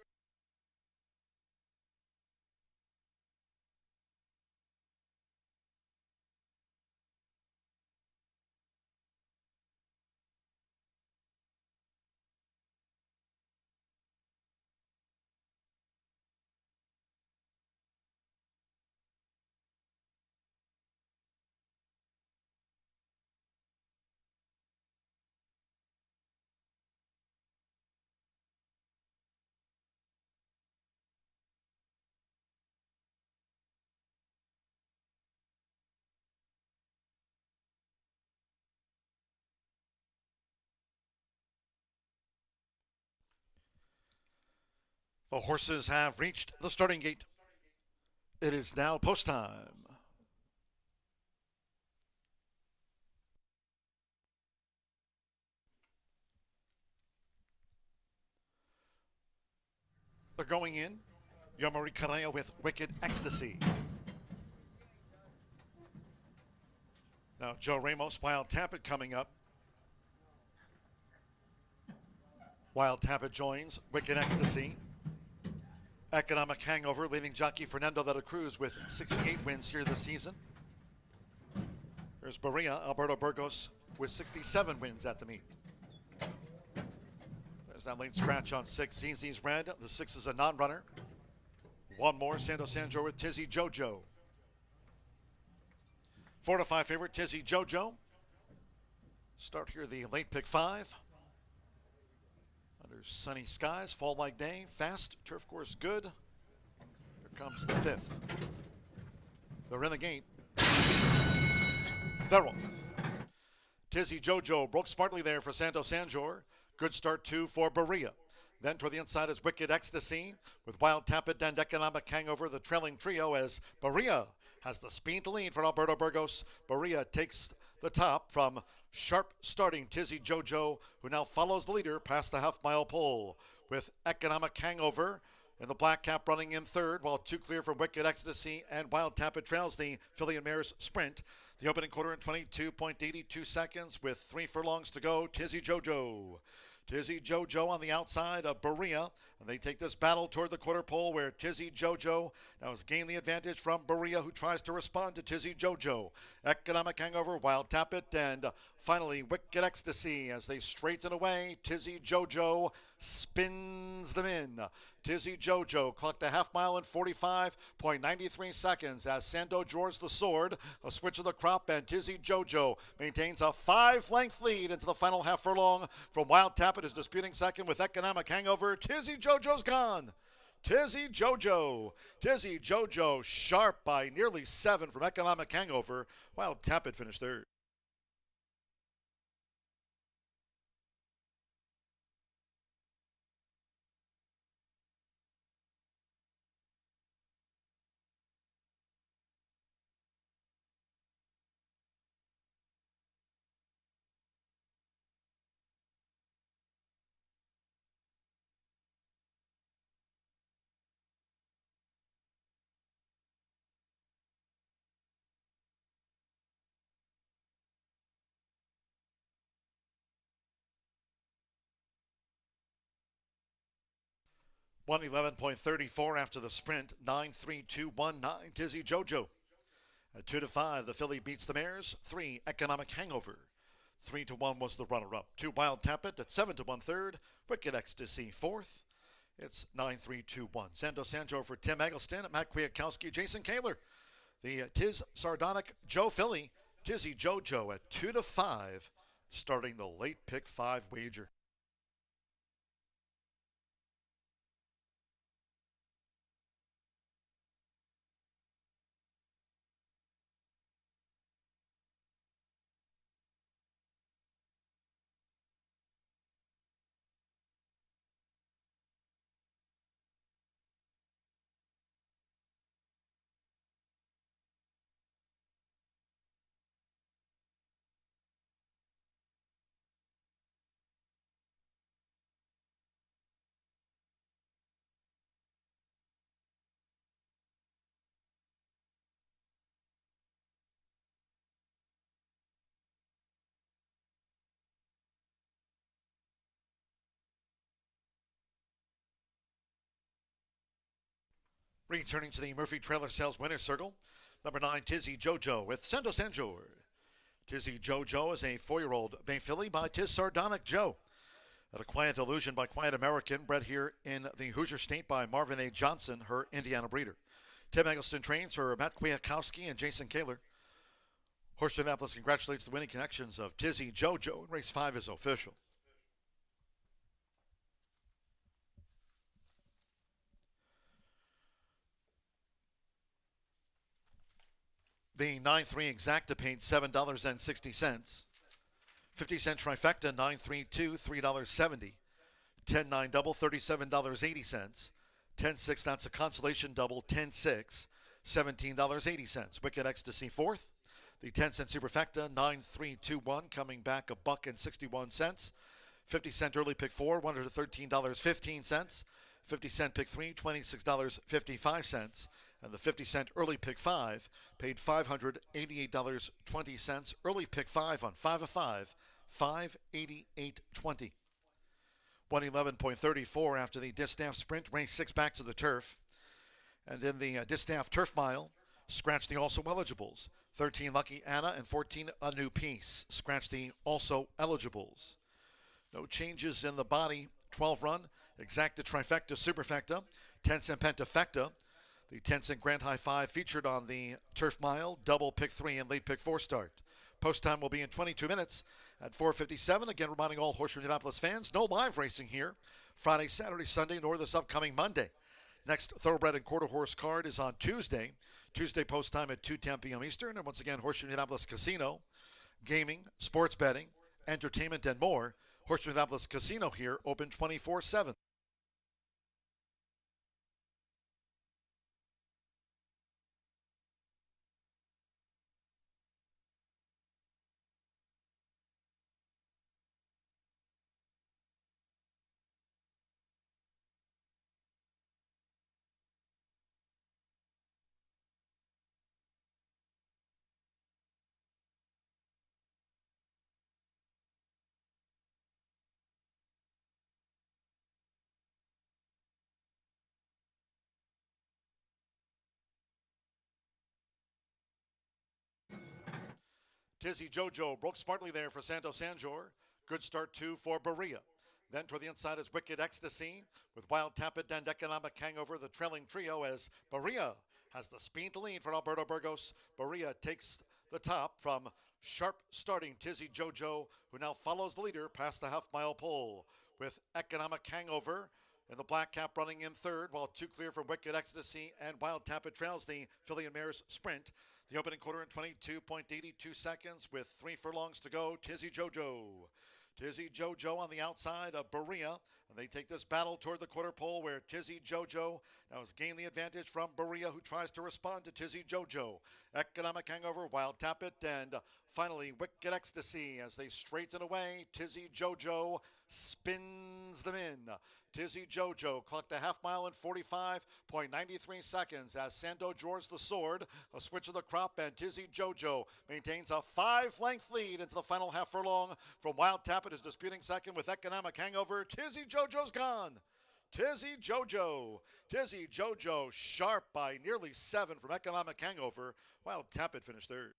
The horses have reached the starting gate. It is now post time. They're going in. Yomari Carreo with Wicked Ecstasy. Now Joe Ramos, Wild Tappet coming up. Wild Tappet joins Wicked Ecstasy. Economic Hangover leading jockey Fernando de la Cruz with 68 wins here this season. There's Berea, Alberto Burgos with 67 wins at the meet. There's that late scratch on 6, ZZ's Red. The 6 is a non-runner. One more, Santo Sanjor with Tizzy Jojo. 4-5 favorite, Tizzy Jojo. Start here the late pick 5. Under sunny skies, fall-like day, fast, turf course good. Here comes the 5th. They're in the gate. They're off. Tizzy Jojo broke smartly there for Santo Sanjor. Good start too for Berea. Then toward the inside is Wicked Ecstasy with Wild Tappet and Economic Hangover, the trailing trio, as Berea has the speed to lead for Alberto Burgos. Berea takes the top from sharp starting Tizzy Jojo, who now follows the leader past the half-mile pole, with Economic Hangover and the black cap running in third, while 2 clear from Wicked Ecstasy and Wild Tappet trails the filly and mare's sprint. The opening quarter in 22.82 seconds with 3 furlongs to go. Tizzy Jojo. Tizzy Jojo on the outside of Berea, and they take this battle toward the quarter pole, where Tizzy Jojo now has gained the advantage from Berea, who tries to respond to Tizzy Jojo. Economic Hangover, Wild Tappet, and finally Wicked Ecstasy as they straighten away. Tizzy Jojo spins them in. Tizzy Jojo clocked a half mile in 45.93 seconds as Sando draws the sword, a switch of the crop, and Tizzy Jojo maintains a 5-length lead into the final half furlong from Wild Tappet, is disputing second with Economic Hangover. Tizzy Jojo's gone. Tizzy Jojo. Tizzy Jojo sharp by nearly 7 from Economic Hangover. Wild Tappet finished third. 111.34 after the sprint. 9.3219. Tizzy Jojo. At 2-5, the filly beats the mares. 3, Economic Hangover. 3-1 was the runner-up. 2, Wild Tappet at 7-1 third. Wicked Ecstasy fourth. It's 9-3-2-1. Sando Sanjo for Tim Eggleston, Matt Kwiatkowski, Jason Kaler. The Tiz Sardonic Joe filly, Tizzy Jojo at 2-5, starting the late pick 5 wager. Returning to the Murphy Trailer Sales Winner's Circle, number 9, Tizzy Jojo with Sando Sanjor. Tizzy Jojo is a 4-year-old bay filly by Tiz Sardonic Joe. At a Quiet Illusion by Quiet American, bred here in the Hoosier State by Marvin A. Johnson, her Indiana breeder. Tim Eggleston trains for Matt Kwiatkowski and Jason Kaler. Horseshoe Indianapolis congratulates the winning connections of Tizzy Jojo, and race 5 is official. The 9-3 exacta paid $7.60. 50-cent trifecta, 9-3-2, $3.70. 10-9 double, $37.80. 10-6, that's a consolation double, 10-6, $17.80. Wicked Ecstasy fourth. The 10-cent superfecta, 9-3-2-1, coming back $1.61. 50-cent early pick 4, $113.15. 50-cent pick 3, $26.55. And the 50-cent early pick 5 paid $588.20. Early pick 5 on 5 of 5, $588.20. 111.34 after the Distaff Sprint, race 6 back to the turf. And in the Distaff Turf Mile, scratch the also eligibles. 13 Lucky Anna and 14 A New Piece. Scratch the also eligibles. No changes in the body. 12 run, exacta trifecta superfecta, 10-cent pentafecta. The 10-cent Grand High 5 featured on the Turf Mile, double pick 3 and late pick 4 start. Post time will be in 22 minutes at 4:57. Again, reminding all Horseshoe Indianapolis fans, no live racing here Friday, Saturday, Sunday, nor this upcoming Monday. Next Thoroughbred and Quarter Horse card is on Tuesday. Tuesday post time at 2:10 p.m. Eastern. And once again, Horseshoe Indianapolis Casino, gaming, sports betting, entertainment, and more. Horseshoe Indianapolis Casino here, open 24/7. Tizzy Jojo broke smartly there for Sando Sanjor. Good start, too, for Berea. Then toward the inside is Wicked Ecstasy with Wild Tappet and Economic Hangover, the trailing trio, as Berea has the speed to lead for Alberto Burgos. Berea takes the top from sharp starting Tizzy Jojo, who now follows the leader past the half-mile pole with Economic Hangover and the black cap running in third, while 2 clear from Wicked Ecstasy and Wild Tappet trails the filly and mares sprint. The opening quarter in 22.82 seconds with 3 furlongs to go. Tizzy Jojo. Tizzy Jojo on the outside of Berea. And they take this battle toward the quarter pole where Tizzy Jojo now has gained the advantage from Berea, who tries to respond to Tizzy Jojo. Economic Hangover, Wild Tappet, and finally Wicked Ecstasy as they straighten away. Tizzy Jojo spins them in. Tizzy Jojo clocked a half mile in 45.93 seconds as Sando draws the sword, a switch of the crop, and Tizzy Jojo maintains a 5-length lead into the final half furlong from Wild Tappet, is disputing second with Economic Hangover. Tizzy Jojo's gone. Tizzy Jojo. Tizzy Jojo sharp by nearly 7 from Economic Hangover, while Tappet finished third.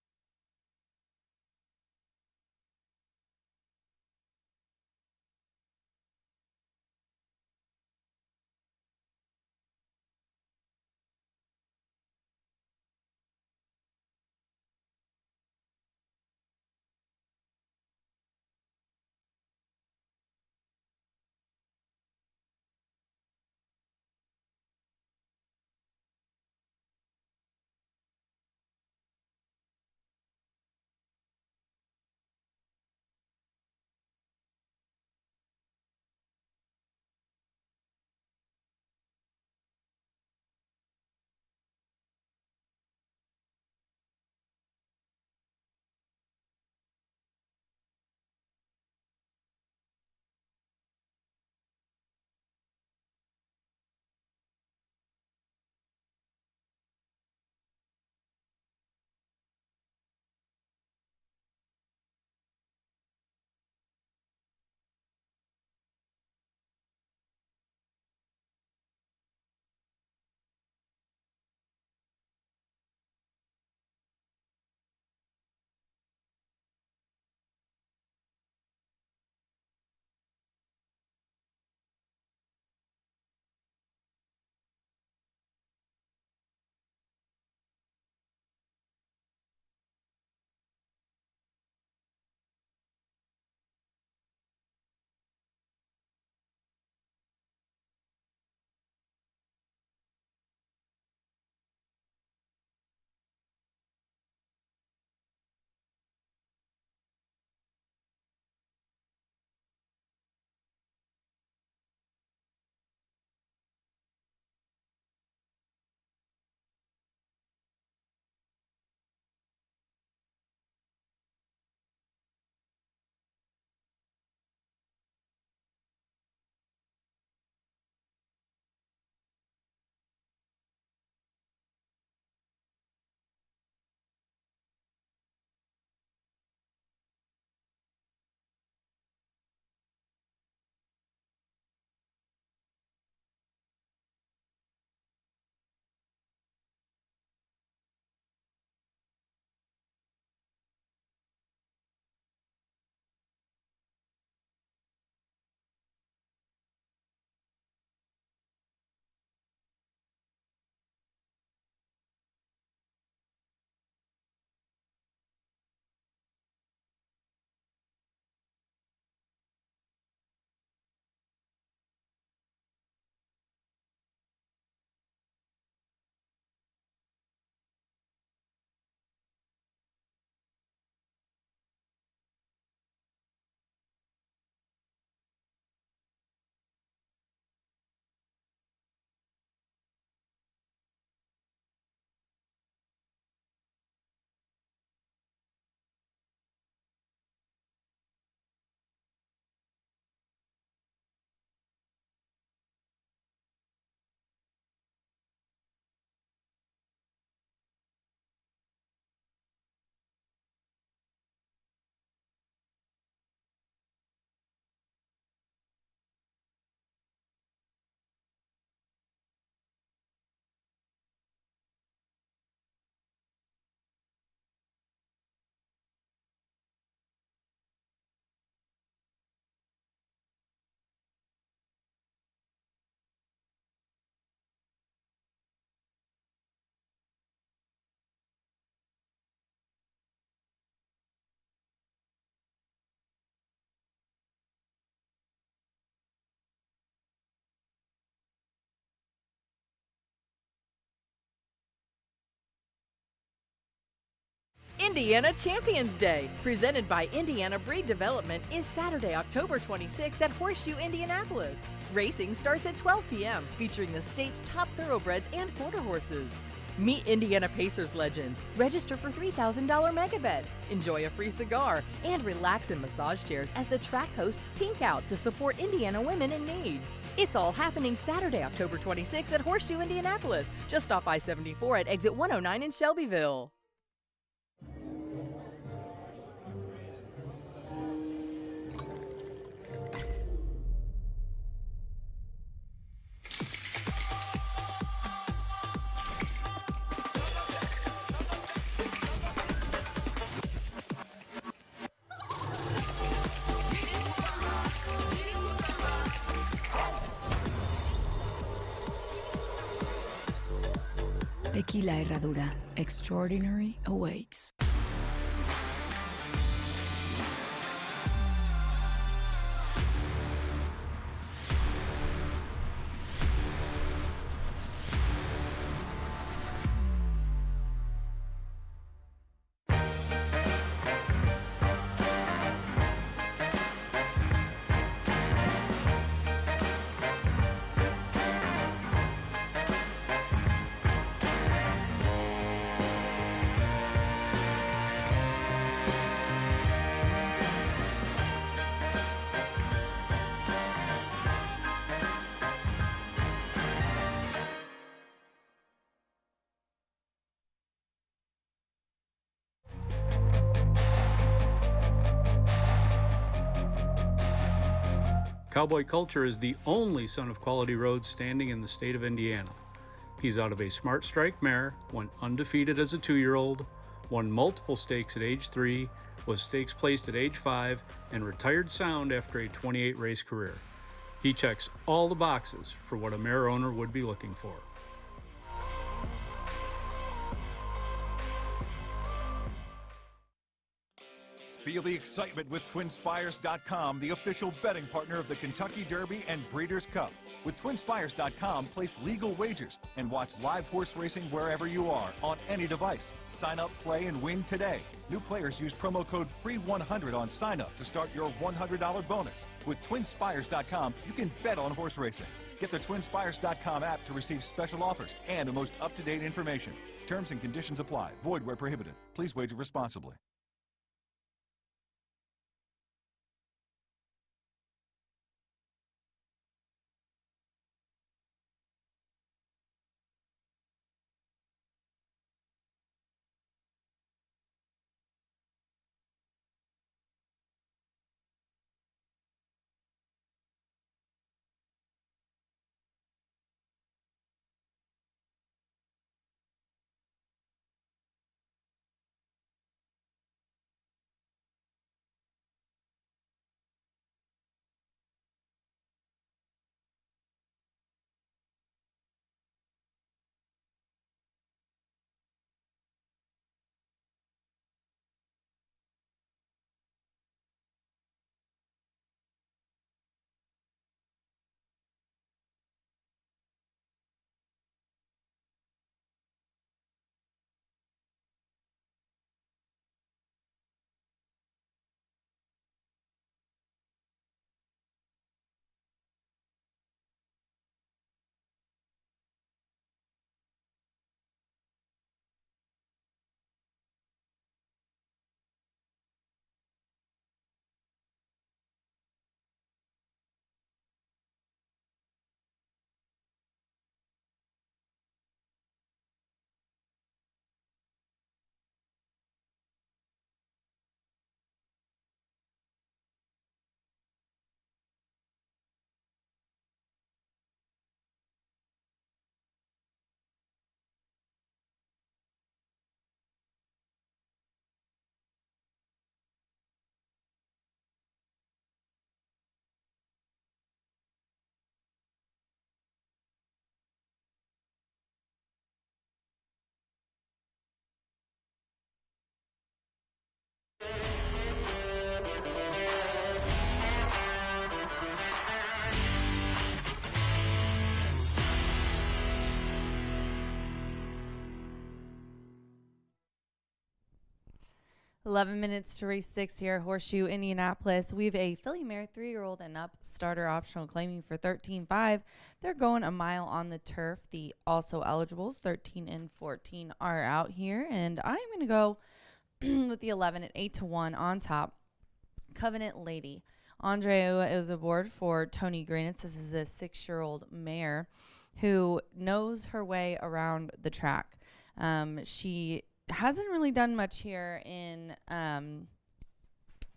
Indiana Champions Day, presented by Indiana Breed Development, is Saturday, October 26th at Horseshoe Indianapolis. Racing starts at 12 p.m., featuring the state's top thoroughbreds and quarter horses. Meet Indiana Pacers legends, register for $3,000 mega bets, enjoy a free cigar, and relax in massage chairs as the track hosts Pink Out to support Indiana women in need. It's all happening Saturday, October 26th at Horseshoe Indianapolis, just off I-74 at exit 109 in Shelbyville. Tequila Herradura. Extraordinary awaits. Cowboy Culture is the only son of quality roads standing in the state of Indiana. He's out of a Smart Strike mare, went undefeated as a 2-year-old, won multiple stakes at age 3, was stakes placed at age 5, and retired sound after a 28 race career. He checks all the boxes for what a mare owner would be looking for. Feel the excitement with TwinSpires.com, the official betting partner of the Kentucky Derby and Breeders' Cup. With TwinSpires.com, place legal wagers and watch live horse racing wherever you are on any device. Sign up, play, and win today. New players use promo code FREE100 on sign up to start your $100 bonus. With TwinSpires.com, you can bet on horse racing. Get the TwinSpires.com app to receive special offers and the most up-to-date information. Terms and conditions apply. Void where prohibited. Please wager responsibly. Eleven minutes to race 6 here at Horseshoe Indianapolis. We have a filly mare, 3-year-old and up, starter optional, claiming for 13.5. They're going a mile on the turf. The also eligibles, 13 and 14, are out here, and I'm going to go with the 11 at 8-1 on top. Covenant Lady. Andrea is aboard for Tony Granitz. This is a 6-year-old mare who knows her way around the track. She hasn't really done much here in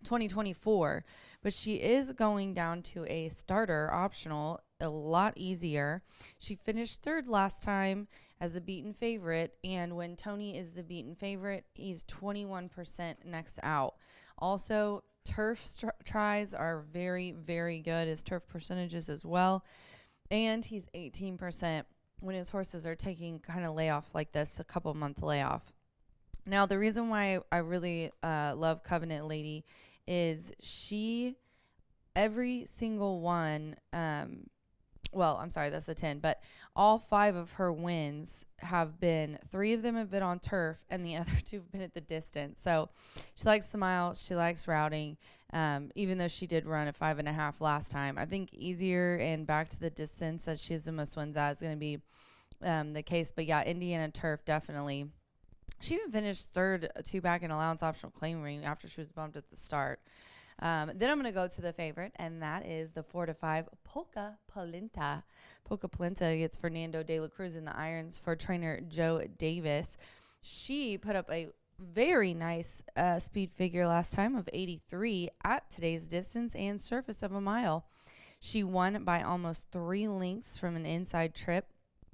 2024, but she is going down to a starter optional, a lot easier. She finished 3rd last time as a beaten favorite, and when Tony is the beaten favorite, he's 21% next out. Also, turf tries are very, very good, his turf percentages as well, and he's 18% when his horses are taking kind of layoff like this, a couple month layoff. Now, the reason why I really love Covenant Lady is every single one, well, I'm sorry, that's the 10, but all 5 of her wins have been, 3 of them have been on turf, and the other 2 have been at the distance. So she likes the mile, she likes routing, even though she did run a 5.5 last time. I think easier and back to the distance that she has the most wins at is going to be the case. But yeah, Indiana turf, definitely. She even finished 3rd, 2 back in allowance optional claim ring after she was bumped at the start. Then I'm going to go to the favorite, and that is the 4-5 Polka Polenta. Polka Polenta gets Fernando de la Cruz in the irons for trainer Joe Davis. She put up a very nice speed figure last time of 83 at today's distance and surface of a mile. She won by almost 3 lengths from an inside trip.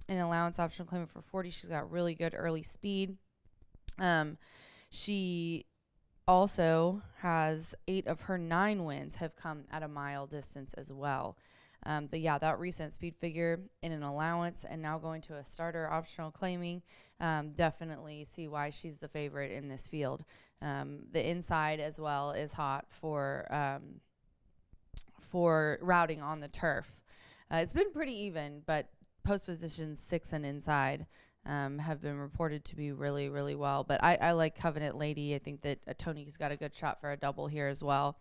An allowance optional claim for 40. She's got really good early speed. She also has 8 of her 9 wins have come at a mile distance as well. But yeah, that recent speed figure in an allowance and now going to a starter optional claiming, definitely see why she's the favorite in this field. The inside as well is hot for routing on the turf. It's been pretty even, but post positions 6 and inside have been reported to be really, really well. But I like Covenant Lady. I think that Tony's got a good shot for a double here as well.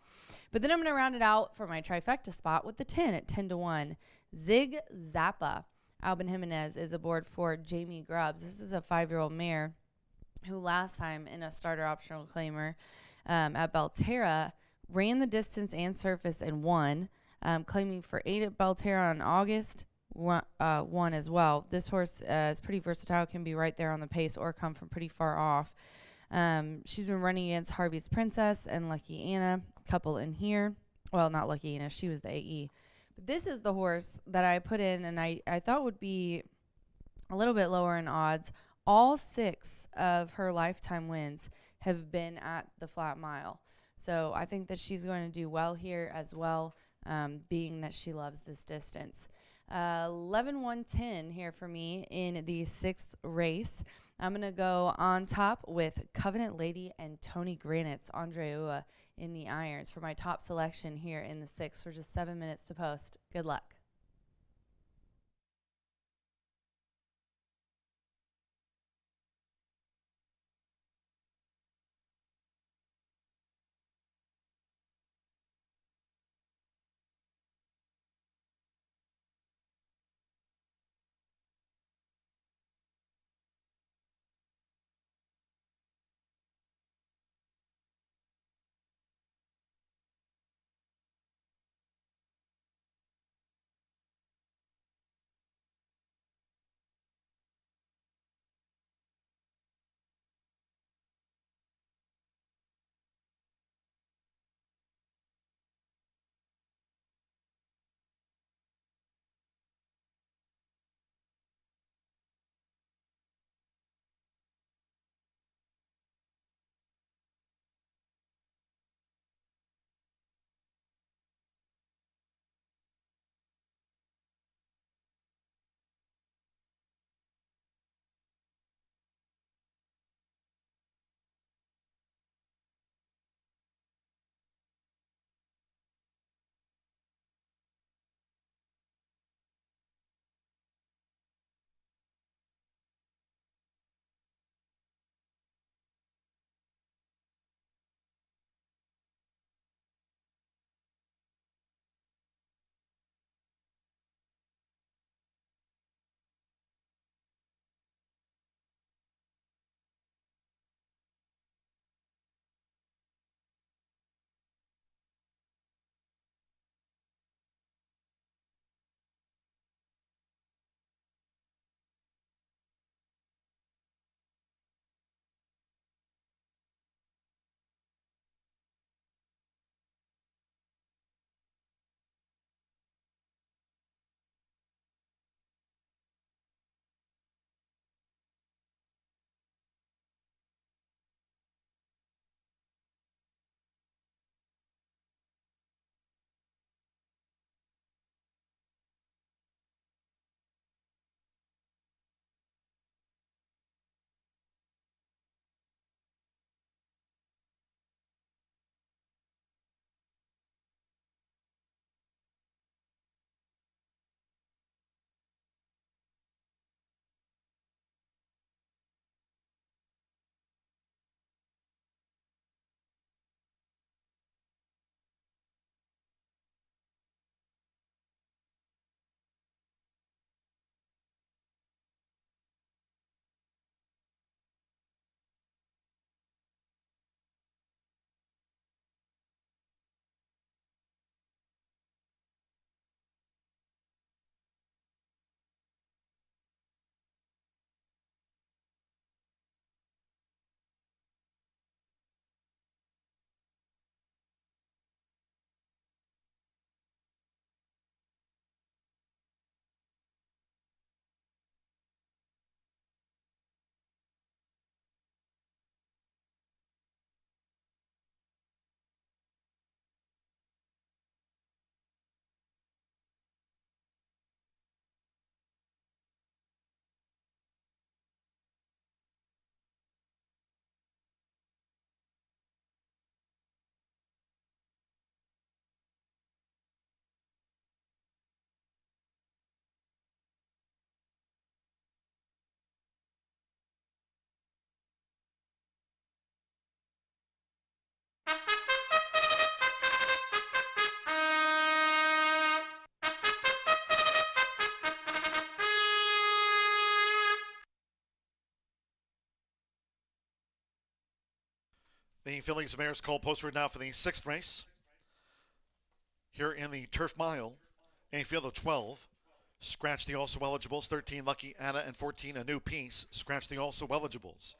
But then I'm going to round it out for my trifecta spot with the 10 at 10-1. Zig Zappa. Albin Jimenez is aboard for Jamie Grubbs. This is a 5-year-old mare who last time in a starter optional claimer at Belterra ran the distance and surface and won, claiming for 8 at Belterra in August. One as well. This horse is pretty versatile, can be right there on the pace or come from pretty far off. She's been running against Harvey's Princess and Lucky Anna, a couple in here. Well, not Lucky Anna, she was the AE. But this is the horse that I put in and I thought would be a little bit lower in odds. All 6 of her lifetime wins have been at the flat mile. So I think that she's going to do well here as well, being that she loves this distance. 11-1-10 here for me in the 6th race. I'm going to go on top with Covenant Lady and Tony Granite's Andre Ua in the irons for my top selection here in the 6th. We're just 7 minutes to post. Good luck. The Fillies Mares Cole Postford now for the 6th race. Here in the Turf Mile, a field of 12. Scratch the also eligibles. 13 Lucky Anna and 14 A New Piece. Scratch the also eligibles.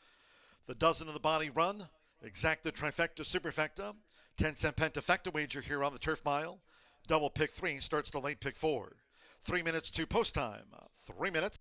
The dozen of the body run. Exacta Trifecta Superfecta. 10-cent Pentafecta wager here on the Turf Mile. Double pick 3 starts the late pick 4. 3 minutes to post time. 3 minutes.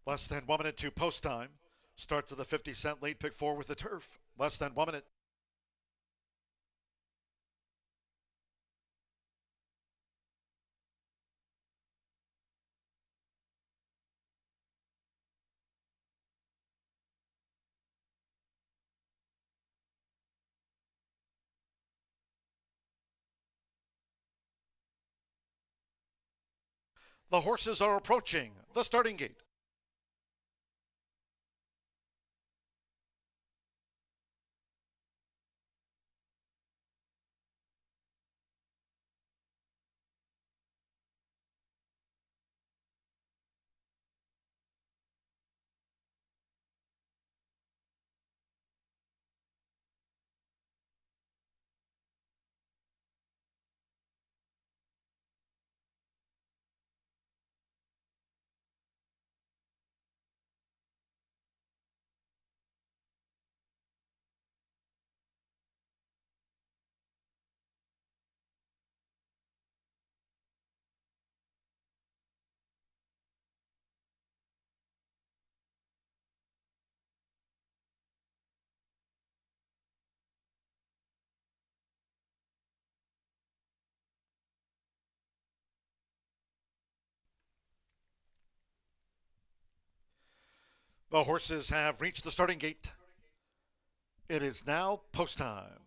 Less than 1 minute to post time. Starts at the 50-cent lead, pick 4 with the turf. Less than 1 minute. The horses are approaching the starting gate. The horses have reached the starting gate. It is now post time.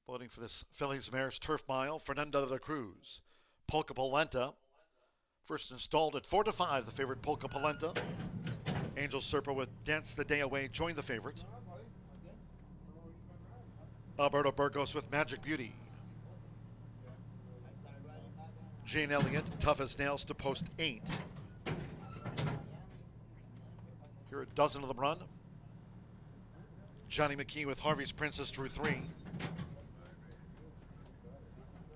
Loading for this Phillies Mares Turf Mile, Fernando de la Cruz. Polka Polenta, first installed at 4-5, the favorite Polka Polenta. Angel Serpa with Dance the Day Away joined the favorite. Alberto Burgos with Magic Beauty. Jane Elliott, Tough as Nails to post 8. Here a dozen of them run. Johnny McKee with Harvey's Princess drew 3.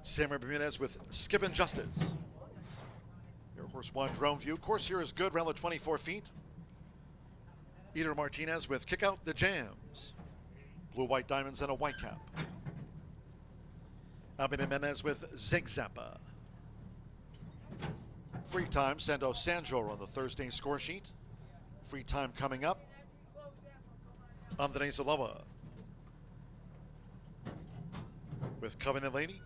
Samuel Bermudez with Skippin' Justice. Here horse 1, Drone View. Course here is good, around 24 feet. Eder Martinez with Kick Out the Jams. Blue, white diamonds and a white cap. Albin Jimenez with Zig Zappa. Free time, Sando Sanjor on the Thursday score sheet. Free time coming up. Andres Aloha with Covenant Lady.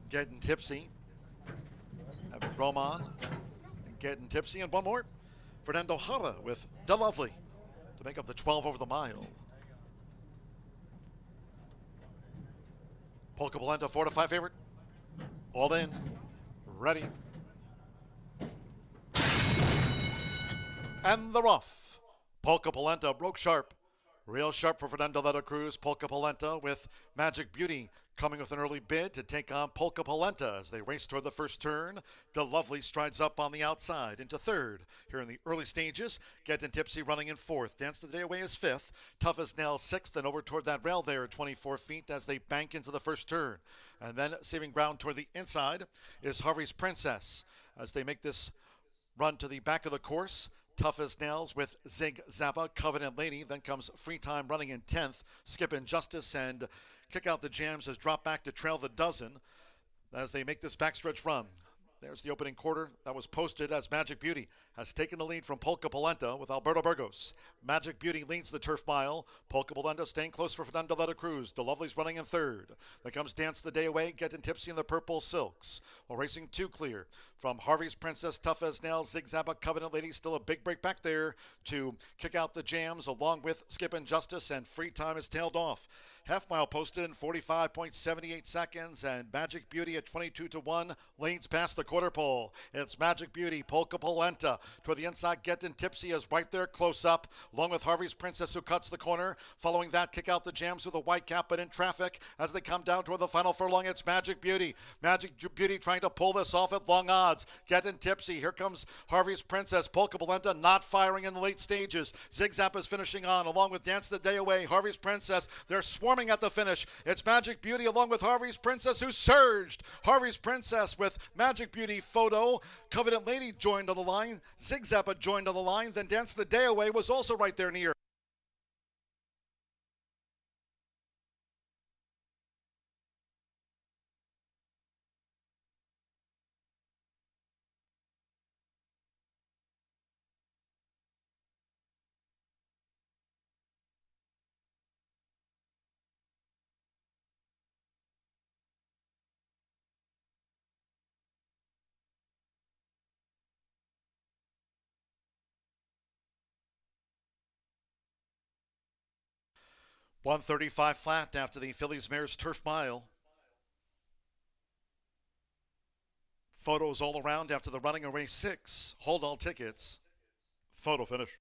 Getting Tipsy. Have Roman. Getting Tipsy. And one more. Fernando Jara with De Lovely to make up the 12 over the mile. Polka Polenta 4-5 favorite. All in. Ready. And they're off. Polka Polenta broke sharp. Real sharp for Fernando de la Cruz. Polka Polenta with Magic Beauty coming with an early bid to take on Polka Polenta as they race toward the first turn. De Lovely strides up on the outside into third. Here in the early stages, Getting Tipsy running in fourth. Dance the Day Away is fifth. Tough as Nails sixth and over toward that rail there at 24 feet as they bank into the first turn. And then saving ground toward the inside is Harvey's Princess as they make this run to the back of the course. Tough as Nails with Zig Zappa, Covenant Lady. Then comes Free Time running in 10th. Skippin' Justice and Kick Out the Jams has dropped back to trail the dozen as they make this backstretch run. There's the opening quarter that was posted as Magic Beauty has taken the lead from Polka Polenta with Alberto Burgos. Magic Beauty leads the turf mile. Polka Polenta staying close for Fernando de la Cruz. De Lovely's running in third. Then comes Dance the Day Away, Getting Tipsy in the purple silks. While racing 2 clear from Harvey's Princess, Tough as Nails, Zig Zappa, Covenant Lady. Still a big break back there to Kick Out the Jams along with Skippin' Justice, and Free Time is tailed off. Half mile posted in 45.78 seconds, and Magic Beauty at 22-1 leads past the quarter pole. It's Magic Beauty, Polka Polenta toward the inside. Getting Tipsy is right there close up, along with Harvey's Princess who cuts the corner. Following that, Kick Out the Jams with a white cap, but in traffic as they come down toward the final furlong. It's Magic Beauty. Magic Beauty trying to pull this off at long odds. Getting Tipsy. Here comes Harvey's Princess. Polka Polenta not firing in the late stages. Zig Zap is finishing on, along with Dance the Day Away. Harvey's Princess. They're swarming at the finish. It's Magic Beauty along with Harvey's Princess who surged. Harvey's Princess with Magic Beauty photo. Covenant Lady joined on the line. Zig Zappa joined on the line. Then Dance the Day Away was also right there near. 135 flat after the Phillies Mares Turf Mile. Photos all around after the running of race 6. Hold all tickets. Photo finish.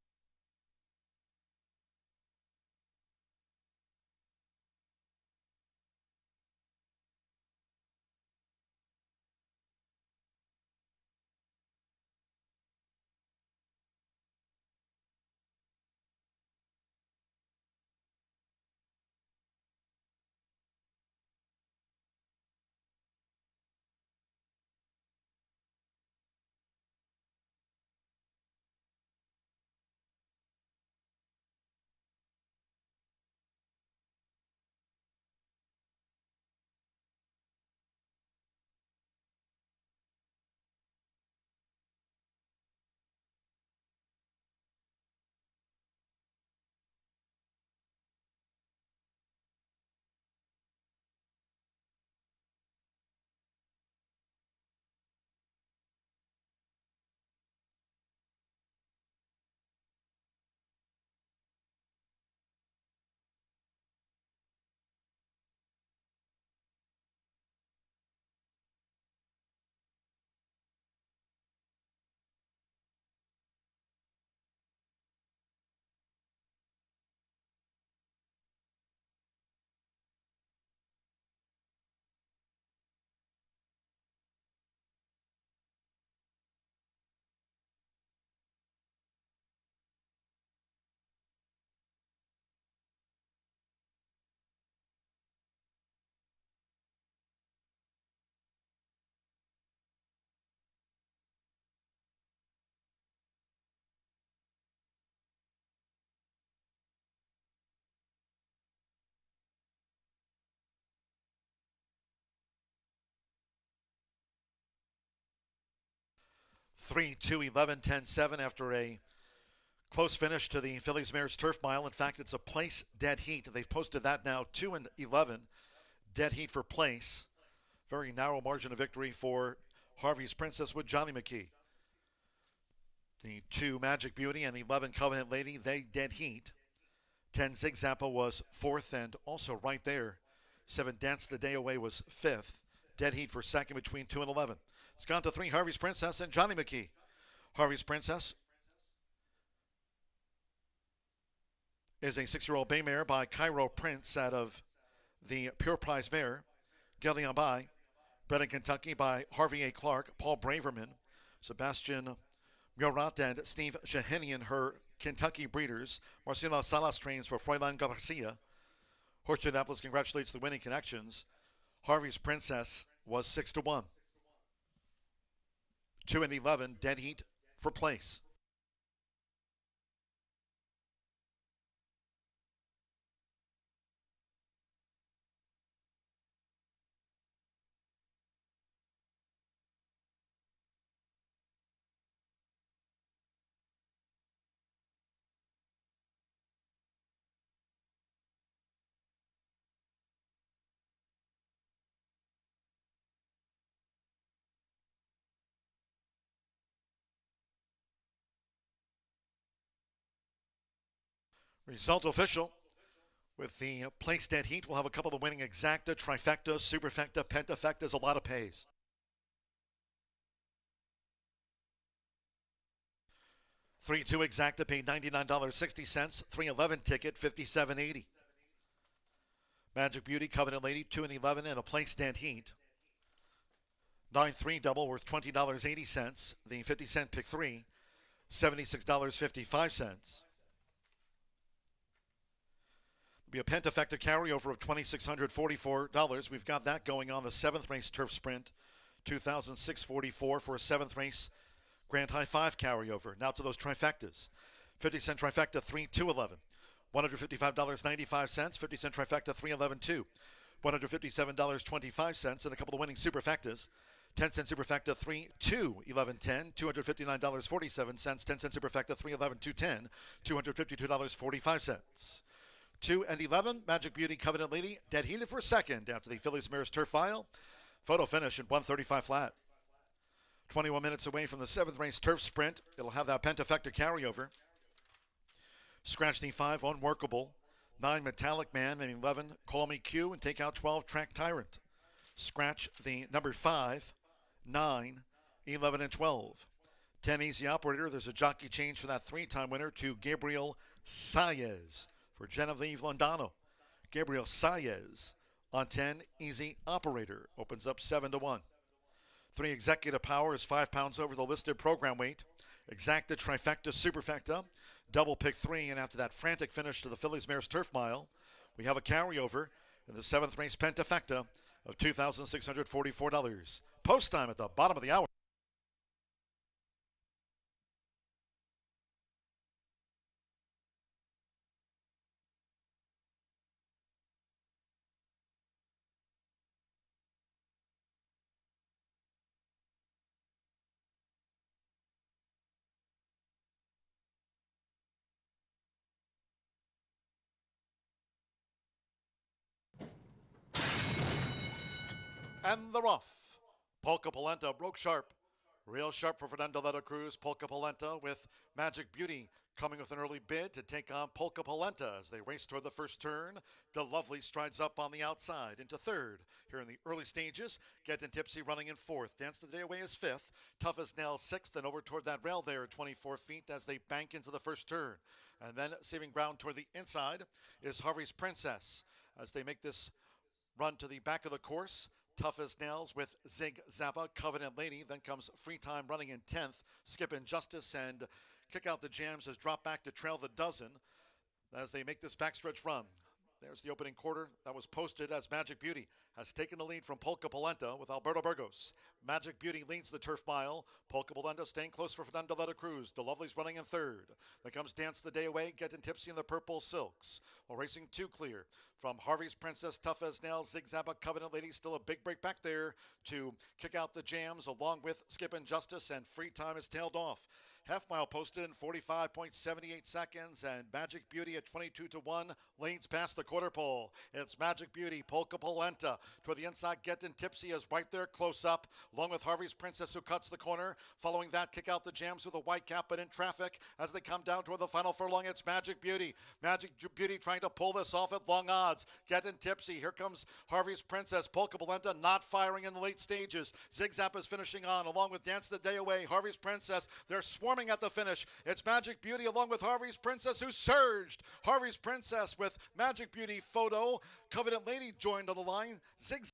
Three, 2, 11, 10, 7 after a close finish to the Phillies Mares Turf Mile. In fact, it's a place dead heat. They've posted that now, 2 and 11, dead heat for place. Very narrow margin of victory for Harvey's Princess with Johnny McKee. The 2 Magic Beauty and 11 Covenant Lady, they dead heat. 10 Zigzappa was 4th and also right there. 7 Dance the Day Away was 5th. Dead heat for 2nd between 2 and 11. It's gone to 3 Harvey's Princess and Johnny McKee. Harvey's Princess is a 6-year-old bay mare by Cairo Prince out of the Pure Prize Mare. Gellion by, bred in Kentucky by Harvey A. Clark, Paul Braverman, Sebastian Murat, and Steve Shahinian, her Kentucky breeders. Marcela Salas trains for Froilan Garcia. Horseshoe Indianapolis congratulates the winning connections. Harvey's Princess was 6-1. 2 and 11, dead heat for place. Result official. With the place dead heat, we'll have a couple of winning exacta, trifecta, superfecta, pentafectas, a lot of pays. Three, 2 exacta paid $99.60. 311 ticket, $57.80. Magic Beauty, Covenant Lady, 2 and 11, and a place dead heat. 9-3 double worth $20.80. The 50-cent pick 3, $76.55. Be a pentafecta carryover of $2,644. We've got that going on the 7th race turf sprint, $2,644 for a 7th race Grand High 5 carryover. Now to those trifectas. 50-cent trifecta 3, 211. $155.95. 50-cent trifecta 311 2. $157.25 and a couple of winning superfectas. 10-cent superfecta 3, 2, 11, 10. $259.47. 10-cent superfecta 3, 11, 210. $252.45. 2 and 11, Magic Beauty, Covenant Lady, dead heated for 2nd after the Phillies Mares Turf File. Photo finish at 135 flat. 21 minutes away from the 7th race turf sprint. It'll have that pentafecta carryover. Scratch the 5, unworkable. 9 Metallic Man, and 11 Call Me Q, and take out 12 Track Tyrant. Scratch the number 5, 9, 11, and 12. 10 Easy Operator. There's a jockey change for that 3-time winner to Gabriel Saez for Genevieve Londano. Gabriel Saez on 10 Easy Operator. Opens up 7-1. 3 Executive Power is 5 pounds over the listed program weight. Exacta, Trifecta, Superfecta. Double pick 3, and after that frantic finish to the Phillies Mares Turf Mile, we have a carryover in the 7th race Pentafecta of $2,644. Post time at the bottom of the hour. And the rough. Polka Polenta broke sharp. Real sharp for Fernando Letta Cruz. Polka Polenta with Magic Beauty coming with an early bid to take on Polka Polenta as they race toward the first turn. De Lovely strides up on the outside into third. Here in the early stages, Getting Tipsy running in fourth. Dance the Day Away is fifth. Tough as Nails sixth, and over toward that rail there at 24 feet as they bank into the first turn. And then saving ground toward the inside is Harvey's Princess as they make this run to the back of the course. Tough as Nails with Zig Zappa, Covenant Lady. Then comes Free Time running in 10th. Skip Injustice and Kick Out the Jams has dropped back to trail the dozen as they make this backstretch run. There's the opening quarter that was posted as Magic Beauty has taken the lead from Polka Polenta with Alberto Burgos. Magic Beauty leads the turf mile. Polka Polenta staying close for Fernando Letta Cruz. De Lovely's running in third. Then comes Dance the Day Away, Getting Tipsy in the purple silks. While racing 2 clear from Harvey's Princess, Tough as Nails, Zig Zappa, Covenant Lady. Still a big break back there to Kick Out the Jams along with Skip Injustice, and Free Time is tailed off. Half mile posted in 45.78 seconds, and Magic Beauty at 22-1 leads past the quarter pole. It's Magic Beauty, Polka Polenta toward the inside. Getting Tipsy is right there close up, along with Harvey's Princess who cuts the corner. Following that, Kick Out the Jams with a white cap, but in traffic as they come down toward the final furlong. It's Magic Beauty. Magic Beauty trying to pull this off at long odds. Getting Tipsy. Here comes Harvey's Princess. Polka Polenta not firing in the late stages. Zig Zap is finishing on along with Dance the Day Away. Harvey's Princess. They're swarming at the finish. It's Magic Beauty along with Harvey's Princess who surged. Harvey's Princess with Magic Beauty photo. Covenant Lady joined on the line. Zig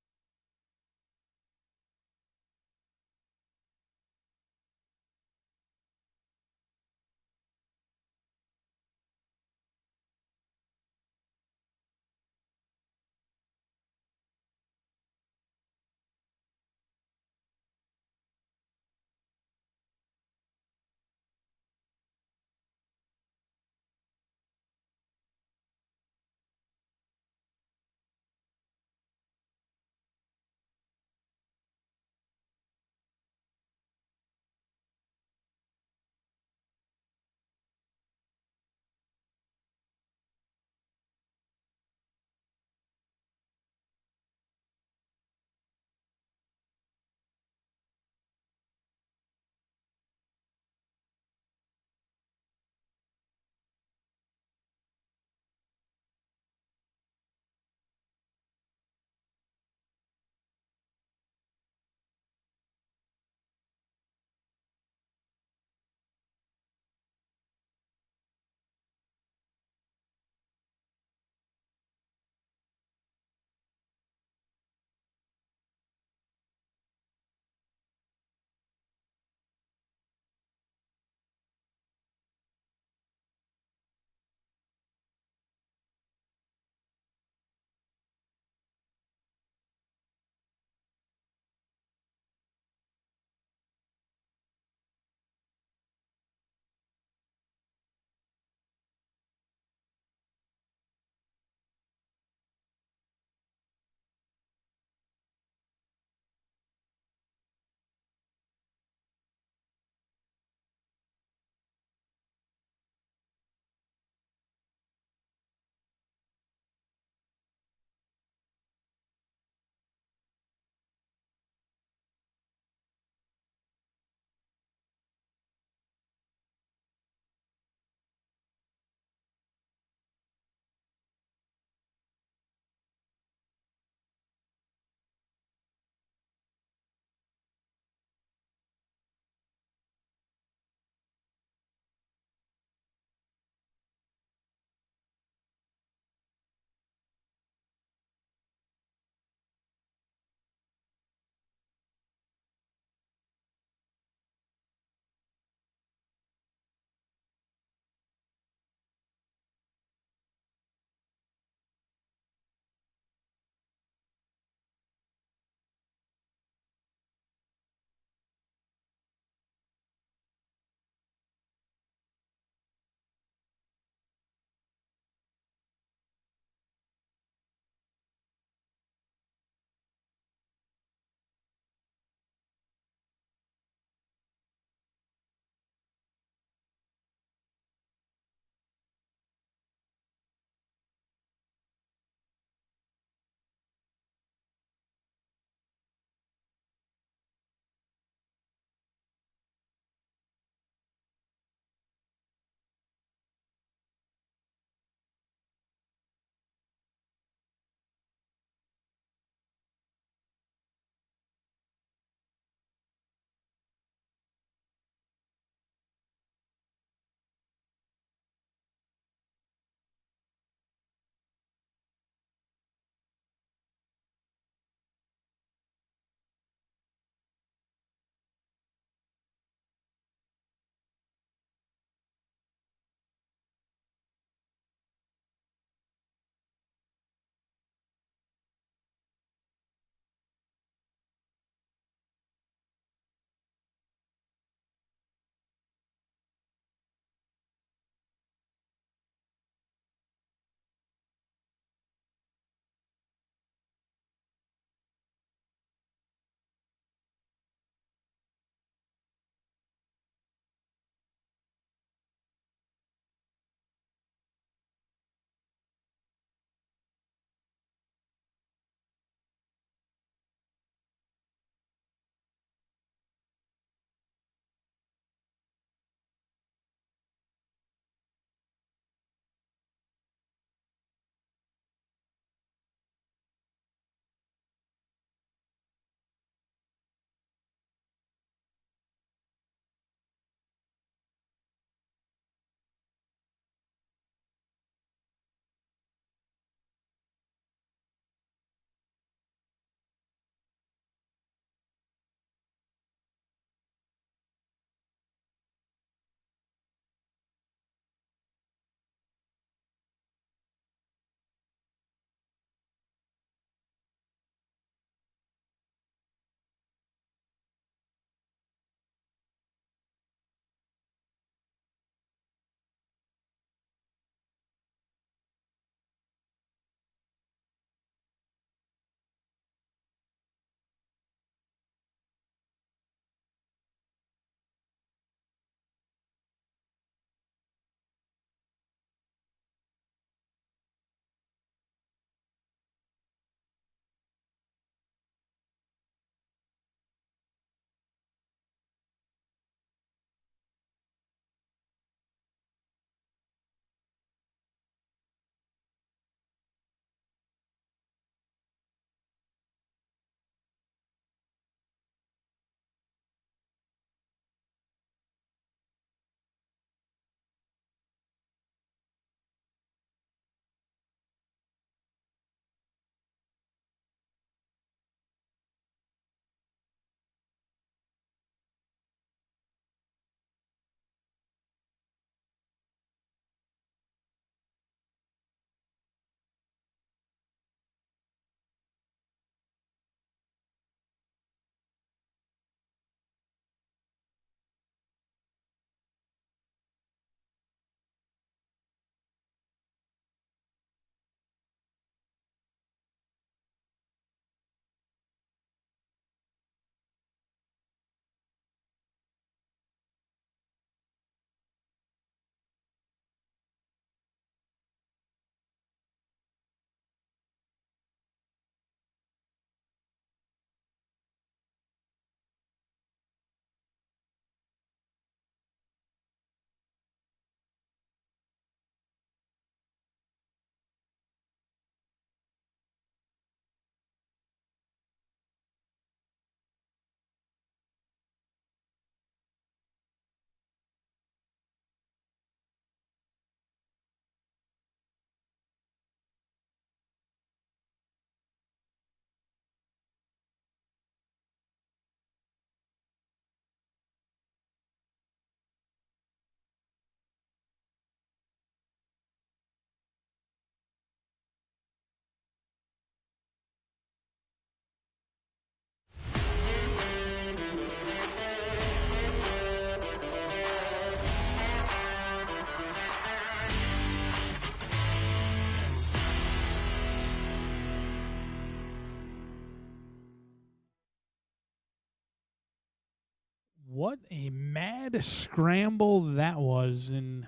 What a mad scramble that was, and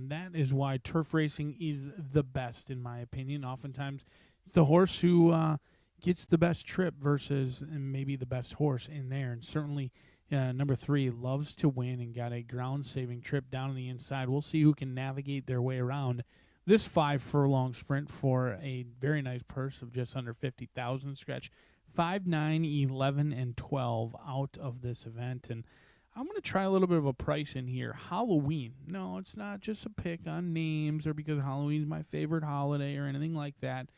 that is why turf racing is the best, in my opinion. Oftentimes, it's the horse who gets the best trip versus maybe the best horse in there, and certainly number 3 loves to win and got a ground-saving trip down on the inside. We'll see who can navigate their way around this 5-furlong sprint for a very nice purse of just under $50,000. Scratch 5, 9, 11, and 12 out of this event. And I'm going to try a little bit of a price in here. Halloween. No, it's not just a pick on names or because Halloween's my favorite holiday or anything like that.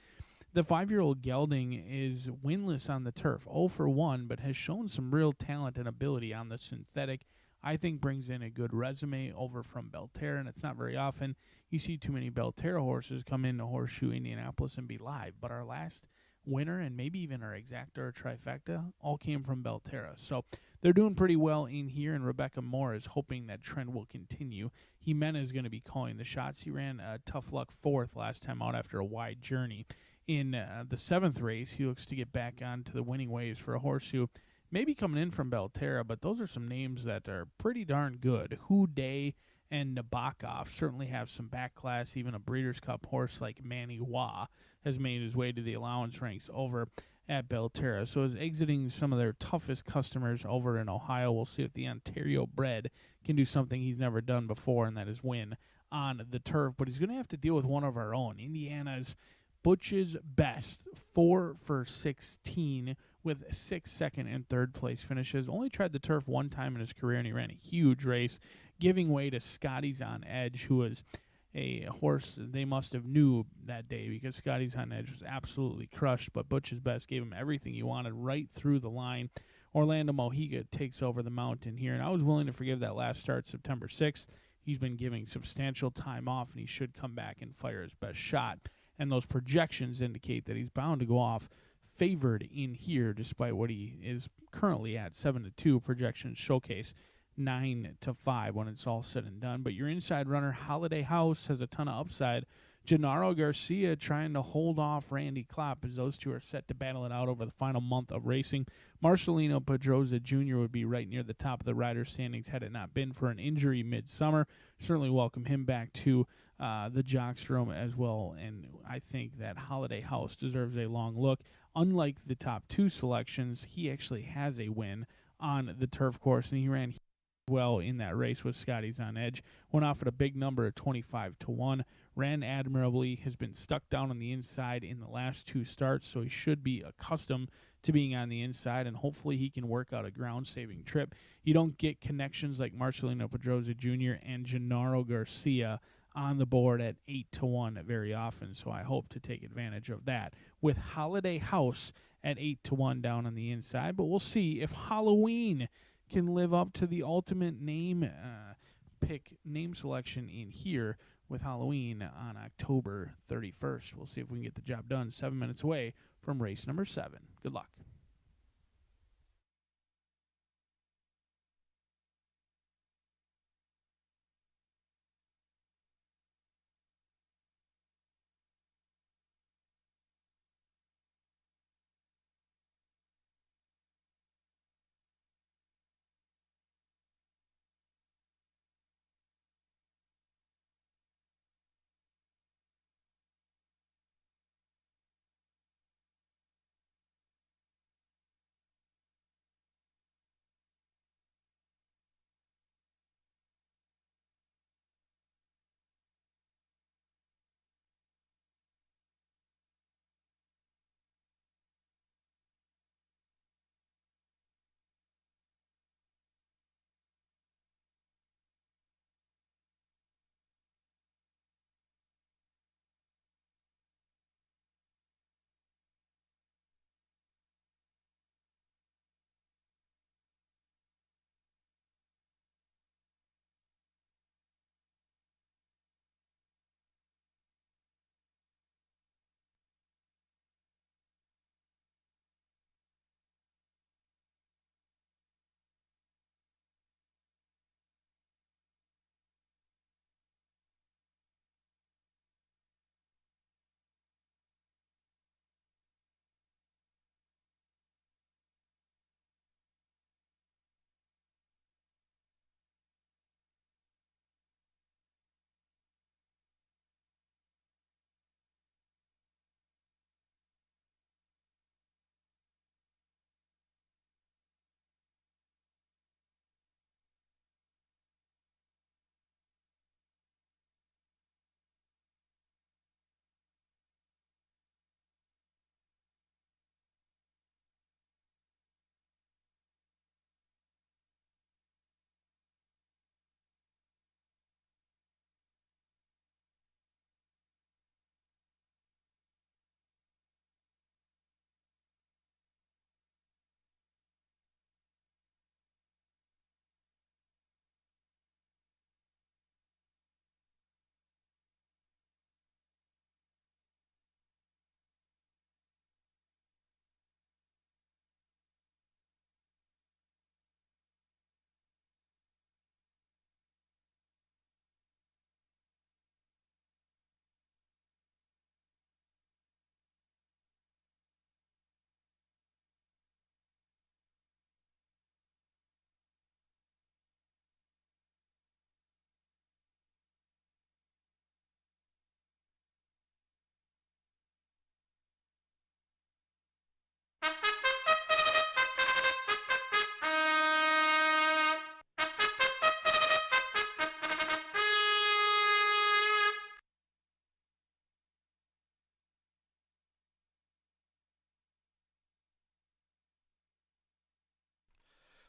The 5-year-old gelding is winless on the turf, 0 for 1, but has shown some real talent and ability on the synthetic. I think brings in a good resume over from Belterra, and it's not very often you see too many Belterra horses come into Horseshoe Indianapolis and be live. But our last winner and maybe even our exacta or trifecta all came from Belterra. So they're doing pretty well in here, and Rebecca Moore is hoping that trend will continue. Jimena is going to be calling the shots. He ran a tough luck 4th last time out after a wide journey. In the 7th race, he looks to get back onto the winning ways for a horse who may be coming in from Belterra, but those are some names that are pretty darn good. Day and Nabokov certainly have some back class. Even a Breeders' Cup horse like Manny Wah has made his way to the allowance ranks over at Belterra. So is exiting some of their toughest customers over in Ohio. We'll see if the Ontario bred can do something he's never done before, and that is win on the turf. But he's going to have to deal with one of our own. Indiana's Butch's Best, 4 for 16 with 6 second and third place finishes. Only tried the turf one time in his career, and he ran a huge race, giving way to Scotty's on Edge, who was a horse they must have knew that day because Scotty's on Edge was absolutely crushed, but Butch's Best gave him everything he wanted right through the line. Orlando Mojica takes over the mountain here, and I was willing to forgive that last start September 6th. He's been giving substantial time off, and he should come back and fire his best shot. And those projections indicate that he's bound to go off favored in here, despite what he is currently at 7-2. Projections showcase 9-5 when it's all said and done. But your inside runner, Holiday House, has a ton of upside. Gennaro Garcia trying to hold off Randy Klopp as those two are set to battle it out over the final month of racing. Marcelino Pedroza Jr. would be right near the top of the rider standings had it not been for an injury midsummer. Certainly welcome him back to the jocks room as well, and I think that Holiday House deserves a long look. Unlike the top 2 selections, he actually has a win on the turf course, and he ran well in that race with Scotty's on Edge. Went off at a big number of 25-1. Ran admirably, has been stuck down on the inside in the last 2 starts, so he should be accustomed to being on the inside, and hopefully he can work out a ground-saving trip. You don't get connections like Marcelino Pedroza Jr. and Gennaro Garcia on the board at 8-1 very often, so I hope to take advantage of that with Holiday House at 8-1 down on the inside. But we'll see if Halloween can live up to the ultimate name selection in here with Halloween on October 31st. We'll see if we can get the job done 7 minutes away from race number 7. Good luck.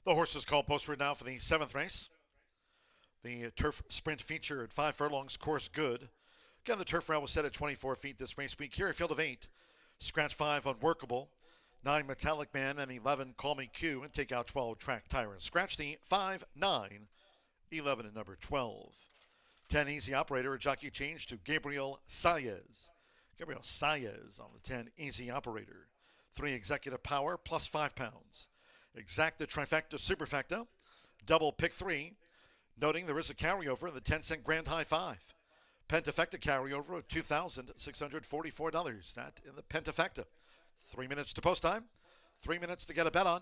The horses called posted now for the 7th race. The turf sprint feature at 5 furlongs, course good. Again, the turf rail was set at 24 feet this race week. Here, a field of 8. Scratch 5, Unworkable. 9, Metallic Man, and 11, Call Me Q, and take out 12, Track Tyrant. Scratch the 5, 9, 11, and number 12. 10, Easy Operator, a jockey change to Gabriel Saez. Gabriel Saez on the 10, Easy Operator. 3, Executive Power, plus 5 pounds. Exacta Trifecta Superfecta, double pick 3. Noting there is a carryover in the 10-cent Grand High 5. Pentafecta carryover of $2,644. That in the Pentafecta. 3 minutes to post time. 3 minutes to get a bet on.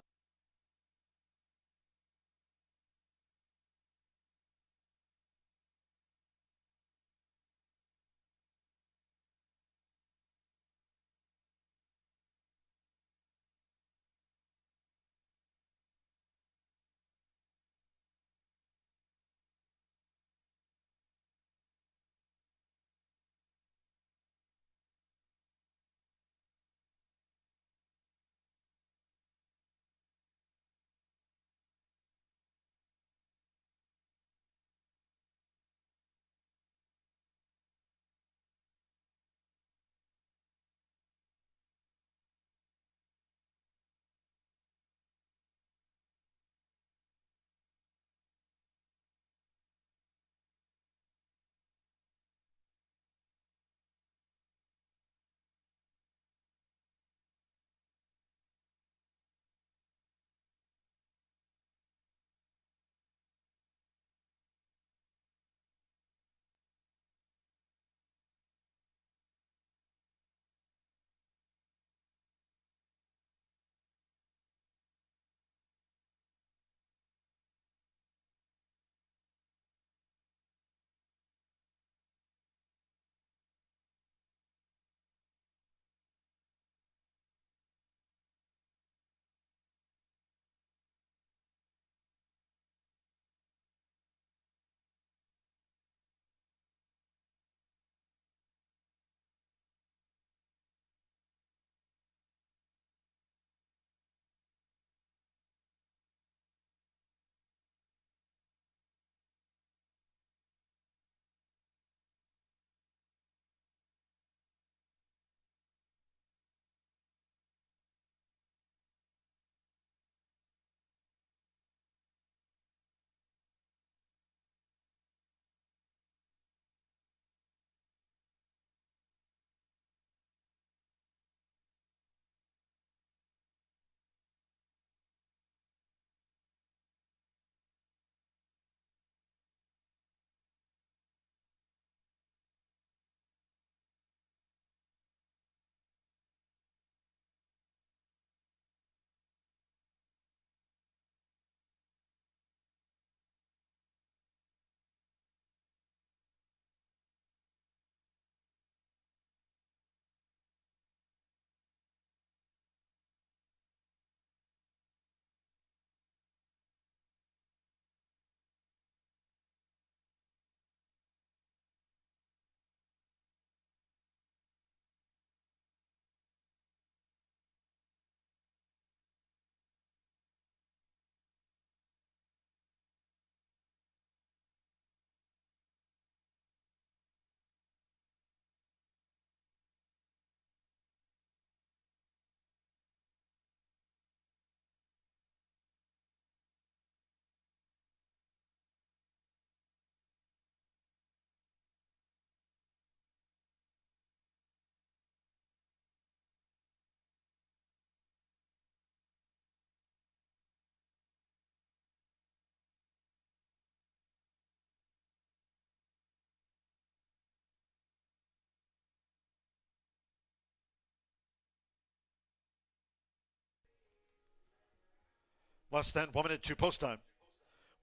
Less than 1 minute to post time.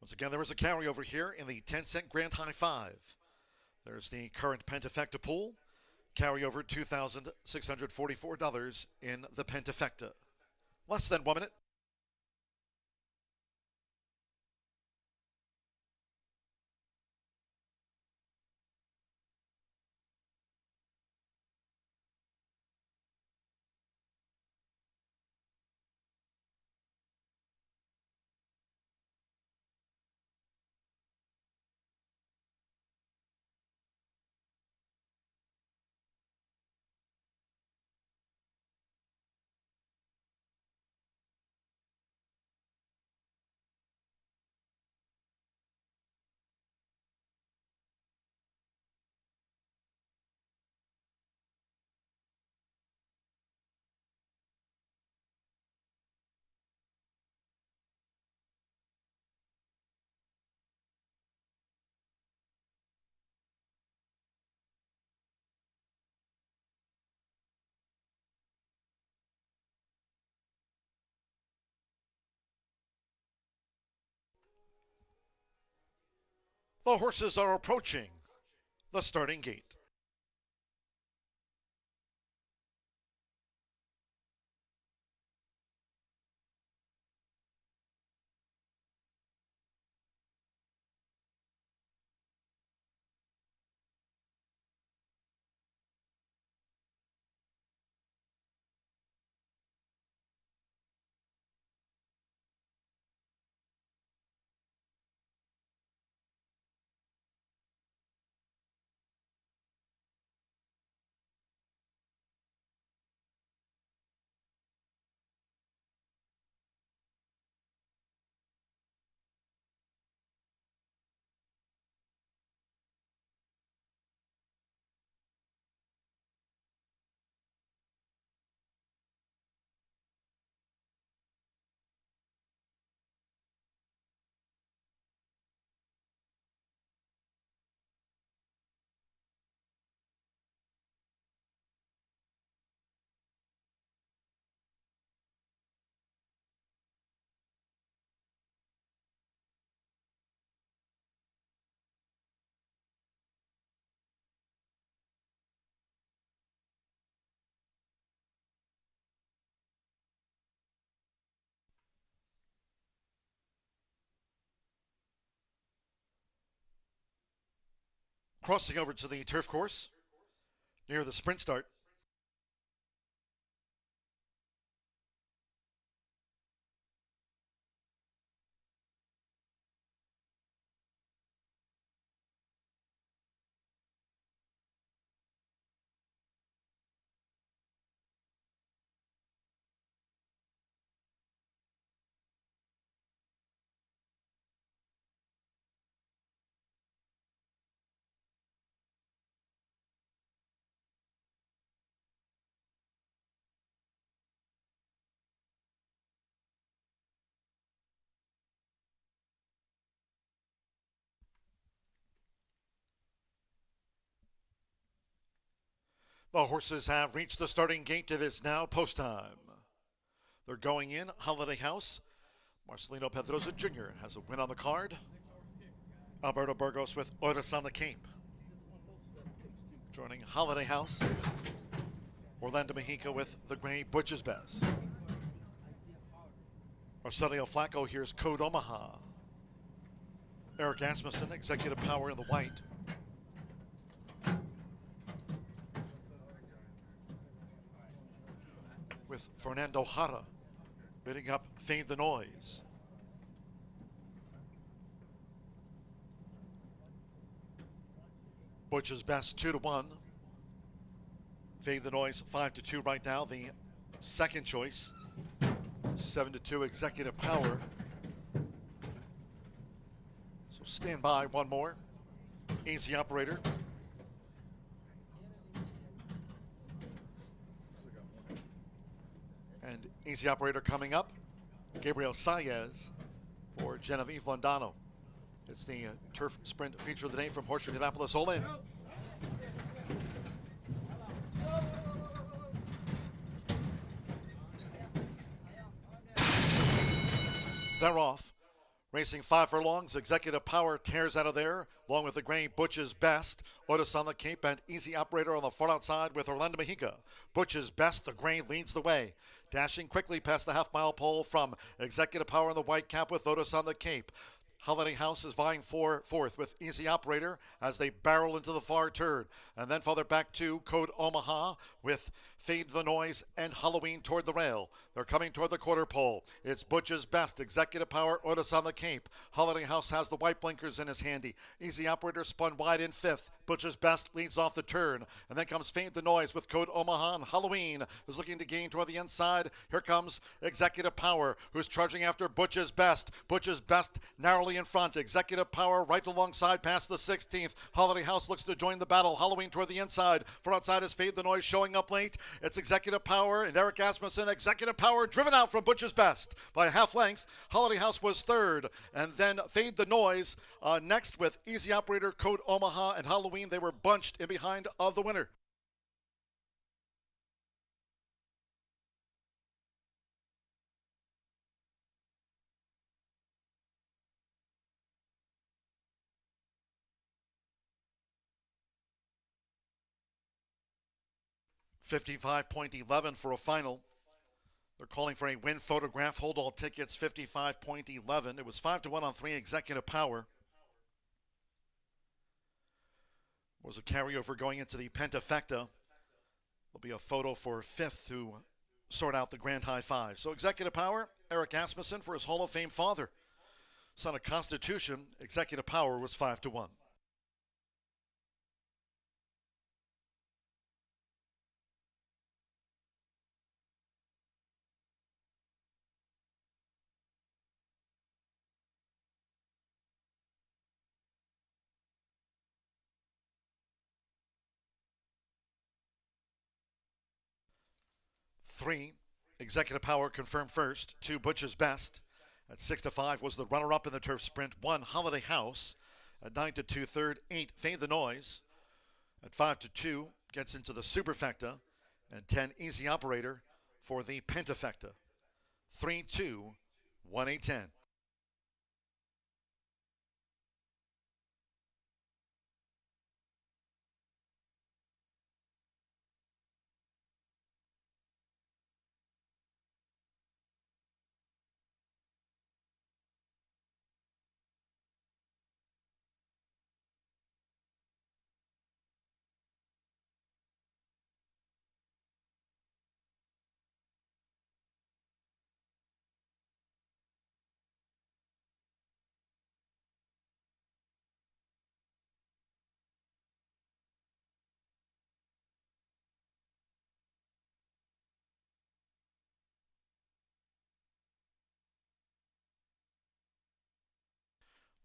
Once again, there is a carryover here in the 10-cent Grand High 5. There's the current Pentafecta pool. Carryover $2,644 in the Pentafecta. Less than 1 minute. The horses are approaching the starting gate. Crossing over to the turf course near the sprint start. The horses have reached the starting gate. It is now post time. They're going in. Holiday House. Marcelino Pedrosa Jr. has a win on the card. Alberto Burgos with Otis on the Cape. Joining Holiday House, Orlando Mexico with the gray Butch's Best. Arsenio Flacco, here's Code Omaha. Eric Asmussen, Executive Power in the white. With Fernando Jara bidding up Fade the Noise. Butch's Best 2-1. Fade the Noise 5-2 right now. The second choice 7-2 Executive Power. So stand by one more. Easy Operator. And Easy Operator coming up. Gabriel Saez for Genevieve Londano. It's the turf sprint feature of the day from Horseshoe Indianapolis. All in. They're off. Racing 5 furlongs. Executive Power tears out of there, along with the gray Butch's Best. Otis on the Cape and Easy Operator on the front outside with Orlando Mexico. Butch's Best, the gray, leads the way. Dashing quickly past the half-mile pole from Executive Power in the white cap with Otis on the Cape. Holiday House is vying for fourth with Easy Operator as they barrel into the far turn. And then farther back to Code Omaha with Fade the Noise and Halloween toward the rail. They're coming toward the quarter pole. It's Butch's Best, Executive Power, Otis on the Cape. Holiday House has the white blinkers in his handy. Easy Operator spun wide in fifth. Butch's Best leads off the turn. And then comes Fade the Noise with Code Omaha, and Halloween is looking to gain toward the inside. Here comes Executive Power, who's charging after Butch's Best. Butch's Best narrowly in front. Executive Power right alongside past the 16th. Holiday House looks to join the battle. Halloween toward the inside. For outside is Fade the Noise showing up late. It's Executive Power and Eric Asmussen. Executive Power driven out from Butch's Best by a half length. Holiday House was third. And then Fade the Noise next with Easy Operator, Code Omaha, and Halloween. They were bunched in behind of the winner. 55.11 for a final. They're calling for a win photograph. Hold all tickets, 55.11. It was 5-1 on 3 Executive Power. Was a carryover going into the Pentafecta. There'll be a photo for 5th to sort out the Grand High Five. So Executive Power, Eric Asmussen for his Hall of Fame father. Son of Constitution, Executive Power was 5-1. Three, Executive Power confirmed first. 2, Butch's Best. At 6-5 was the runner-up in the turf sprint. 1, Holiday House. At 9-2, third. 8, Fade the Noise. At 5-2, gets into the Superfecta. And 10, Easy Operator for the Pentafecta. 3-2, 1-8-10.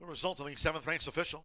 The result of the 7th race official.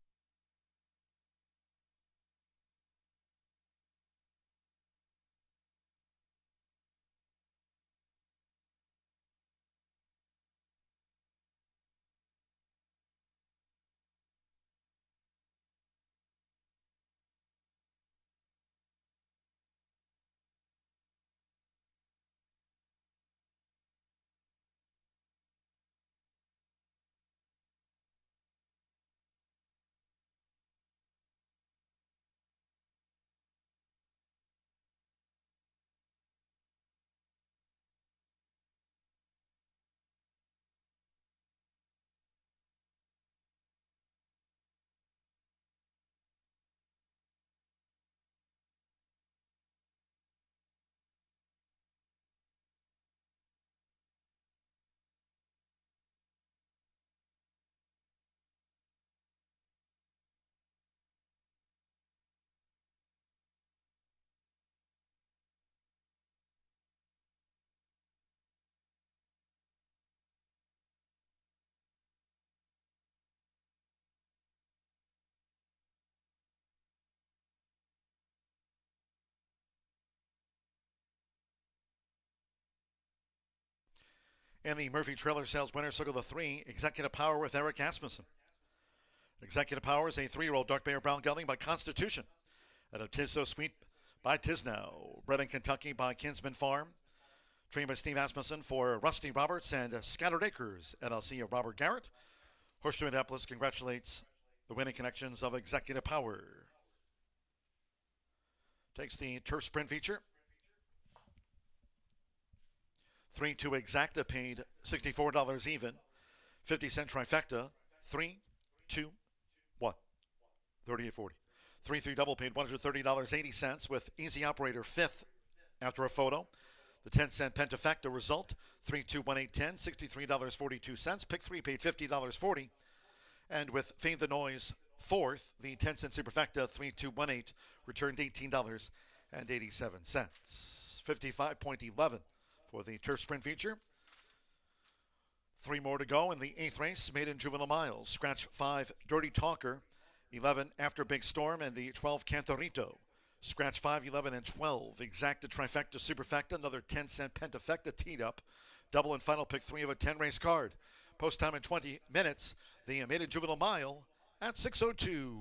And the Murphy Trailer Sales winner circle the 3, Executive Power with Eric Asmussen. Executive Power is a 3-year-old dark bear brown gelding by Constitution. Out of Tis So Sweet by Tisnow. Bred in Kentucky by Kinsman Farm. Trained by Steve Asmussen for Rusty Roberts and Scattered Acres LLC of Robert Garrett. Horseshoe Indianapolis congratulates the winning connections of Executive Power. Takes the turf sprint feature. 3-2 Exacta paid $64 even. 50-cent trifecta. 3, 2, 1. 38.40. 3-3 double paid $130.80 with Easy Operator 5th after a photo. The 10-cent Pentafecta result. 3-2, 1-8-10. $63.42. Pick 3 paid $50.40. And with Fade the Noise 4th, the 10-cent Superfecta 3-2, 1-8 returned $18.87. 55.11 for the turf sprint feature. 3 more to go in the 8th race, Maiden Juvenile Miles. Scratch 5, Dirty Talker. 11, After Big Storm, and the 12, Cantorito. Scratch 5, 11, and 12. Exacta Trifecta Superfecta, another 10-cent Pentafecta teed up. Double and final pick 3 of a 10-race card. Post time in 20 minutes, the Maiden Juvenile Mile at 6:02.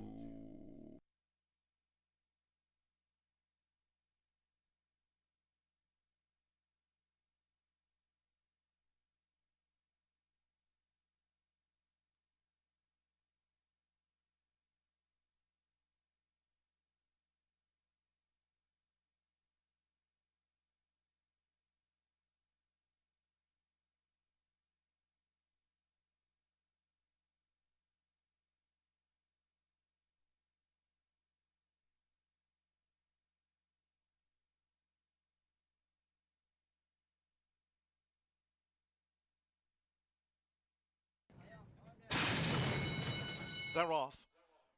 They're off.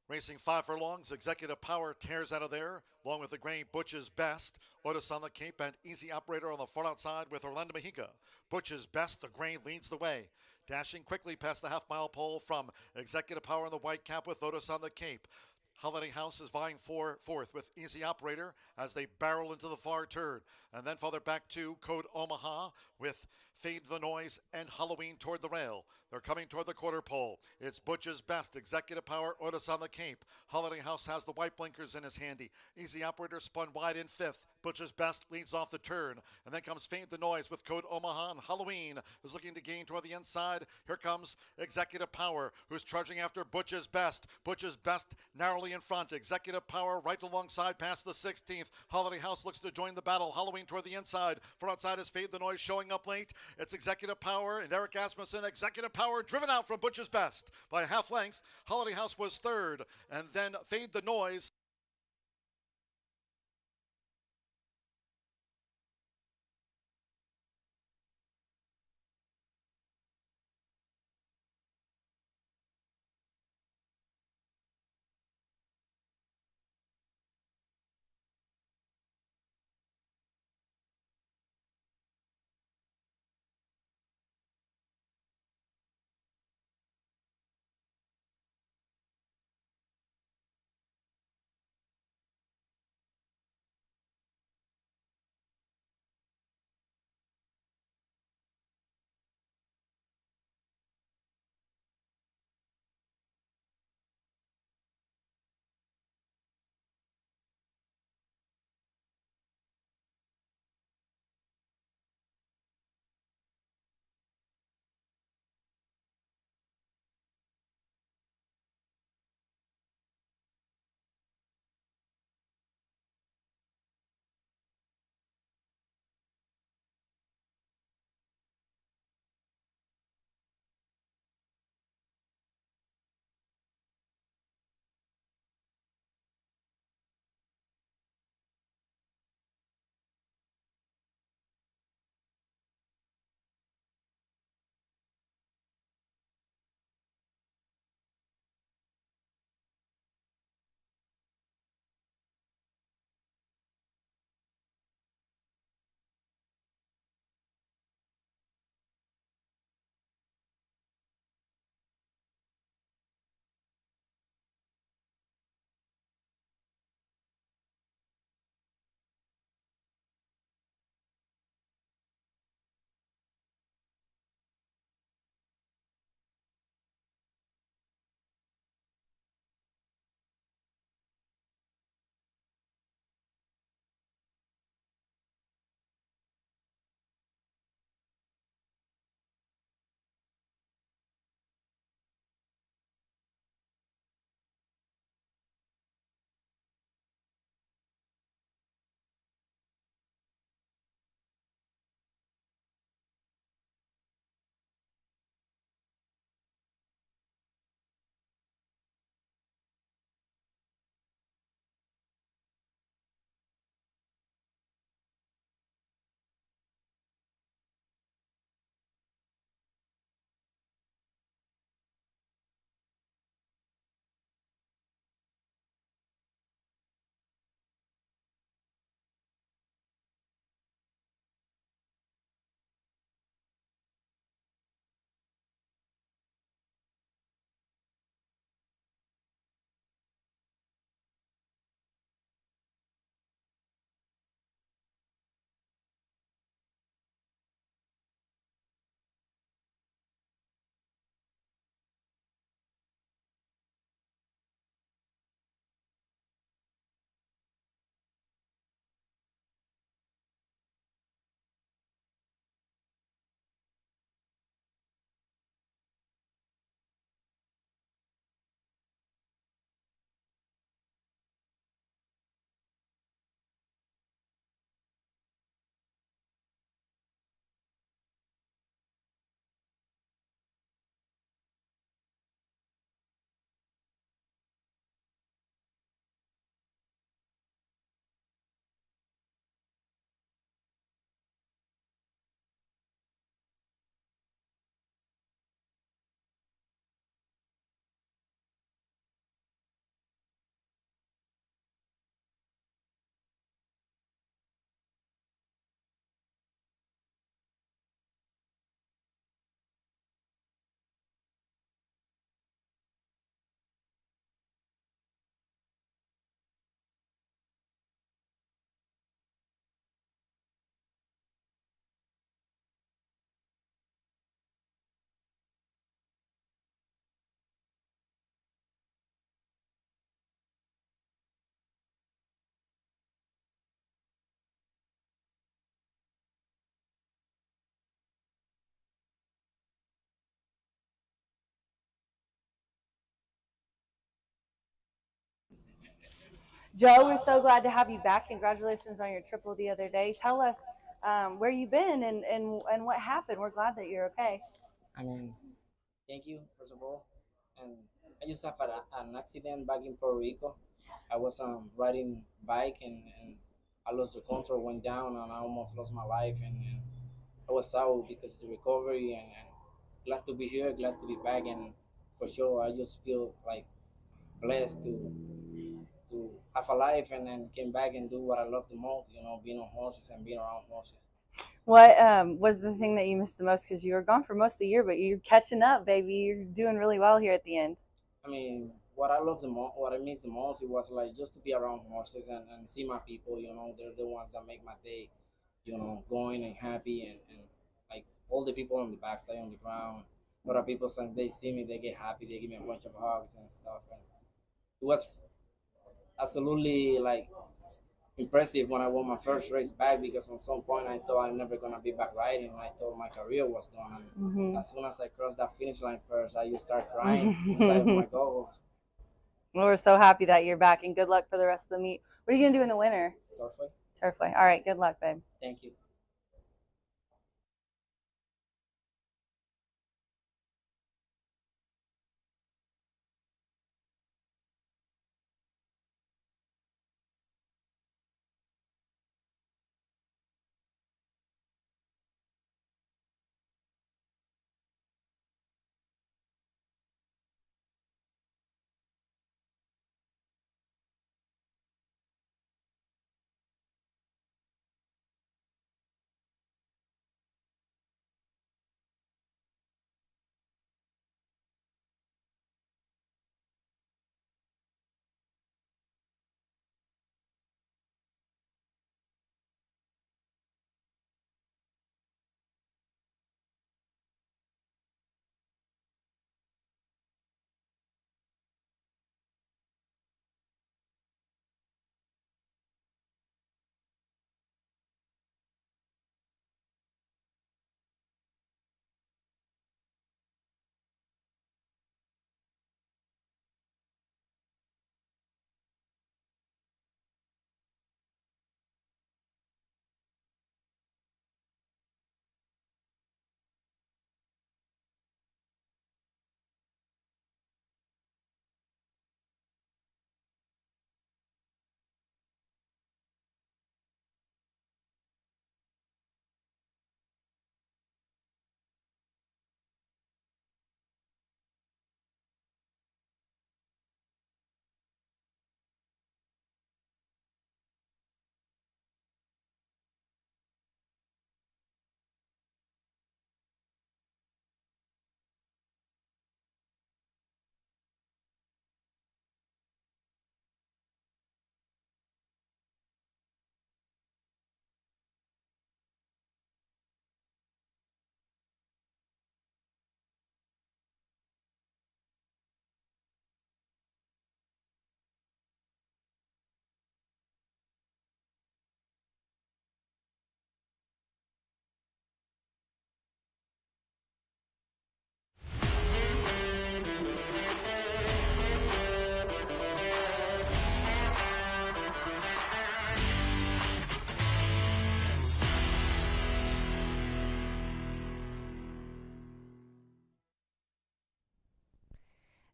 Racing 5 furlongs, Executive Power tears out of there, along with the gray Butch's Best. Otis on the Cape and Easy Operator on the front outside with Orlando Mejica. Butch's Best, the gray, leads the way. Dashing quickly past the half-mile pole from Executive Power in the white cap with Otis on the Cape. Holiday House is vying for fourth with Easy Operator as they barrel into the far turn. And then farther back to Code Omaha with Fade the Noise and Halloween toward the rail. They're coming toward the quarter pole. It's Butch's Best, Executive Power, Otis on the Cape. Holiday House has the white blinkers in his handy. Easy Operator spun wide in fifth. Butch's Best leads off the turn. And then comes Fade the Noise with Code Omaha, and Halloween is looking to gain toward the inside. Here comes Executive Power, who's charging after Butch's Best. Butch's Best narrowly in front. Executive Power right alongside past the 16th. Holiday House looks to join the battle. Halloween toward the inside. From outside is Fade the Noise showing up late. It's Executive Power and Eric Asmussen. Executive Power driven out from Butch's Best by a half length. Holiday House was third. And then Fade the Noise. Joe, we're so glad to have you back. Congratulations on your triple the other day. Tell us where you've been and what happened. We're glad that you're okay. I mean, thank you, first of all. And I just had an accident back in Puerto Rico. I was riding bike and I lost the control, went down, and I almost lost my life. And I was out because of the recovery and glad to be here, glad to be back. And for sure, I just feel like blessed to have a life and then came back and do what I love the most, being on horses and being around horses. What was the thing that you missed the most? Because you were gone for most of the year, but you're catching up, baby. You're doing really well here at the end. I mean, what I love the most, what I miss the most, it was like just to be around horses and see my people. They're the ones that make my day, going and happy and like all the people on the backside on the ground. A lot of people, when they see me, they get happy. They give me a bunch of hugs and stuff. And it was absolutely like impressive when I won my first race back, because at some point I thought I'm never gonna be back riding. I thought my career was done. And as soon as I crossed that finish line first, I just start crying inside of my goggles. Well, we're so happy that you're back, and good luck for the rest of the meet. What are you gonna do in the winter? Turfway. Turfway. All right. Good luck, babe. Thank you.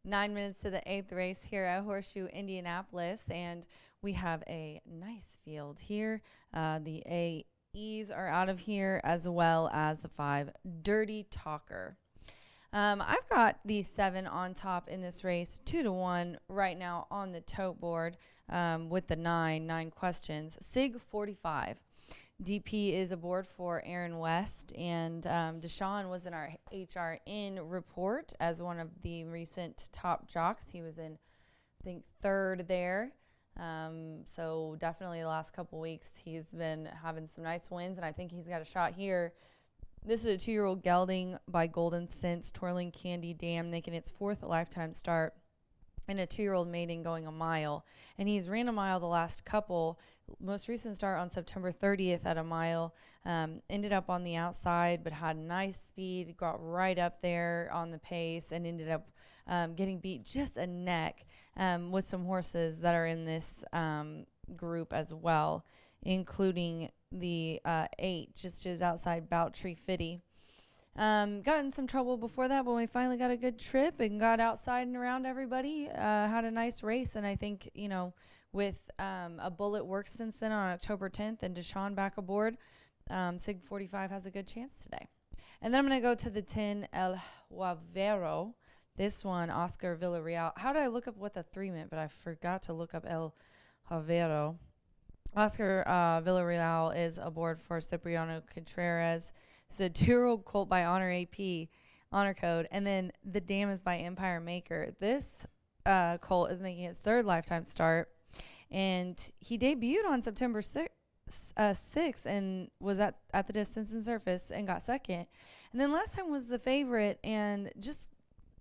Nine minutes to the 8th race here at Horseshoe Indianapolis, and we have a nice field here. The AEs are out of here, as well as the 5 Dirty Talker. I've got the 7 on top in this race, 2-1 right now on the tote board, with the 9 questions. SIG 45. DP is aboard for Aaron West, and Deshaun was in our HRN report as one of the recent top jocks. He was in, I think, 3rd there. So definitely the last couple weeks he's been having some nice wins, and I think he's got a shot here. This is a 2-year-old gelding by Golden Sense, Twirling Candy Dam, making its 4th lifetime start. and a 2-year-old maiden going a mile. And he's ran a mile the last couple. Most recent start on September 30th at a mile. Ended up on the outside, but had nice speed, got right up there on the pace, and ended up getting beat just a neck with some horses that are in this group as well, including the 8, just his outside Bout Tree Fitty. Got in some trouble before that, but we finally got a good trip and got outside and around everybody. Had a nice race, and I think, you know, with a bullet work since then on October 10th and Deshaun back aboard, Sig 45 has a good chance today. And then I'm going to go to the 10 El Huavero. This one, Oscar Villarreal. How did I look up what the 3 meant, but I forgot to look up El Huavero. Oscar Villarreal is aboard for Cipriano Contreras. It's a 2-year-old colt by Honor AP, honor code. And then the Dam is by Empire Maker. This colt is making its 3rd lifetime start. And he debuted on September 6th and was at the distance and surface and got 2nd. And then last time was the favorite and just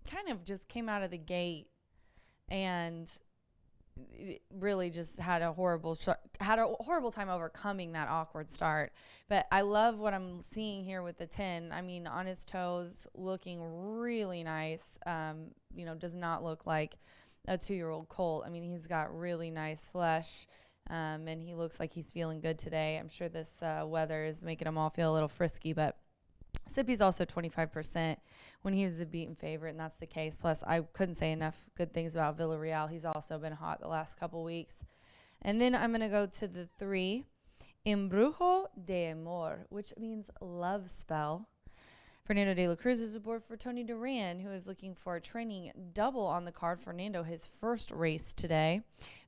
kind of just came out of the gate and really just had a horrible time overcoming that awkward start. But I love what I'm seeing here with the 10. I mean, on his toes, looking really nice. You know, does not look like a 2-year-old colt. I mean, he's got really nice flesh, and he looks like he's feeling good today. I'm sure this weather is making him all feel a little frisky, but Sippy's also 25% when he was the beaten favorite, and that's the case. Plus, I couldn't say enough good things about Villarreal. He's also been hot the last couple weeks. And then I'm going to go to the 3, Embrujo de Amor, which means love spell. Fernando de la Cruz is aboard for Tony Duran, who is looking for a training double on the card. Fernando, his first race today.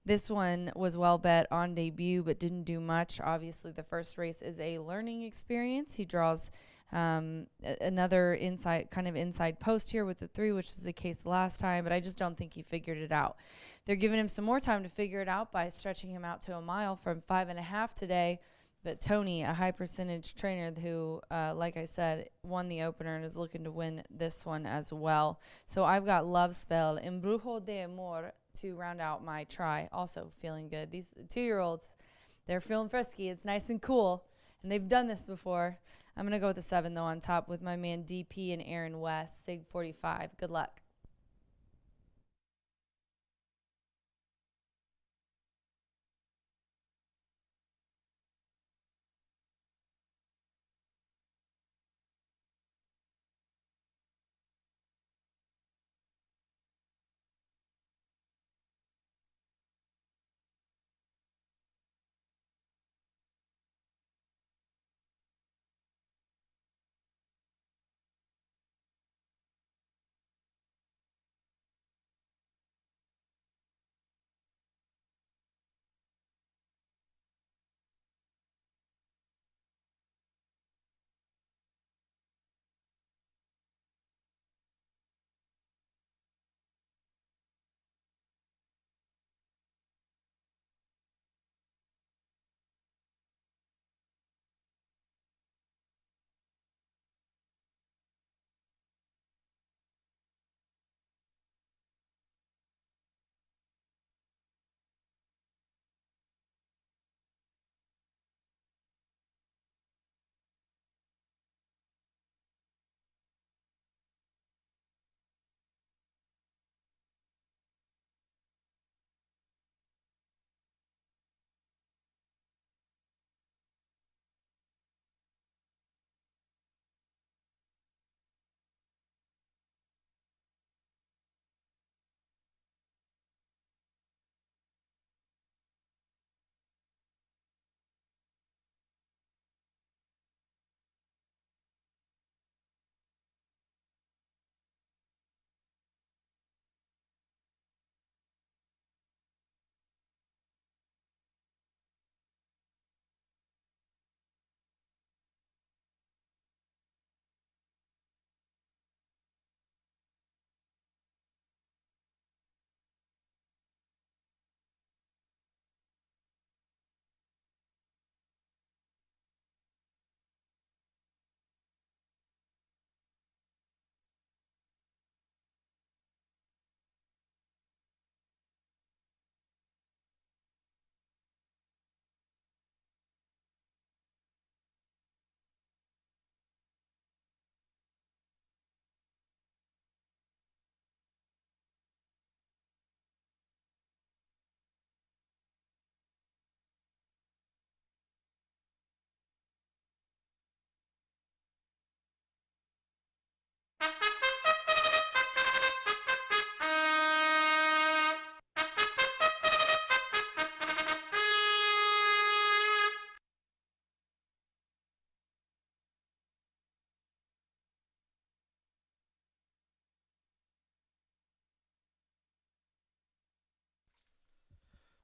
This one was well bet on debut, but didn't do much. Obviously, the first race is a learning experience. He draws another inside post here with the 3, which was the case last time, but I just don't think he figured it out. They're giving him some more time to figure it out by stretching him out to a mile from 5.5 today. But Tony, a high percentage trainer who, like I said, won the opener and is looking to win this one as well. So I've got Love Spell, Embrujo de Amor to round out my try. Also feeling good. These 2-year-olds, they're feeling frisky. It's nice and cool, and they've done this before. I'm going to go with the 7, though, on top with my man DP and Aaron West, Sig 45. Good luck.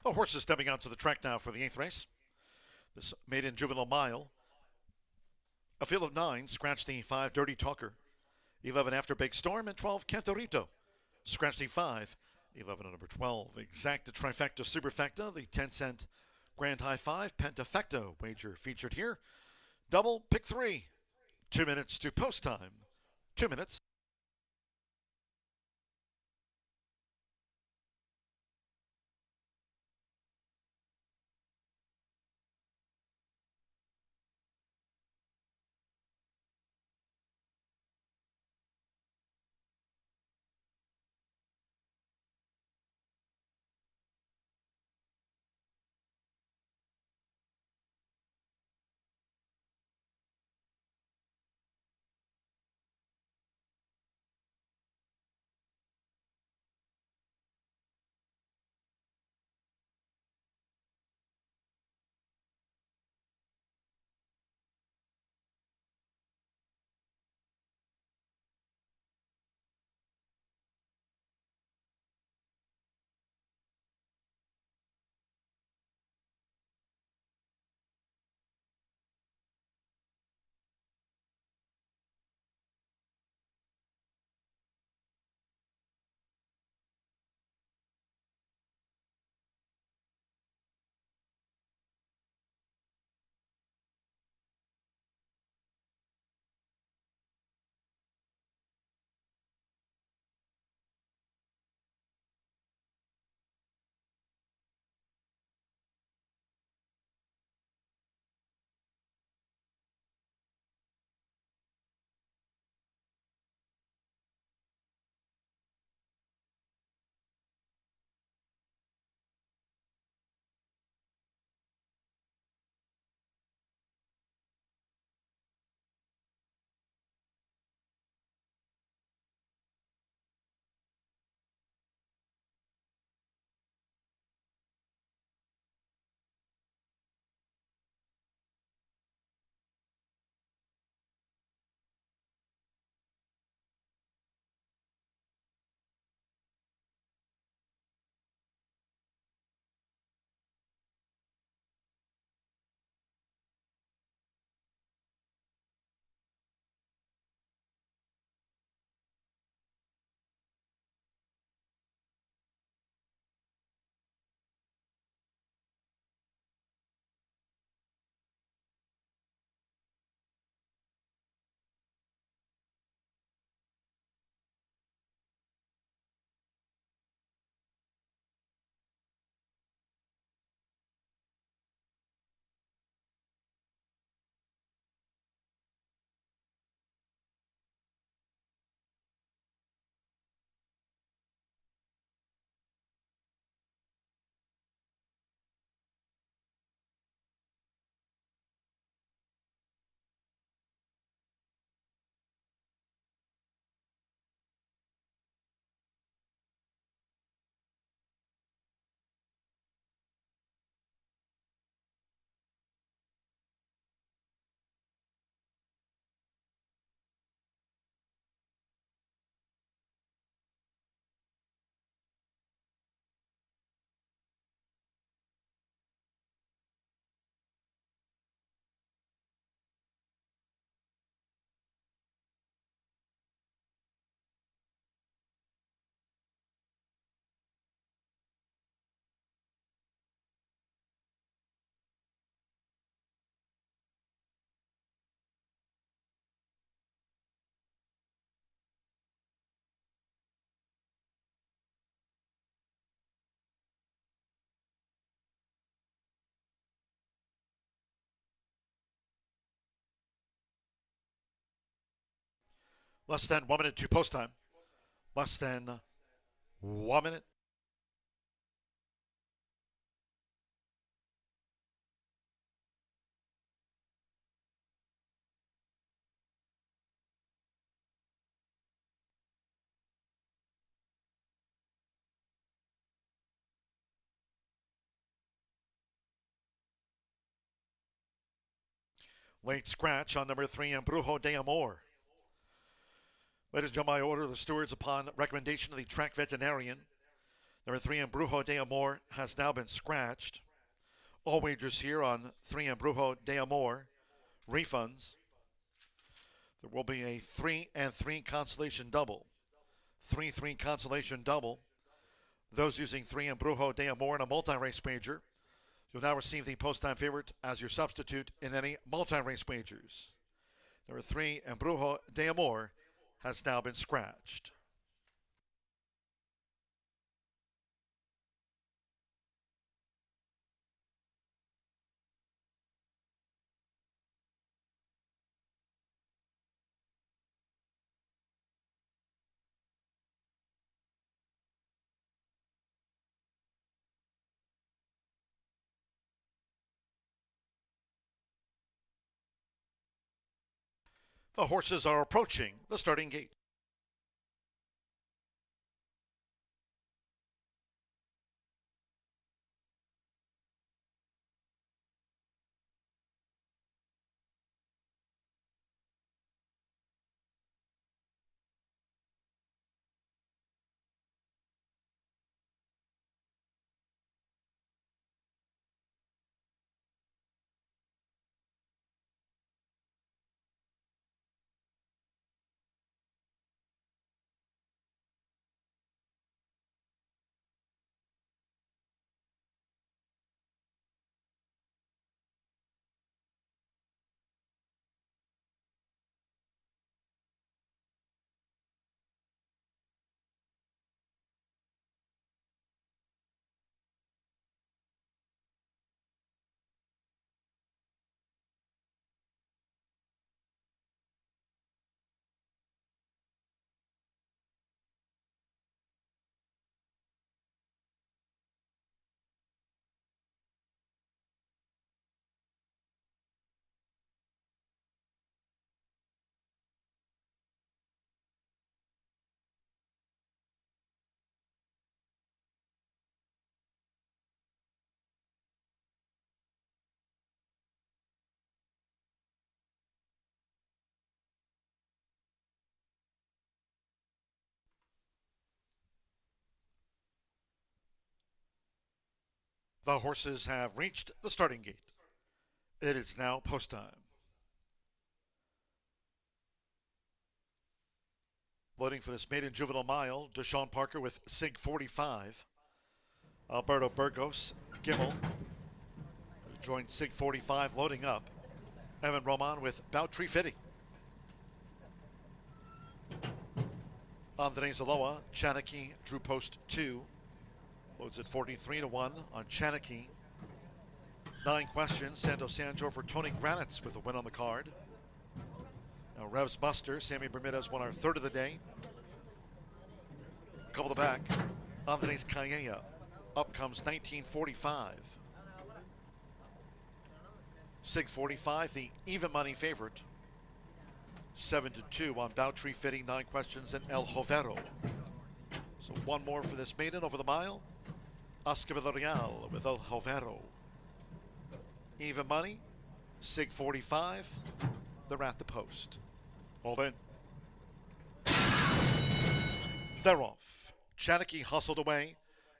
The horses stepping onto the track now for the 8th race. This maiden juvenile mile. A field of 9 scratched the 5 Dirty Talker, 11 After Big Storm, and 12 Cantorito. Scratched the 5, 11 and number 12. Exacta Trifecta Superfecta, the 10-cent Grand High 5 Pentafecto wager featured here. Double pick 3. 2 minutes to post time. 2 minutes. Less than 1 minute to post time. Less than 1 minute. Late scratch on number 3, Embrujo de Amor. Ladies and gentlemen, I order the stewards upon recommendation of the track veterinarian. Number 3, Embrujo de Amor, has now been scratched. All wagers here on 3, Embrujo de Amor. Refunds. There will be a 3 and 3 consolation double. 3-3 consolation double. Those using 3 Embrujo de Amor in a multi-race wager, you'll now receive the post-time favorite as your substitute in any multi-race wagers. Number 3, Embrujo de Amor, has now been scratched. The horses are approaching the starting gate. The horses have reached the starting gate. It is now post time. Loading for this maiden juvenile mile, Deshaun Parker with Sig 45. Alberto Burgos, Gimmel, joined Sig 45 loading up. Evan Roman with Boutry Fitty. Andres Aloa, Chanakee, drew post 2. Loads at 43-1 on Chanakee. 9 questions, Santos Sanjo for Tony Granitz with a win on the card. Now Revs Buster, Sammy Bermudez won our third of the day. A couple to the back, Andres Calleja. Up comes 1945. Sig 45, the even money favorite. 7-2 on Boutry Fitting, 9 questions, and El Jovero. So one more for this maiden over the mile. Oscar Villarreal with El Jovero. Even money, Sig 45, they're at the post. All in. They're off. Chanakee hustled away.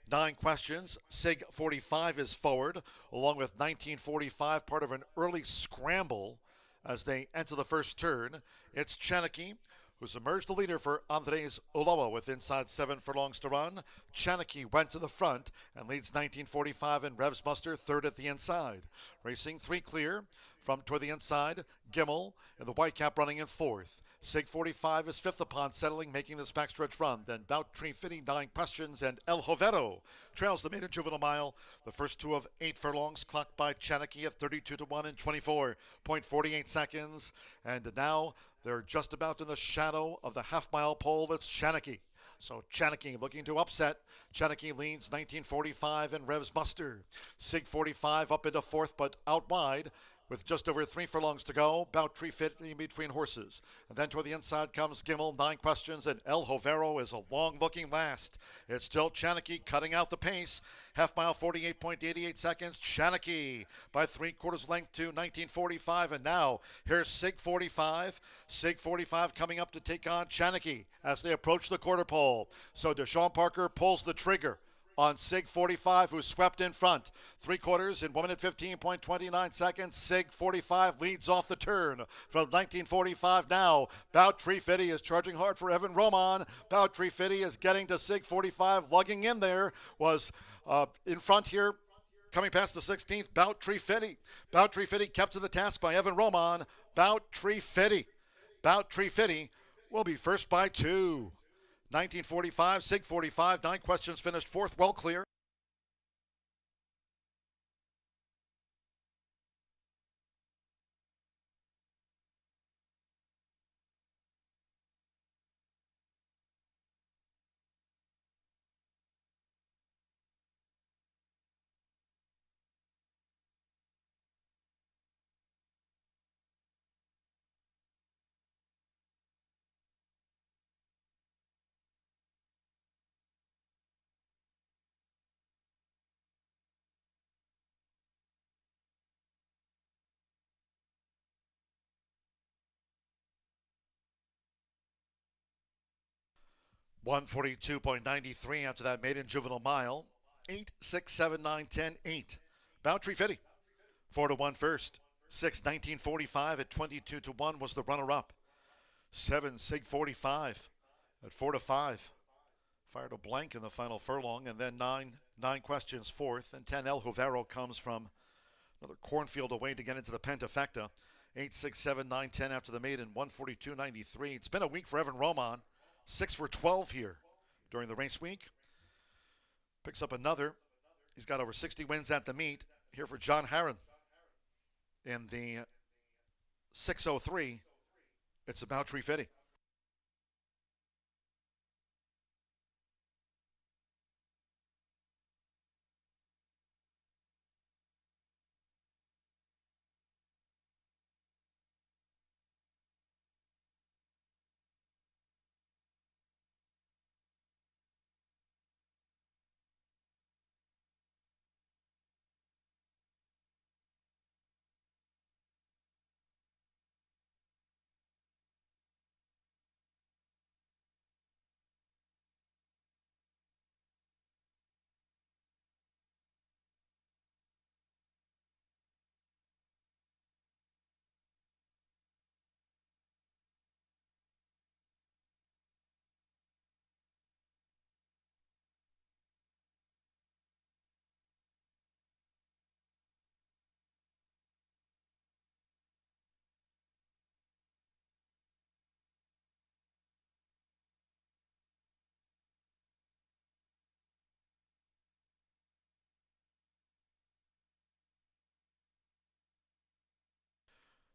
9 questions. Sig 45 is forward, along with 1945, part of an early scramble as they enter the first turn. It's Chanakee, who's emerged the leader for Andres Ulloa with inside 7 furlongs to run. Chanakee went to the front and leads 1945 and Revs Buster third at the inside. Racing 3 clear from toward the inside. Gimmel and the white cap running in 4th. Sig 45 is 5th upon settling, making this backstretch run. Then Boutry Fitting, 9 questions, and El Jovero trails the maiden juvenile mile. The first 2 of 8 furlongs clocked by Chanakee at 32-1 in 24.48 seconds. And now they're just about in the shadow of the half-mile pole. It's Chanakee. So Chanakee looking to upset. Chanakee leads 1945 and Revs Buster. Sig 45 up into 4th, but out wide. With just over 3 furlongs to go, Boutry fit in between horses. And then toward the inside comes Gimmel, 9 questions, and El Jovero is a long-looking last. It's still Chanakee cutting out the pace. Half mile, 48.88 seconds. Chanakee by 3/4 length to 1945. And now here's Sig 45. Sig 45 coming up to take on Chanakee as they approach the quarter pole. So Deshaun Parker pulls the trigger. on Sig 45, who swept in front. 3/4 in 1 minute 15.29 seconds. Sig 45 leads off the turn from 1945 now. Boutry Fitty is charging hard for Evan Roman. Boutry Fitty is getting to Sig 45, lugging in there. Was in front here, coming past the 16th, Boutry Fitty. Boutry Fitty kept to the task by Evan Roman. Boutry Fitty. Boutry Fitty will be first by 2. 1945, Sig 45, 9 questions finished fourth, well clear. $142.93 after that maiden juvenile mile. 8, 6, 7, 9, 10, 8. Boutry Fitty, 4-1 first. 6, 1945 at 22-1 was the runner-up. 7, Sig 45 at 4-5. Fired a blank in the final furlong, and then 9 questions fourth, and 10 El Jovero comes from another cornfield away to get into the Pentafecta. 8, 6, 7, 9, 10 after the maiden. 142.93. It's been a week for Evan Roman. 6 for 12 here during the race week. Picks up another. He's got over 60 wins at the meet. Here for John Harron in the 6:03. It's about Boutry Fitty.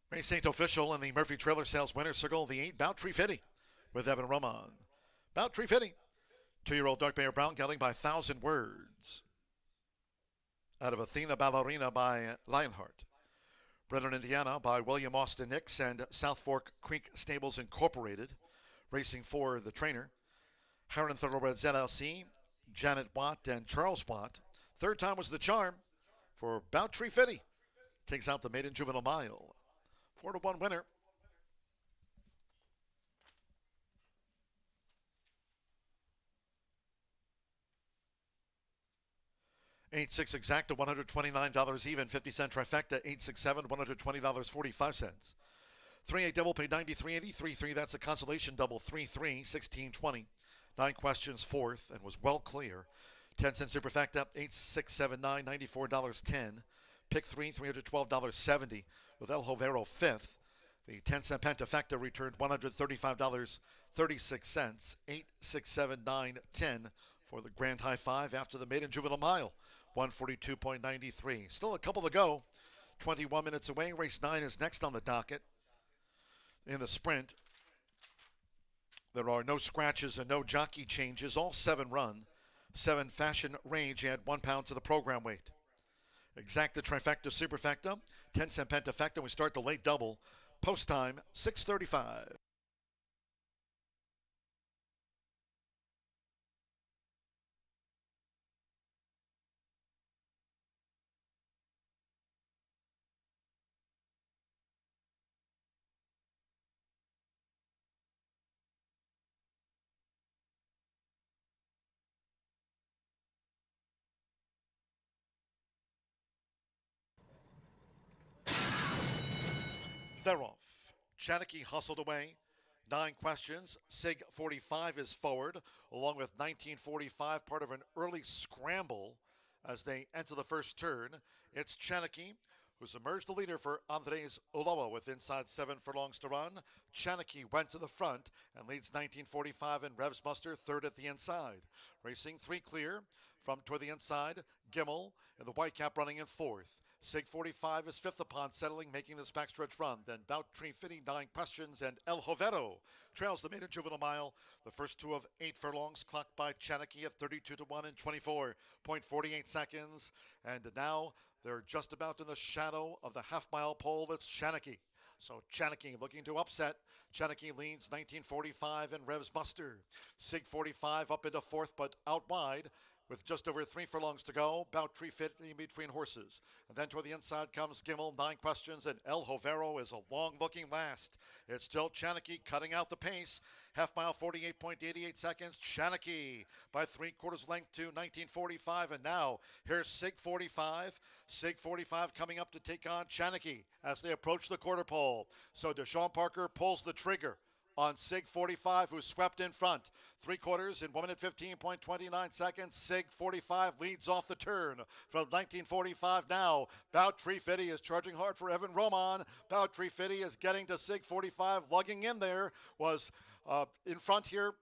Race ain't official in the Murphy Trailer Sales Winner's Circle. The 8, Boutry Fitty with Evan Roman. Boutry Fitty, 2-year-old Dark Bear Brown gelding by 1,000 Words. Out of Athena Ballerina by Lionheart. Bred in Indiana by William Austin Nix and South Fork Creek Stables Incorporated. Racing for the trainer. Harron Thoroughbreds LLC, Janet Watt and Charles Watt. Third time was the charm for Boutry Fitty. Takes out the maiden juvenile mile. 4-1 winner. 8-6 exacta, $129 even. 50-cent trifecta, 8-6-7, $120.45. 3-8 double paid $93.80. 3-3, that's a consolation double. 3-3, $16.20. 9 questions fourth and was well clear. 10-cent superfecta, 8-6-7-9, $94.10. Pick 3, $312.70 with El Jovero fifth. The 10-cent Pentafecta returned $135.36. 8, 6, 7, 9, 10 for the grand high five after the maiden juvenile mile. 142.93. Still a couple to go. 21 minutes away. Race 9 is next on the docket. In the sprint, there are no scratches and no jockey changes. All 7 run. 7 Fashion Range add 1 pound to the program weight. Exacta trifecta superfecta, 10-cent pentafecta. We start the late double. Post time, 6:35. Alhoverov. Chanakey hustled away. 9 questions. SIG 45 is forward, along with 1945, part of an early scramble as they enter the first turn. It's Chanakey who's emerged the leader for Andres Ulloa with inside 7 furlongs to run. Chanakey went to the front and leads 1945 and Revs Muster third at the inside. Racing 3 clear from toward the inside. Gimmel in the white cap running in 4th. SIG 45 is 5th upon settling, making this backstretch run. Then Bout Tree Fitty, 9 questions, and El Jovero trails the maiden juvenile mile. The first 2 of 8 furlongs clocked by Chanakey at 32-1 in 24.48 seconds. And now they're just about in the shadow of the half-mile pole. It's Chanakey. So Chanakey looking to upset. Chanakey leads 1945 and Revs Muster. SIG 45 up into 4th, but out wide. With just over 3 furlongs to go, Bout Tree Fit in between horses. And then toward the inside comes Gimmel, 9 questions, and El Jovero is a long-looking last. It's still Chanakey cutting out the pace. Half mile, 48.88 seconds. Chanakey by 3/4 length to 1945. And now here's SIG 45. SIG 45 coming up to take on Chanakey as they approach the quarter pole. So Deshaun Parker pulls the trigger on SIG 45, who swept in front. 3/4 in 1 minute 15.29 seconds. SIG 45 leads off the turn from 1945 now. Bout Tree Fitty is charging hard for Evan Roman. Bout Tree Fitty is getting to SIG 45, lugging in there. Was in front here,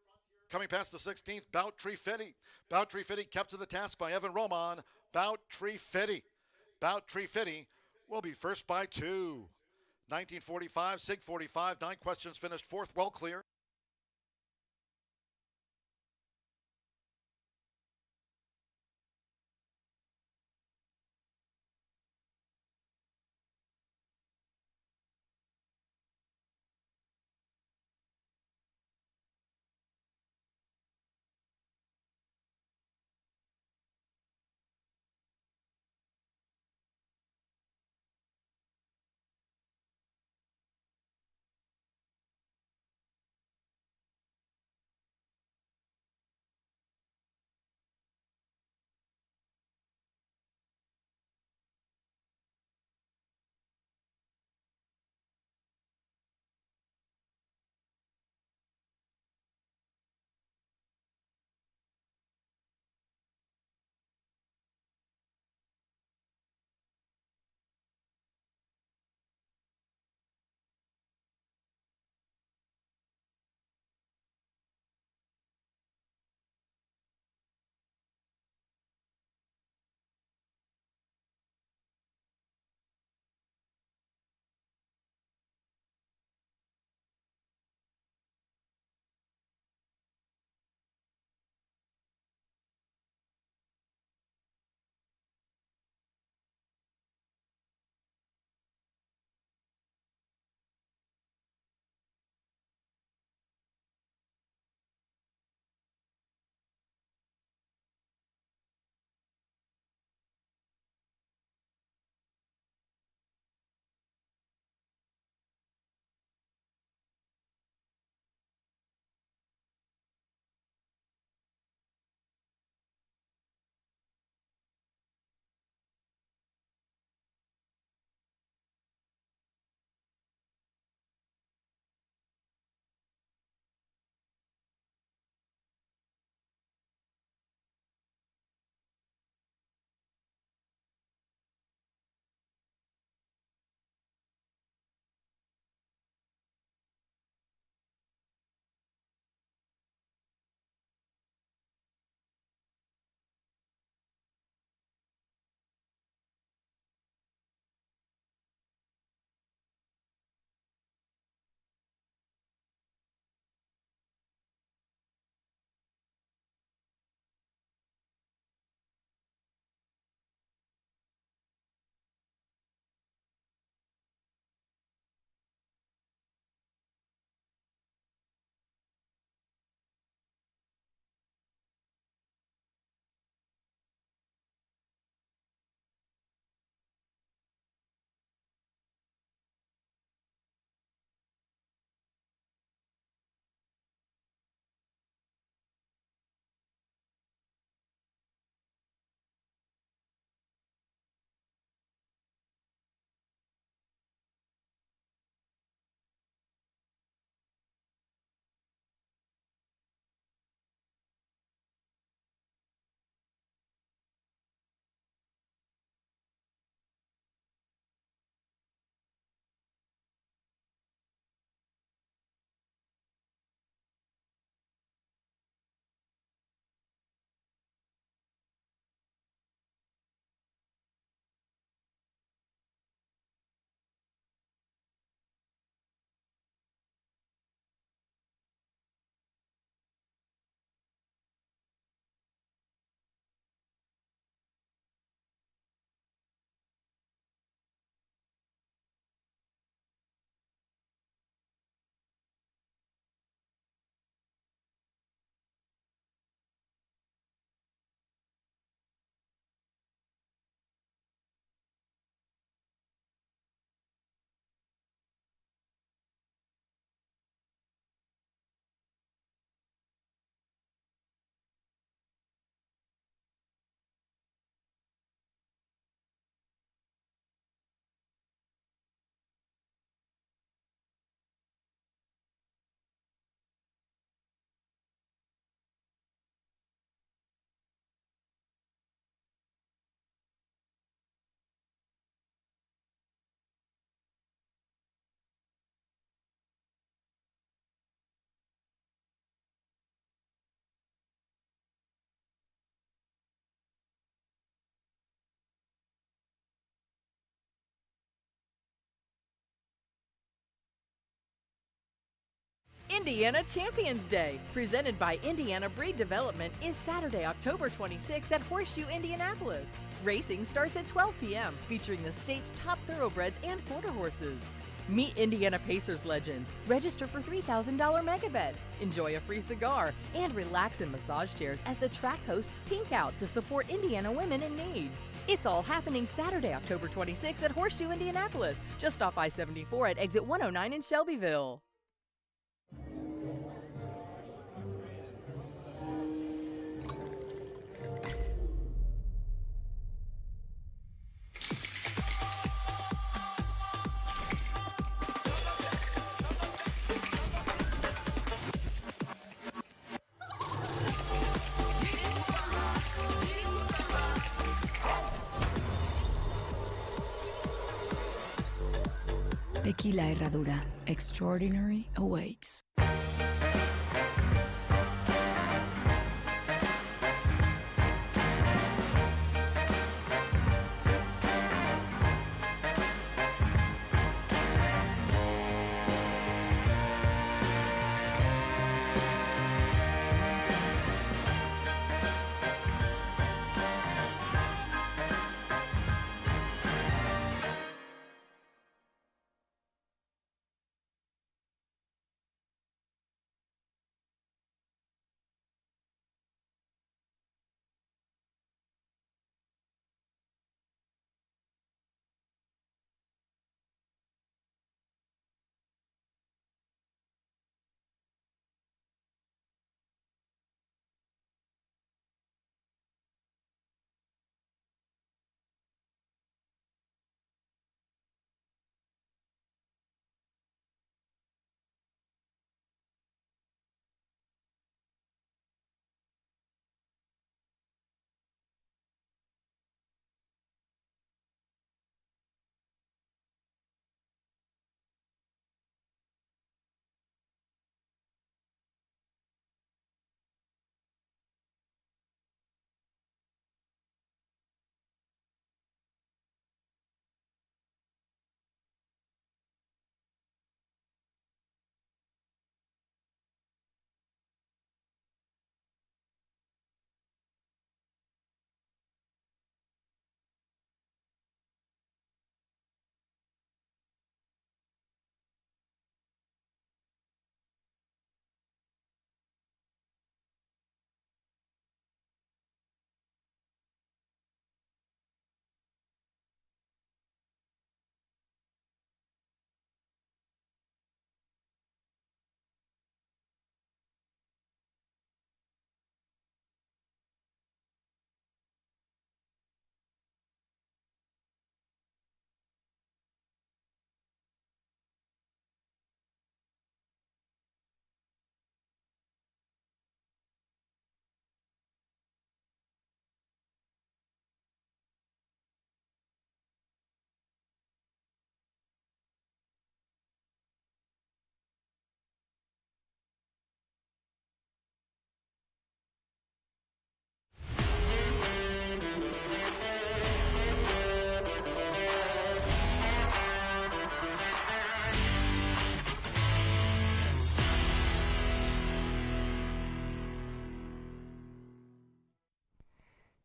coming past the 16th, Bout Tree Fitty. Bout Tree Fitty kept to the task by Evan Roman. Bout Tree Fitty. Bout Tree Fitty will be first by 2. 1945, SIG 45, 9 questions finished 4th, well clear. Indiana Champions Day, presented by Indiana Breed Development, is Saturday, October 26th at Horseshoe Indianapolis. Racing starts at 12 p.m., featuring the state's top thoroughbreds and quarter horses. Meet Indiana Pacers legends, register for $3,000 mega bets, enjoy a free cigar, and relax in massage chairs as the track hosts Pink Out to support Indiana women in need. It's all happening Saturday, October 26th at Horseshoe Indianapolis, just off I-74 at exit 109 in Shelbyville. Tequila Herradura. Extraordinary awaits.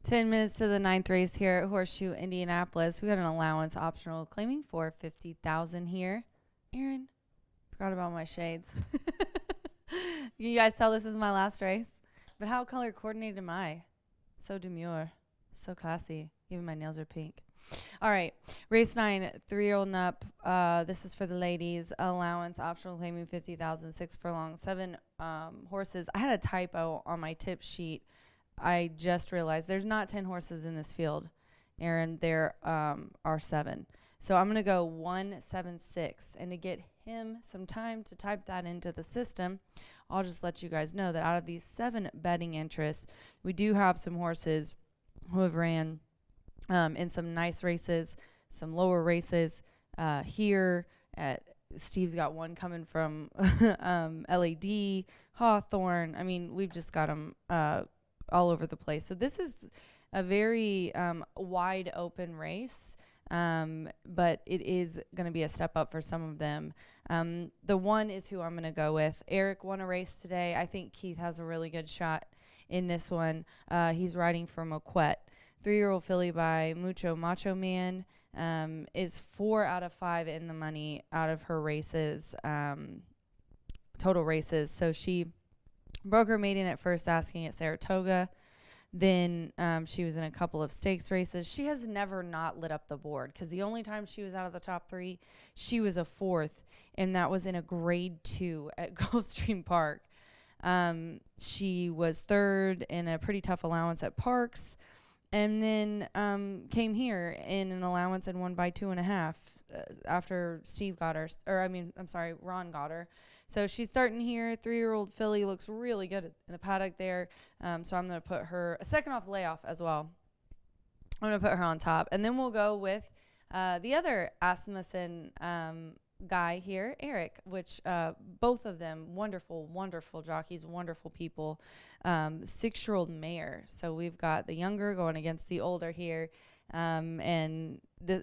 Ten minutes to the ninth race here at Horseshoe Indianapolis. We got an allowance optional claiming for $50,000 here. Aaron, forgot about my shades. You guys tell this is my last race, but how color coordinated am I? So demure, so classy. Even my nails are pink. All right, race 9, 3-year-old and up. This is for the ladies. Allowance optional claiming $50,000, 6 furlongs, 7 horses. I had a typo on my tip sheet. I just realized there's not 10 horses in this field, Aaron. There are 7. So I'm going to go 176. And to get him some time to type that into the system, I'll just let you guys know that out of these 7 betting interests, we do have some horses who have ran in some nice races, some lower races here. Steve's got one coming from LAD, Hawthorne. I mean, we've just got them all over the place. So this is a very wide open race. but it is going to be a step up for some of them. The one is who I'm going to go with. Eric won a race today. I think Keith has a really good shot in this one. He's riding for Moquette. 3-year-old filly by Mucho Macho Man is 4 out of 5 in the money out of her races, total races. So she broke her maiden at first asking at Saratoga. Then she was in a couple of stakes races. She has never not lit up the board because the only time she was out of the top 3, she was a 4th, and that was in a grade 2 at Gulfstream Park. She was 3rd in a pretty tough allowance at Parks, and then came here in an allowance and won by 2.5 after Steve got her, Ron got her. So she's starting here. 3-year-old filly looks really good in the paddock there. So I'm going to put her a second off layoff as well. I'm going to put her on top. And then we'll go with the other Asmussen guy here, Eric, which both of them wonderful, wonderful jockeys, wonderful people. 6-year-old mare. So we've got the younger going against the older here. And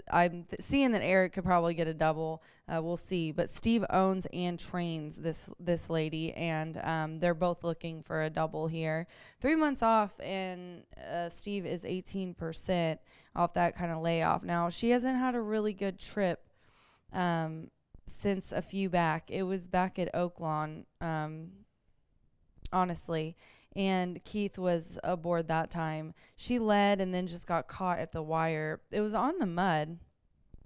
I'm seeing that Eric could probably get a double. We'll see. But Steve owns and trains this lady, and they're both looking for a double here. 3 months off, and Steve is 18% off that kind of layoff. Now, she hasn't had a really good trip since a few back. It was back at Oaklawn, honestly. And Keith was aboard that time. She led and then just got caught at the wire. It was on the mud,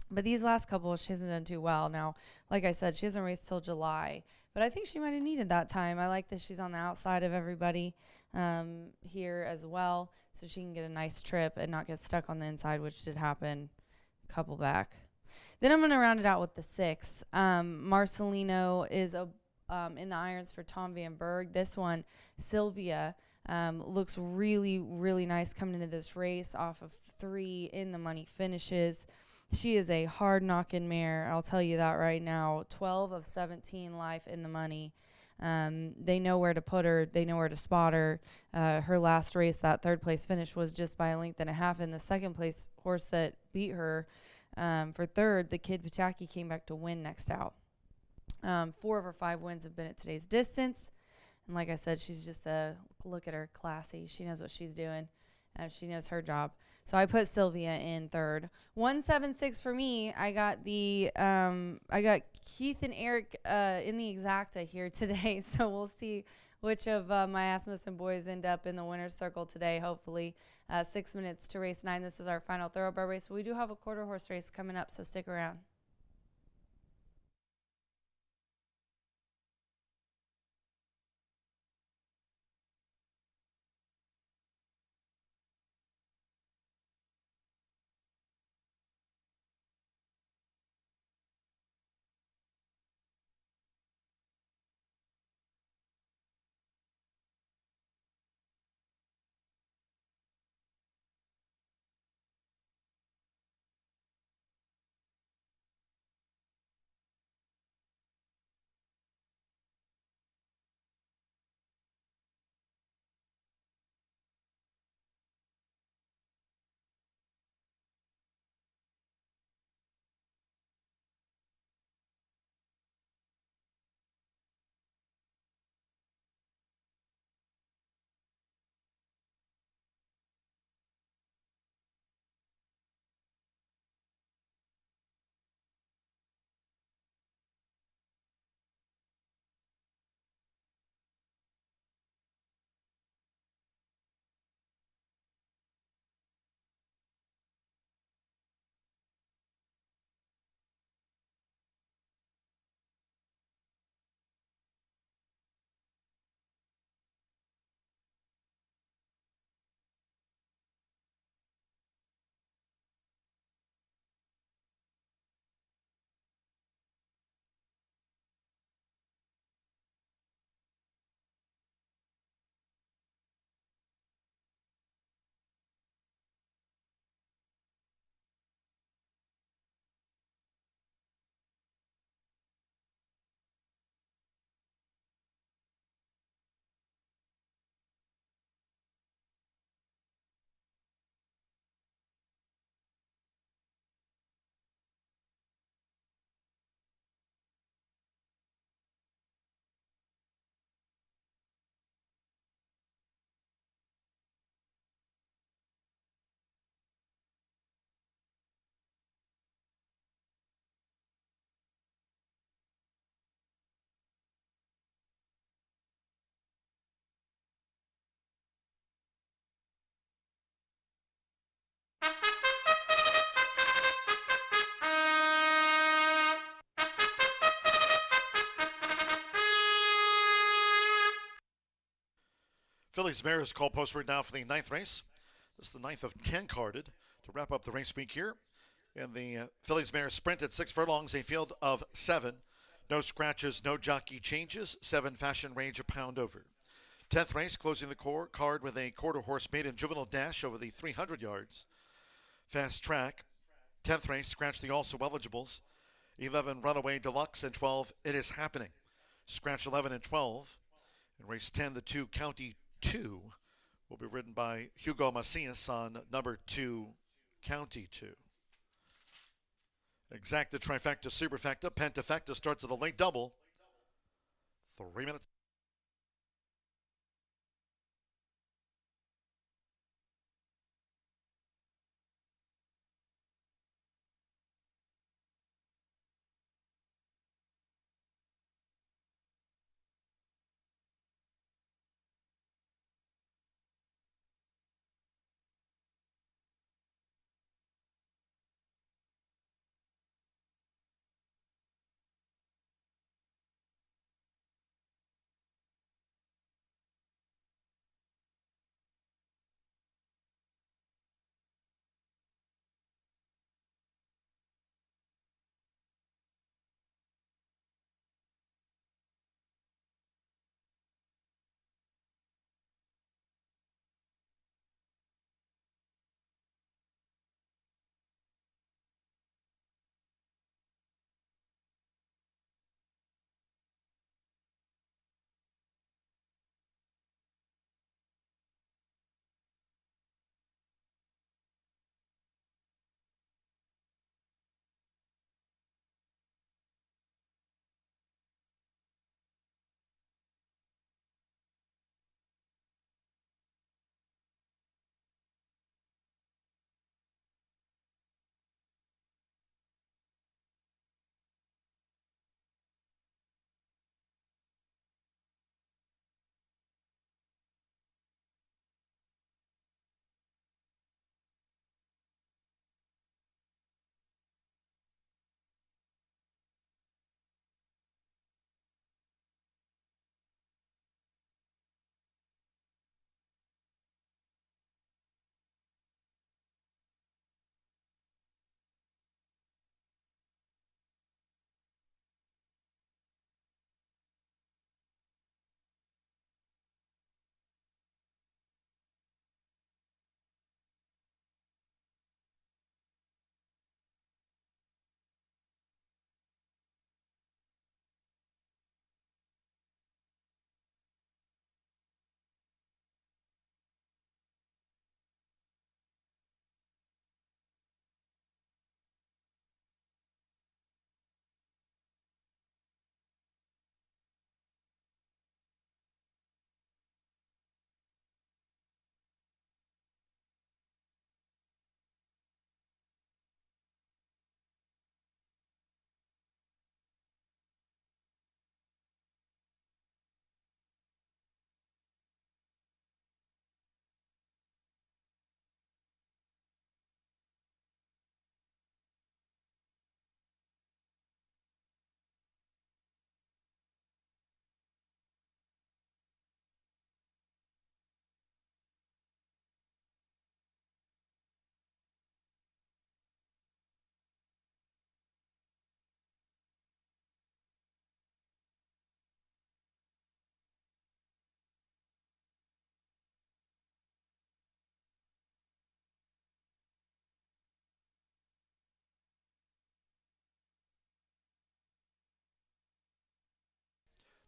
but these last couple, she hasn't done too well. Now, like I said, she hasn't raced till July, but I think she might have needed that time. I like that she's on the outside of everybody here as well, so she can get a nice trip and not get stuck on the inside, which did happen a couple back. Then I'm going to round it out with the 6. Marcelino is in the irons for Tom Van Berg. This one, Sylvia, looks really, really nice coming into this race off of 3 in the money finishes. She is a hard knocking mare. I'll tell you that right now. 12 of 17 life in the money. They know where to put her. They know where to spot her. Her last race, that 3rd place finish, was just by a length and a half. And the 2nd place horse that beat her for 3rd, the Kid Pataki, came back to win next out. 4 of her 5 wins have been at today's distance. And like I said, she's just look at her, classy. She knows what she's doing. She knows her job. So I put Sylvia in 3rd. 176 for me. I got I got Keith and Eric in the exacta here today. So we'll see which of my Asmussen boys end up in the winner's circle today, hopefully. 6 minutes to race 9. This is our final thoroughbred race. We do have a quarter horse race coming up, so stick around. Phillies Mares call postword now for the 9th race. This is the 9th of 10 carded to wrap up the race week here. In the Phillies Mares sprint at 6 furlongs, a field of 7. No scratches, no jockey changes. 7 fashion range a pound over. 10th race closing the card with a quarter horse maiden juvenile dash over the 300 yards. Fast track. 10th race scratch the also eligibles. 11 runaway deluxe and 12 it is happening. Scratch 11 and 12. In race 10, the 2 County 2 will be ridden by Hugo Macias on number 2 County 2. Exacta, trifecta, superfecta, pentafecta starts with a late double. 3 minutes.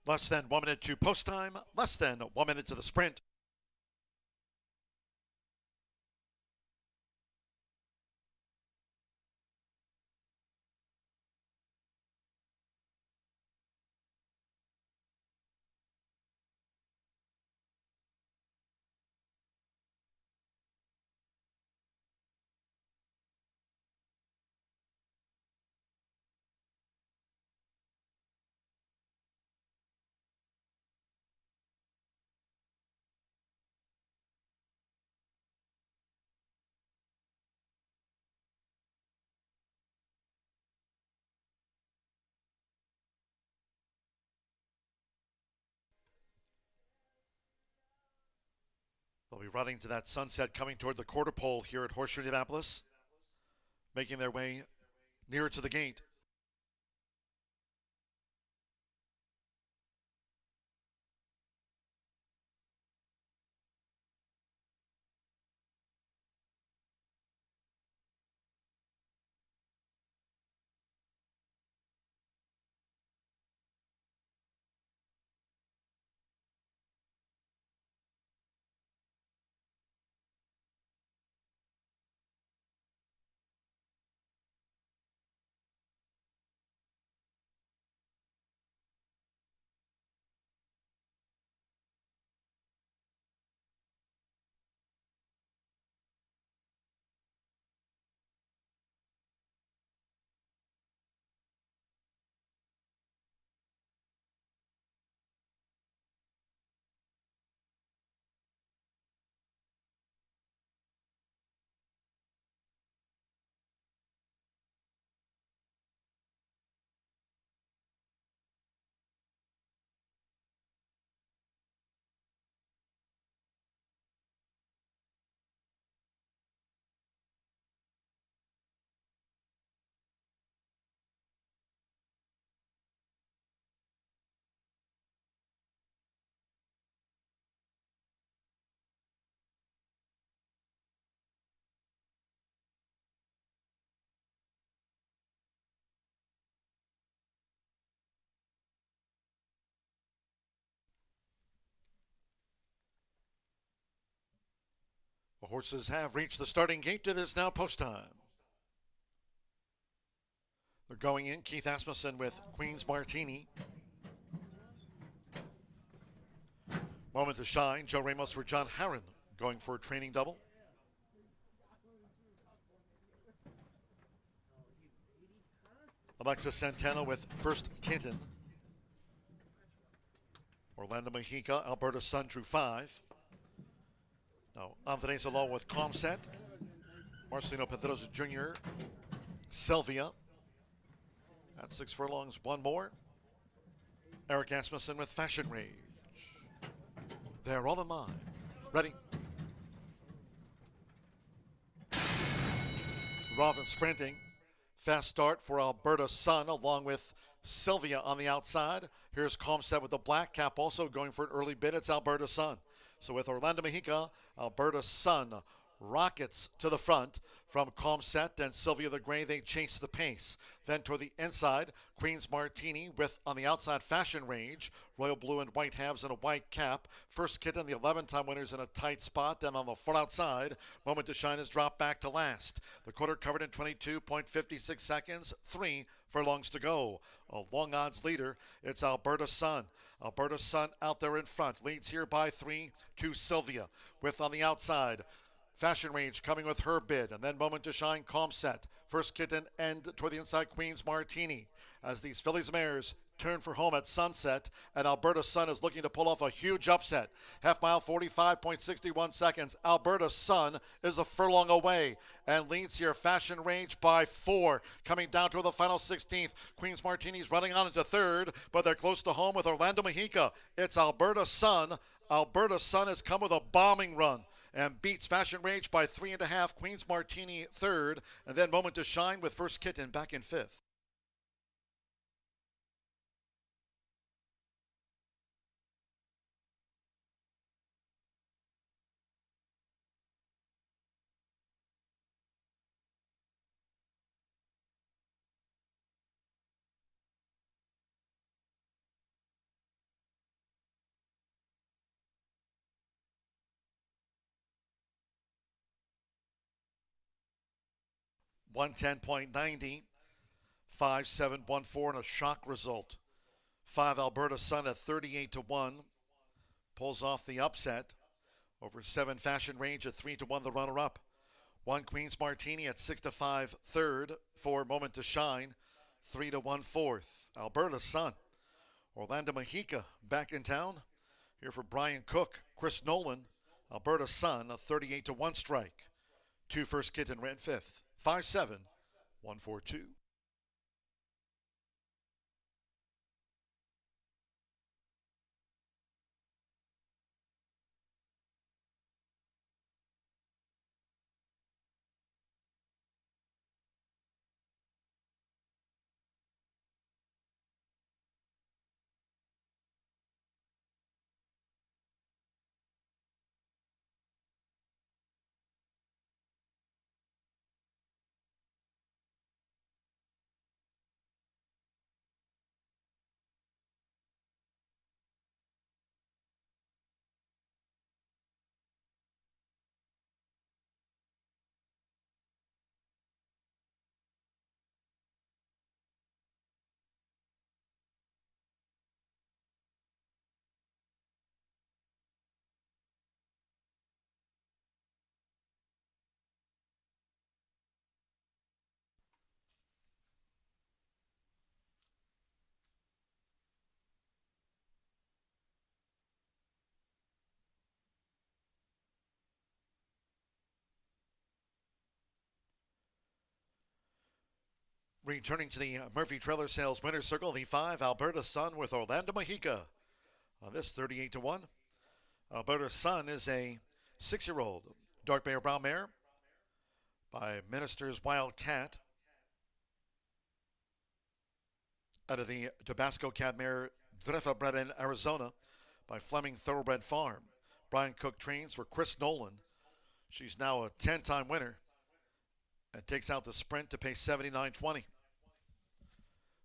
Less than 1 minute to post time, less than 1 minute to the sprint. be running to that sunset coming toward the quarter pole here at Horseshoe Indianapolis, making their way nearer to the gate. The horses have reached the starting gate. It is now post time. They're going in. Keith Asmussen with Queen's Martini. Moment to Shine. Joe Ramos for John Harron going for a training double. Alexis Santana with First Kitten. Orlando Mejica, Alberta's Sun drew 5. Now, Andres along with Comset. Marcelino Pedrosa Jr. Sylvia. At 6 furlongs, one more. Eric Asmussen with Fashion Rage. They're all in line. Ready. Robin sprinting. Fast start for Alberta's Sun along with Sylvia on the outside. Here's Comset with the black cap also going for an early bid. It's Alberta's Sun. So with Orlando Mejica, Alberta's Sun rockets to the front from Comset and Sylvia the Gray. They chase the pace. Then toward the inside, Queen's Martini with on the outside Fashion Rage. Royal blue and white halves and a white cap. First Kitten, the 11-time winners in a tight spot. And on the far outside, Moment to Shine has dropped back to last. The quarter covered in 22.56 seconds. 3 furlongs to go. A long odds leader, it's Alberta's Sun. Alberta's Sun out there in front. Leads here by 3 to Sylvia. With on the outside, Fashion Rage coming with her bid, and then Moment to Shine, Comset, First Kitten, and toward the inside, Queen's Martini. As these fillies mares turn for home at sunset, and Alberta's Sun is looking to pull off a huge upset. Half mile, 45.61 seconds. Alberta's Sun is a furlong away and leads here Fashion Rage by 4. Coming down to the final 16th. Queen's Martini's running on into third, but they're close to home with Orlando Mejica. It's Alberta's Sun. Alberta's Sun has come with a bombing run and beats Fashion Rage by 3.5. Queen's Martini third, and then Moment to Shine with First Kitten back in 5th. $110.90, 5.714 and a shock result. 5 Alberta Sun at 38-1 pulls off the upset over 7 Fashion Rage at 3-1 the runner-up. 1 Queen's Martini at 6-5 third. 4 Moment to Shine, 3-1 fourth. Alberta Sun. Orlando Mejica back in town. Here for Brian Cook, Chris Nolan. Alberta Sun a 38-1 strike. 2 First Kitten ran 5th. 5-7, 1-4-2. Returning to the Murphy Trailer Sales Winner's Circle, the 5 Alberta Sun with Orlando Mexica. On this 38-1. Alberta Sun is a 6-year-old dark bay or brown mare by Minister's Wildcat out of the Tabasco Cab mare Driffa bred in Arizona by Fleming Thoroughbred Farm. Brian Cook trains for Chris Nolan. She's now a 10-time winner and takes out the sprint to pay $79.20.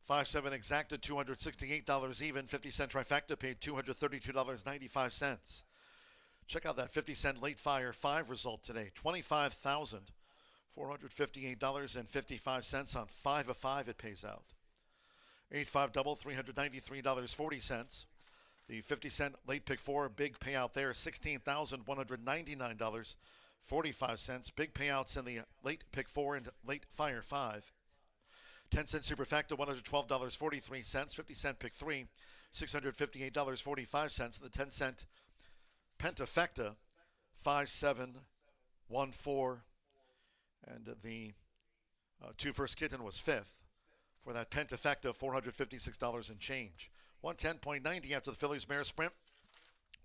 5-7 exacted, $268 even. 50-cent trifecta paid $232.95. Check out that 50-cent late fire 5 result today. $25,458.55 on 5 of 5 it pays out. 8-5 double, $393.40. The 50-cent late pick 4 big payout there, $16,199.45. Big payouts in the late pick 4 and late fire 5. 10-cent superfecta, $112.43. 50-cent pick 3, $658.45. The 10-cent pentafecta, 5714. And the 2 first kitten was 5th. For that pentafecta, $456 and change. 110.90 after the Phillies mare sprint.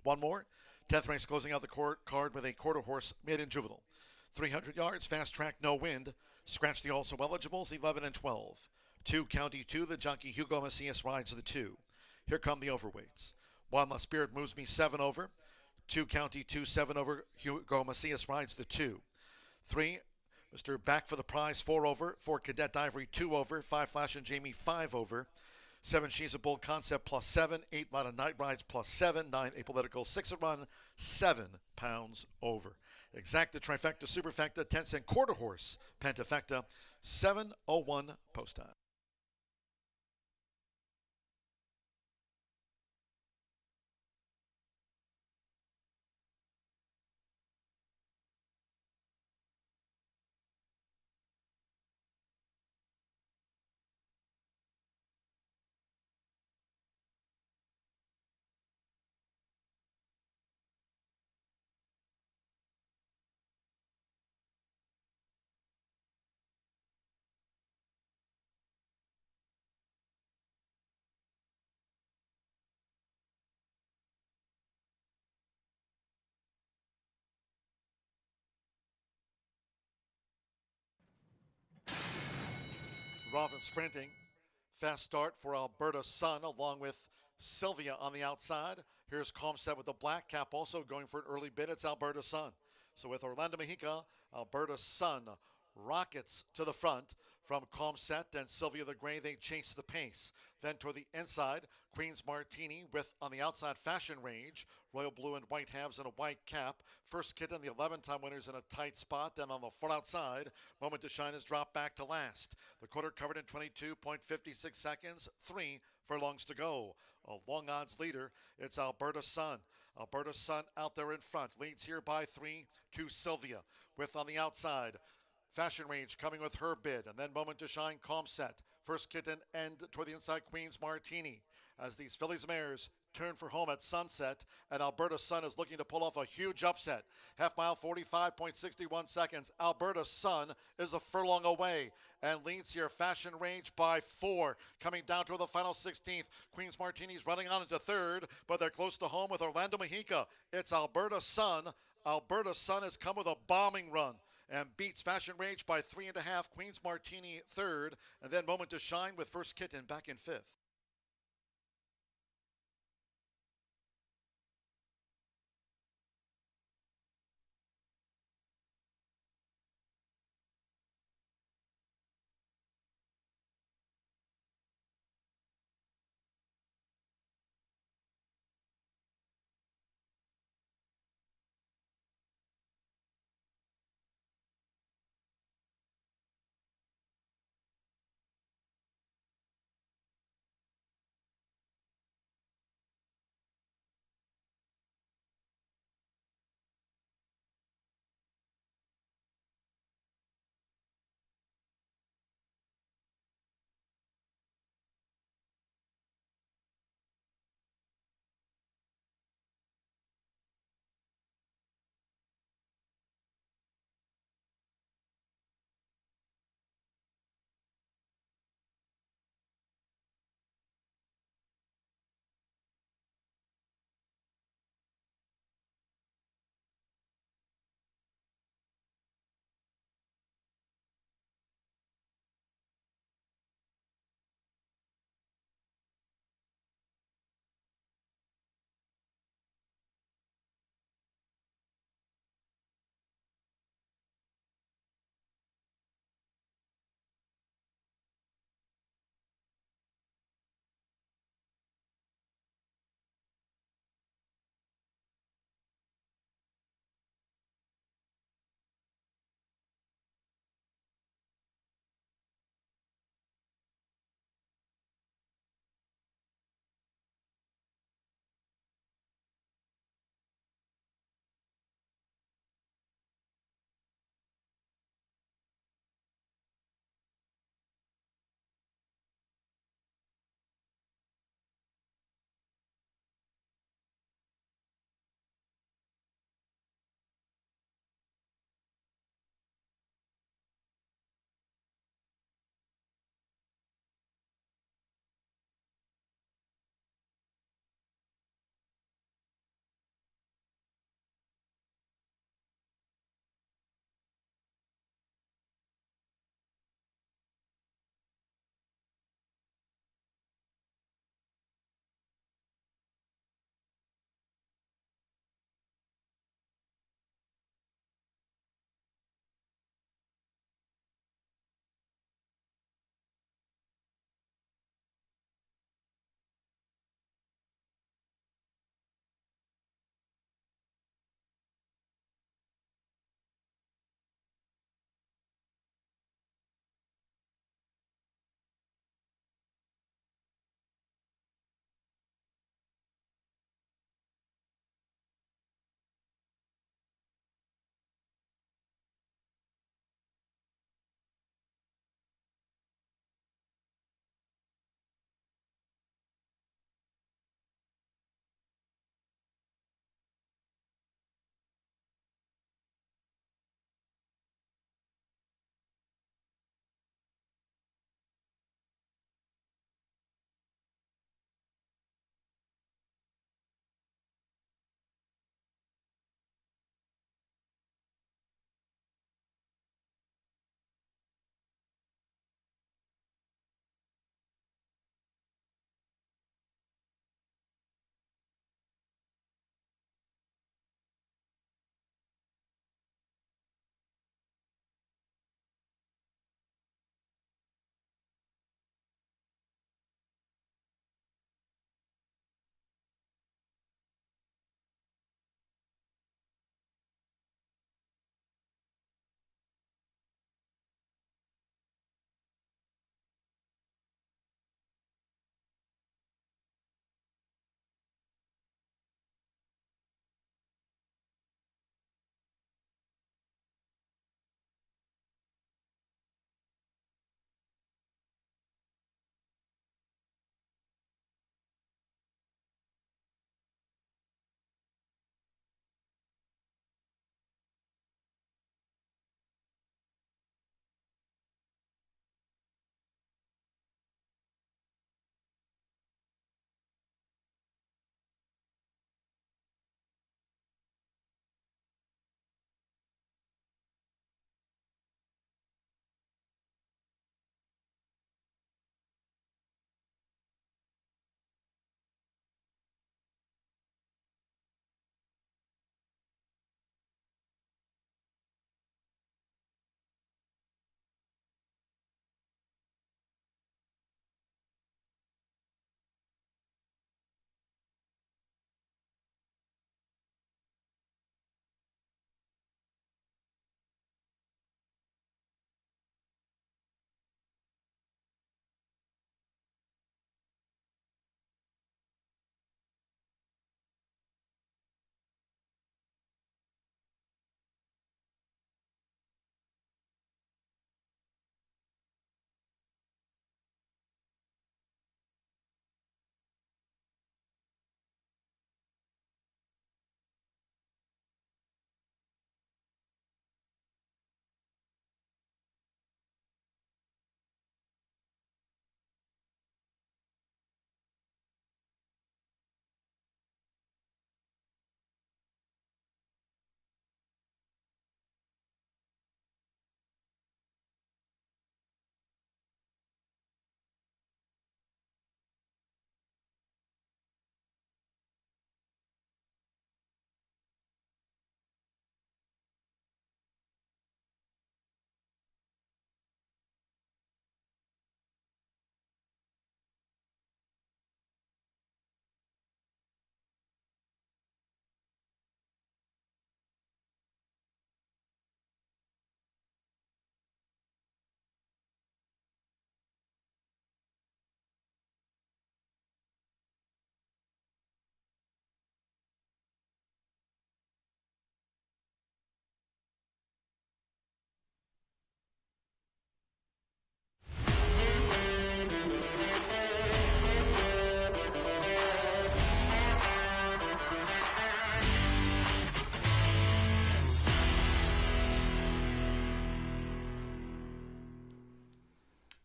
One more. 10th race closing out the card with a quarter horse maiden juvenile. 300 yards, fast track, no wind. Scratch the also eligibles, 11 and 12. 2 County 2, the jockey Hugo Macias rides the 2. Here come the overweights. 1 La Spirit moves me 7 over. 2 County 2, 7 over. Hugo Macias rides the 2. 3 Mr. Back for the Prize 4 over. 4 Cadet Ivory 2 over. 5 Flash and Jamie 5 over. 7 She's a Bull Concept plus 7. 8 Lot of Night Rides plus 7. 9 Apolitical 6 a run. 7 pounds over. Exacta trifecta superfecta 10-cent quarter horse pentafecta 7:01 post time. Robin sprinting. Fast start for Alberta Sun along with Sylvia on the outside. Here's Comset with the black cap also going for an early bid. It's Alberta Sun. So with Orlando Mexica, Alberta Sun rockets to the front from Comset and Sylvia the Gray. They chase the pace. Then toward the inside, Queen's Martini with on the outside Fashion Rage. Royal blue and white halves and a white cap. First kitten, the 11-time winners in a tight spot. And on the front outside, Moment to Shine has dropped back to last. The quarter covered in 22.56 seconds. 3 furlongs to go. A long odds leader, it's Alberta Sun. Alberta Sun out there in front. Leads here by 3 to Sylvia. With on the outside, Fashion Range coming with her bid. And then Moment to Shine, Comset. First kitten and toward the inside, Queen's Martini. As these fillies mares turn for home at sunset, and Alberta Sun is looking to pull off a huge upset. Half mile, 45.61 seconds. Alberta Sun is a furlong away and leads here Fashion Range by 4. Coming down to the final 16th. Queen's Martini's running on into third, but they're close to home with Orlando Mexica. It's Alberta Sun. Alberta Sun has come with a bombing run and beats Fashion Range by 3.5. Queen's Martini third, and then Moment to Shine with First Kitten back in 5th.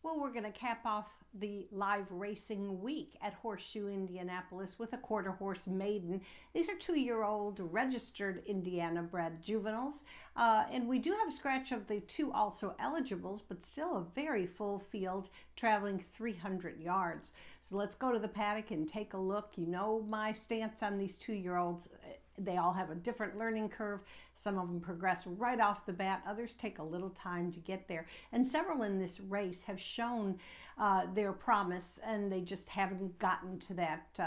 Well, we're going to cap off the live racing week at Horseshoe Indianapolis with a quarter horse maiden. These are 2-year-old registered Indiana bred juveniles. And we do have a scratch of the 2 also eligibles, but still a very full field traveling 300 yards. So let's go to the paddock and take a look. You know my stance on these 2-year-olds. They all have a different learning curve. Some of them progress right off the bat. Others take a little time to get there. And several in this race have shown their promise, and they just haven't gotten to that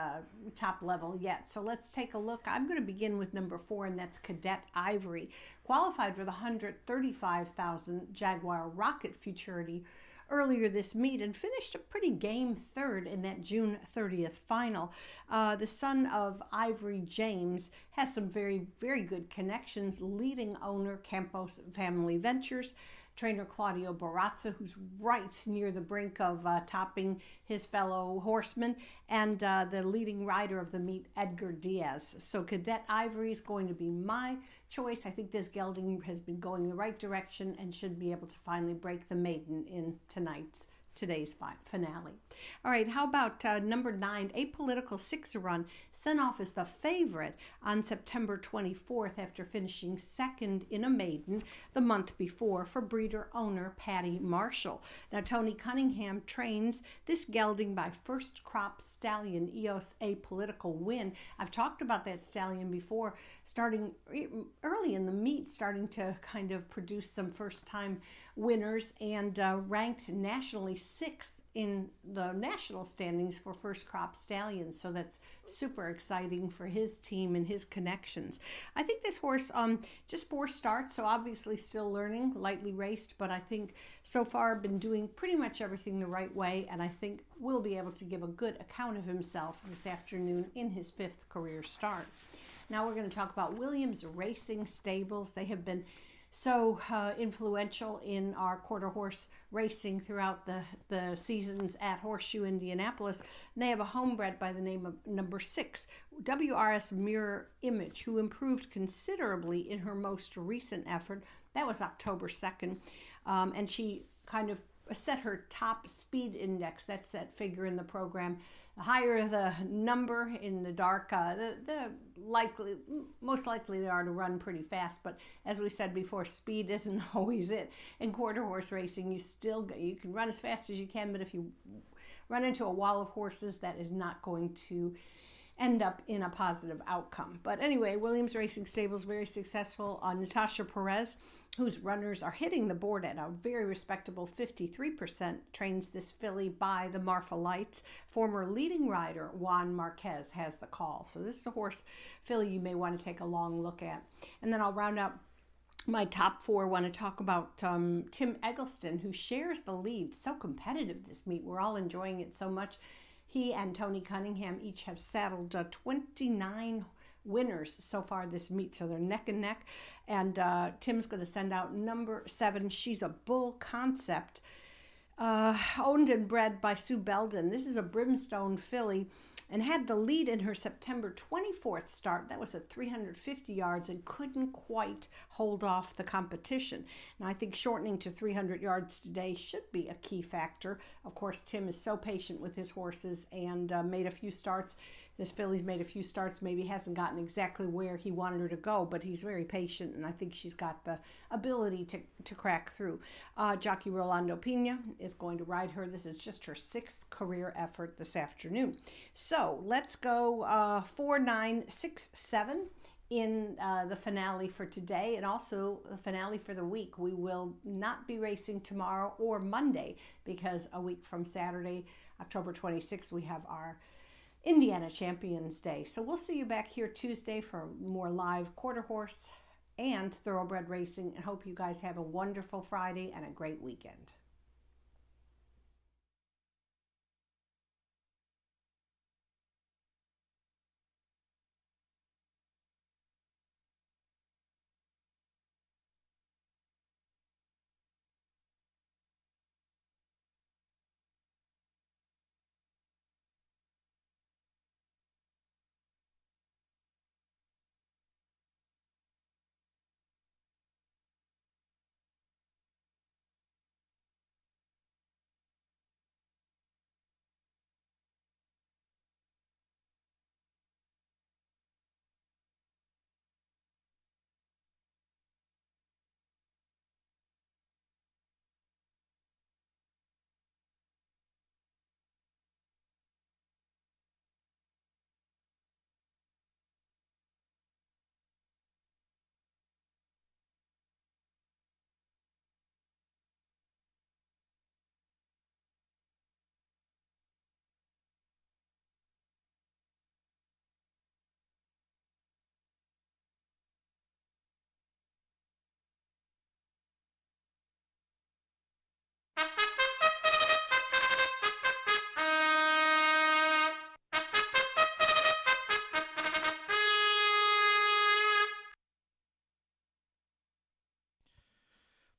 top level yet. So let's take a look. I'm going to begin with number 4, and that's Cadet Ivory. Qualified for the $135,000 Jaguar Rocket Futurity earlier this meet and finished a pretty game 3rd in that June 30th final. The son of Ivory James has some very, very good connections. Leading owner Campos Family Ventures, trainer Claudio Barazza, who's right near the brink of topping his fellow horsemen, and the leading rider of the meet, Edgar Diaz. So Cadet Ivory is going to be my choice. I think this gelding has been going the right direction and should be able to finally break the maiden in today's finale. All right, how about number 9, Apolitical 6-run, sent off as the favorite on September 24th after finishing 2nd in a maiden the month before for breeder owner Patty Marshall. Now, Tony Cunningham trains this gelding by First Crop Stallion EOS Apolitical win. I've talked about that stallion before, starting early in the meet, starting to kind of produce some first-time winners, and ranked nationally 6th in the national standings for First Crop Stallions. So that's super exciting for his team and his connections. I think this horse, just 4 starts, so obviously still learning, lightly raced, but I think so far been doing pretty much everything the right way, and I think will be able to give a good account of himself this afternoon in his 5th career start. Now we're going to talk about Williams Racing Stables. They have been so influential in our quarter horse racing throughout the seasons at Horseshoe Indianapolis. And they have a homebred by the name of number 6, WRS Mirror Image, who improved considerably in her most recent effort. That was October 2nd. And she kind of set her top speed index. That's that figure in the program. The higher the number in the dark, the most likely they are to run pretty fast. But as we said before, speed isn't always it. In quarter horse racing, you can run as fast as you can, but if you run into a wall of horses, that is not going to end up in a positive outcome. But anyway, Williams Racing Stables very successful. Natasha Perez, whose runners are hitting the board at a very respectable 53%, trains this filly by the Marfa Lights. Former leading rider Juan Marquez has the call. So this is a horse filly you may want to take a long look at. And then I'll round out my top 4. I want to talk about Tim Eggleston, who shares the lead. So competitive this meet. We're all enjoying it so much. He and Tony Cunningham each have saddled 29 winners so far this meet, so they're neck and neck. And Tim's going to send out number 7. She's a bull concept, owned and bred by Sue Belden. This is a Brimstone filly and had the lead in her September 24th start. That was at 350 yards and couldn't quite hold off the competition. Now, I think shortening to 300 yards today should be a key factor. Of course, Tim is so patient with his horses and made a few starts. This filly's made a few starts, maybe hasn't gotten exactly where he wanted her to go, but he's very patient, and I think she's got the ability to crack through. Jockey Rolando Pena is going to ride her. This is just her 6th career effort this afternoon. So let's go 4, 9, 6, 7 in the finale for today, and also the finale for the week. We will not be racing tomorrow or Monday because a week from Saturday, October 26th, we have our Indiana Champions Day. So we'll see you back here Tuesday for more live quarter horse and thoroughbred racing, and hope you guys have a wonderful Friday and a great weekend.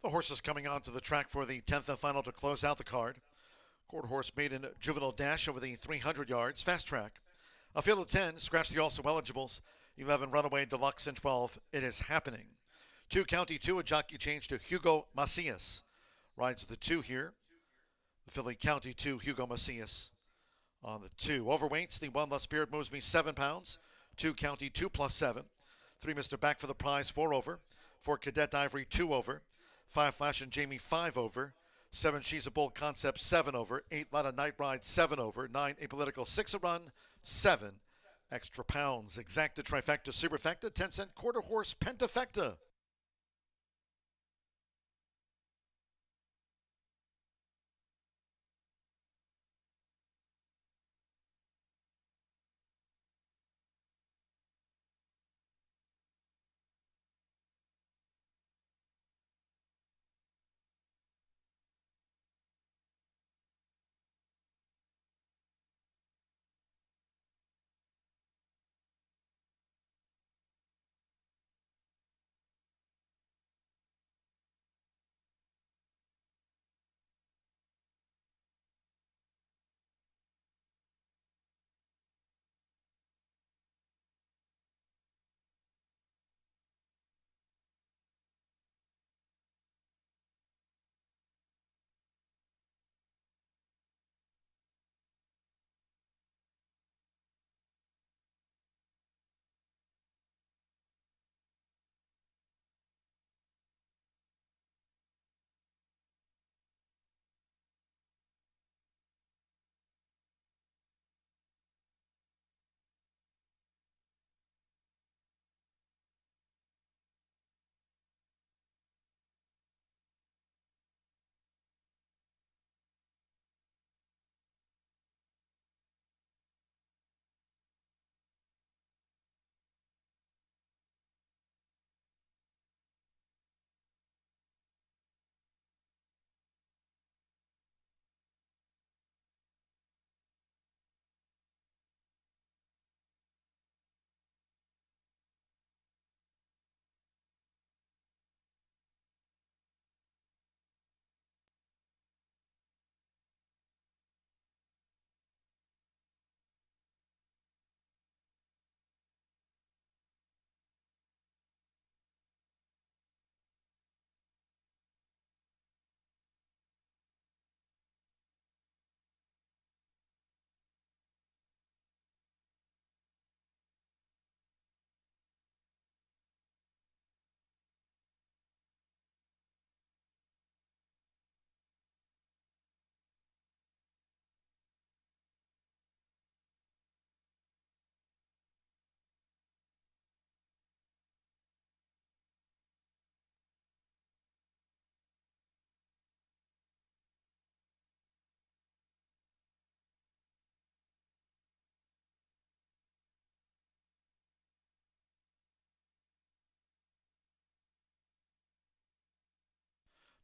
The horses coming onto the track for the 10th and final to close out the card. Quarter horse maiden juvenile dash over the 300 yards, fast track. A field of 10, scratch the also eligibles. 11 runaway deluxe and 12, it is happening. 2 county 2, a jockey change to Hugo Macias. Rides the 2 here. The filly county 2, Hugo Macias on the 2. Overweights, the 1 less Spirit moves me 7 pounds. 2 county 2 plus 7. 3 Mr. Back for the Prize 4 over. 4 Cadet Ivory 2 over. 5 Flash and Jamie 5 over. 7 She's a Bull Concept 7 over. 8 Lot of Night Ride 7 over. 9 Apolitical 6 a run. 7 Extra Pounds. Exacta Trifecta Superfecta 10 cent quarter horse Pentafecta.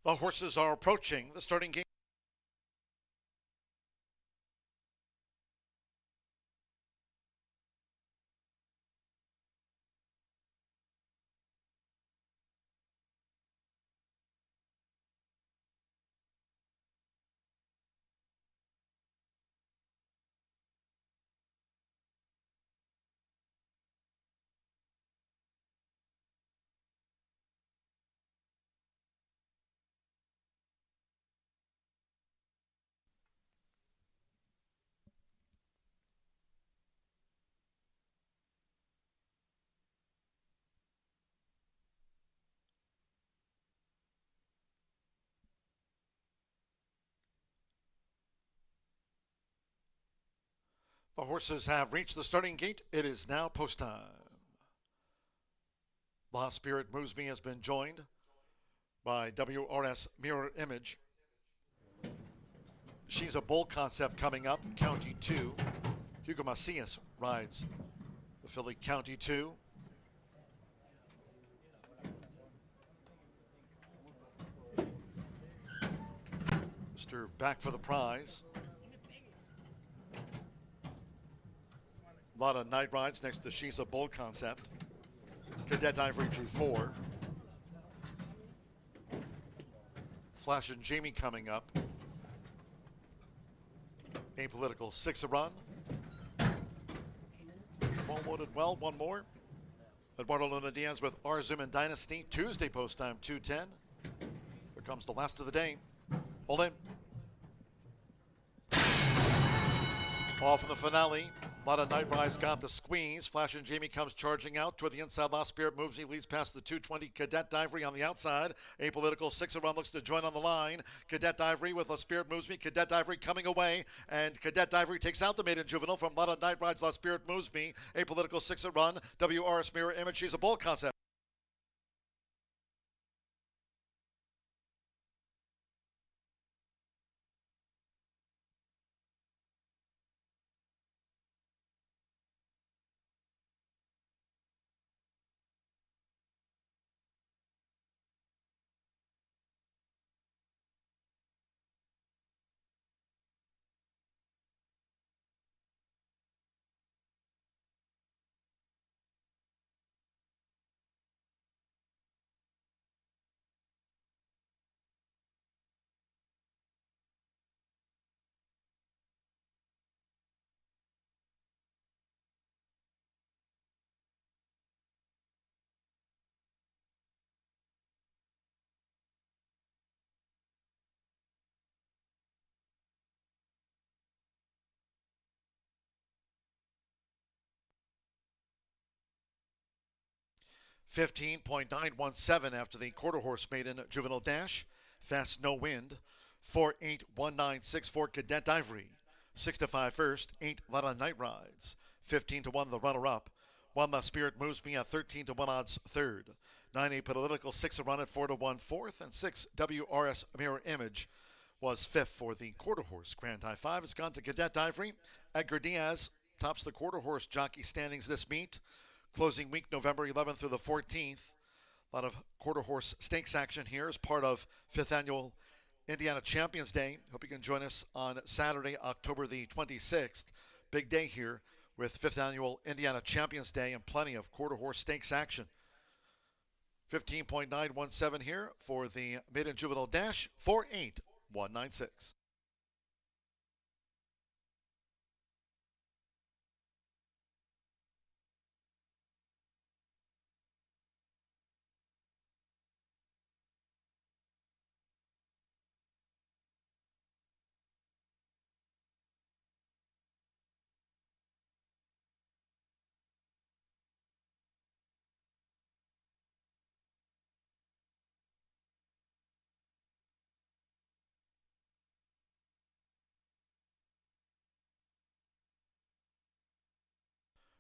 The horses are approaching the starting gate. The horses have reached the starting gate. It is now post time. Lost Spirit Moves Me has been joined by WRS Mirror Image. She's a Bull Concept coming up, County 2. Hugo Macias rides the filly County 2. Mr. Back for the Prize. A lot of night rides next to She's a Bull Concept. Cadet Ivory drew 4. Flash and Jamie coming up. Apolitical 6 a run. Ball loaded well, one more. Eduardo Luna Diaz with R. Zoom and Dynasty. Tuesday post time 2:10. Here comes the last of the day. Hold in. Off in the finale. A lot of Night Rise got the squeeze. Flash and Jamie comes charging out toward the inside. Lost Spirit moves. He leads past the 220. Cadet Divery on the outside. Apolitical 6 a run looks to join on the line. Cadet Divery with Lost Spirit moves me. Cadet Divery coming away. And Cadet Divery takes out the maiden juvenile from Lot of Night Rides. Lost Spirit moves me. Apolitical 6 a run. WRS Mirror Image. She's a bull concept. $15.917 after the quarter horse maiden juvenile dash. Fast no wind. 4-8-1-9-6 for Cadet Ivory. 6-5 first. 8 Lot of Night Rides. 15-1 the runner up. 1 The Spirit moves me at 13-1 odds third. 9 Apolitical 6 a run at 4-1 fourth, and 6 WRS Mirror Image was fifth for the quarter horse Grand High 5. It's gone to Cadet Ivory. Edgar Diaz tops the quarter horse jockey standings this meet. Closing week, November 11th through the 14th. A lot of quarter horse stakes action here as part of 5th Annual Indiana Champions Day. Hope you can join us on Saturday, October the 26th. Big day here with 5th Annual Indiana Champions Day and plenty of quarter horse stakes action. 15.917 here for the maiden juvenile dash. 4-8-1-9-6.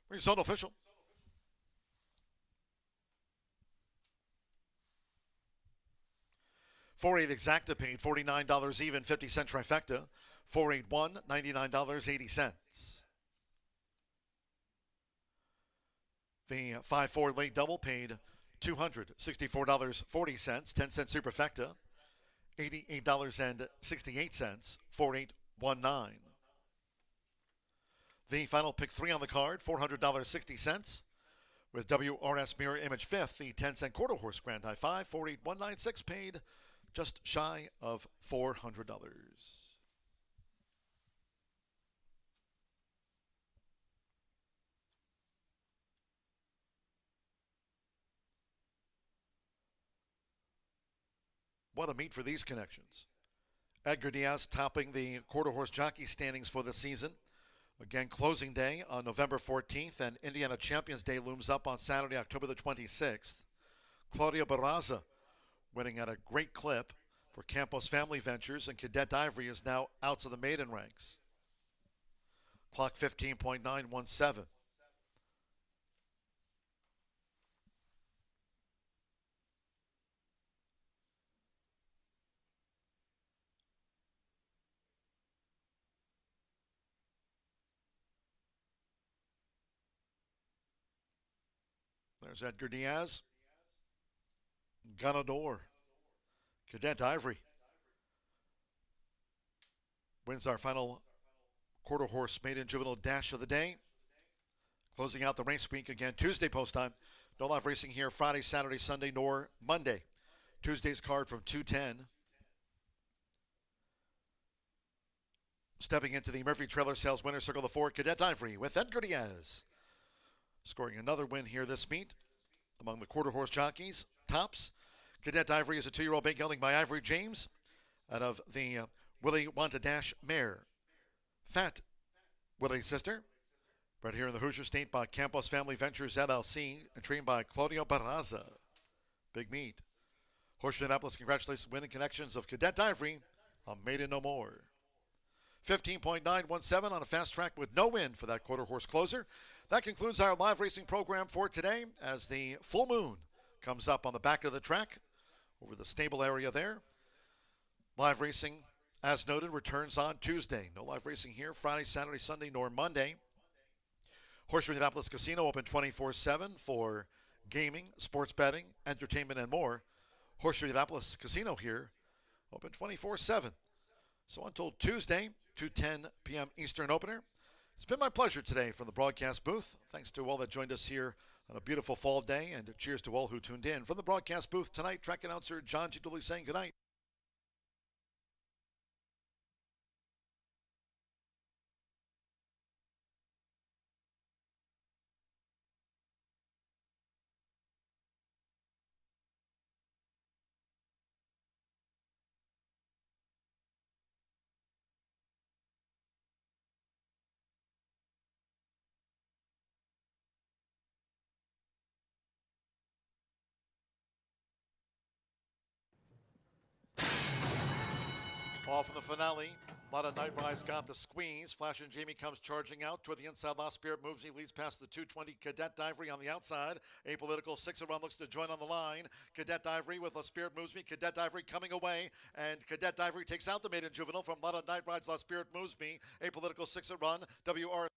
Result official. $4-8 exacta paid $49 even, 50-cent trifecta. 4-8-1, $99.80. The 5-4 late double paid $264.40, 10-cent superfecta. $88.68, 4-8-1-9. The final pick 3 on the card, $400.60. With WRS Mirror Image fifth, the 10-cent quarter horse Grand High 5, 4-8-1-9-6 paid just shy of $400. What a meet for these connections. Edgar Diaz topping the quarter horse jockey standings for the season. Again, closing day on November 14th, and Indiana Champions Day looms up on Saturday, October the 26th. Claudia Barraza winning at a great clip for Campos Family Ventures, and Cadet Ivory is now out to the maiden ranks. Clock 15.917. There's Edgar Diaz. Ganador. Cadet Ivory wins our final quarter horse maiden juvenile dash of the day. Closing out the race week again Tuesday post time. No live racing here Friday, Saturday, Sunday, nor Monday. Tuesday's card from 2:10. Stepping into the Murphy Trailer Sales winner circle, the 4, Cadet Ivory with Edgar Diaz. Scoring another win here this meet among the quarter horse jockeys. Tops. Cadet Ivory is a 2-year-old big gelding by Ivory James out of the Willie Want a Dash mare. Fat Willie's sister. Bred here in the Hoosier State by Campos Family Ventures LLC and trained by Claudio Barraza. Big meet. Horseshoe Indianapolis congratulates winning connections of Cadet Ivory on Maiden No More. 15.917 on a fast track with no win for that quarter horse closer. That concludes our live racing program for today as the full moon comes up on the back of the track over the stable area there. Live racing, as noted, returns on Tuesday. No live racing here Friday, Saturday, Sunday, nor Monday. Horseshoe Indianapolis Casino open 24/7 for gaming, sports betting, entertainment, and more. Horseshoe Indianapolis Casino here open 24/7. So until Tuesday, 2:10 p.m. Eastern opener. It's been my pleasure today from the broadcast booth. Thanks to all that joined us here on a beautiful fall day, and cheers to all who tuned in. From the broadcast booth tonight, track announcer John G. Dooley saying goodnight. Off in the finale, a lot of Night Rise got the squeeze. Flash and Jamie comes charging out toward the inside. Lost Spirit moves. He leads past the 220 Cadet Ivory on the outside. Apolitical 6-1 looks to join on the line. Cadet Ivory with La Spirit moves me. Cadet Ivory coming away, and Cadet Ivory takes out the maiden juvenile from Lotta Night Rides. La Spirit moves me. Apolitical 6-1. WR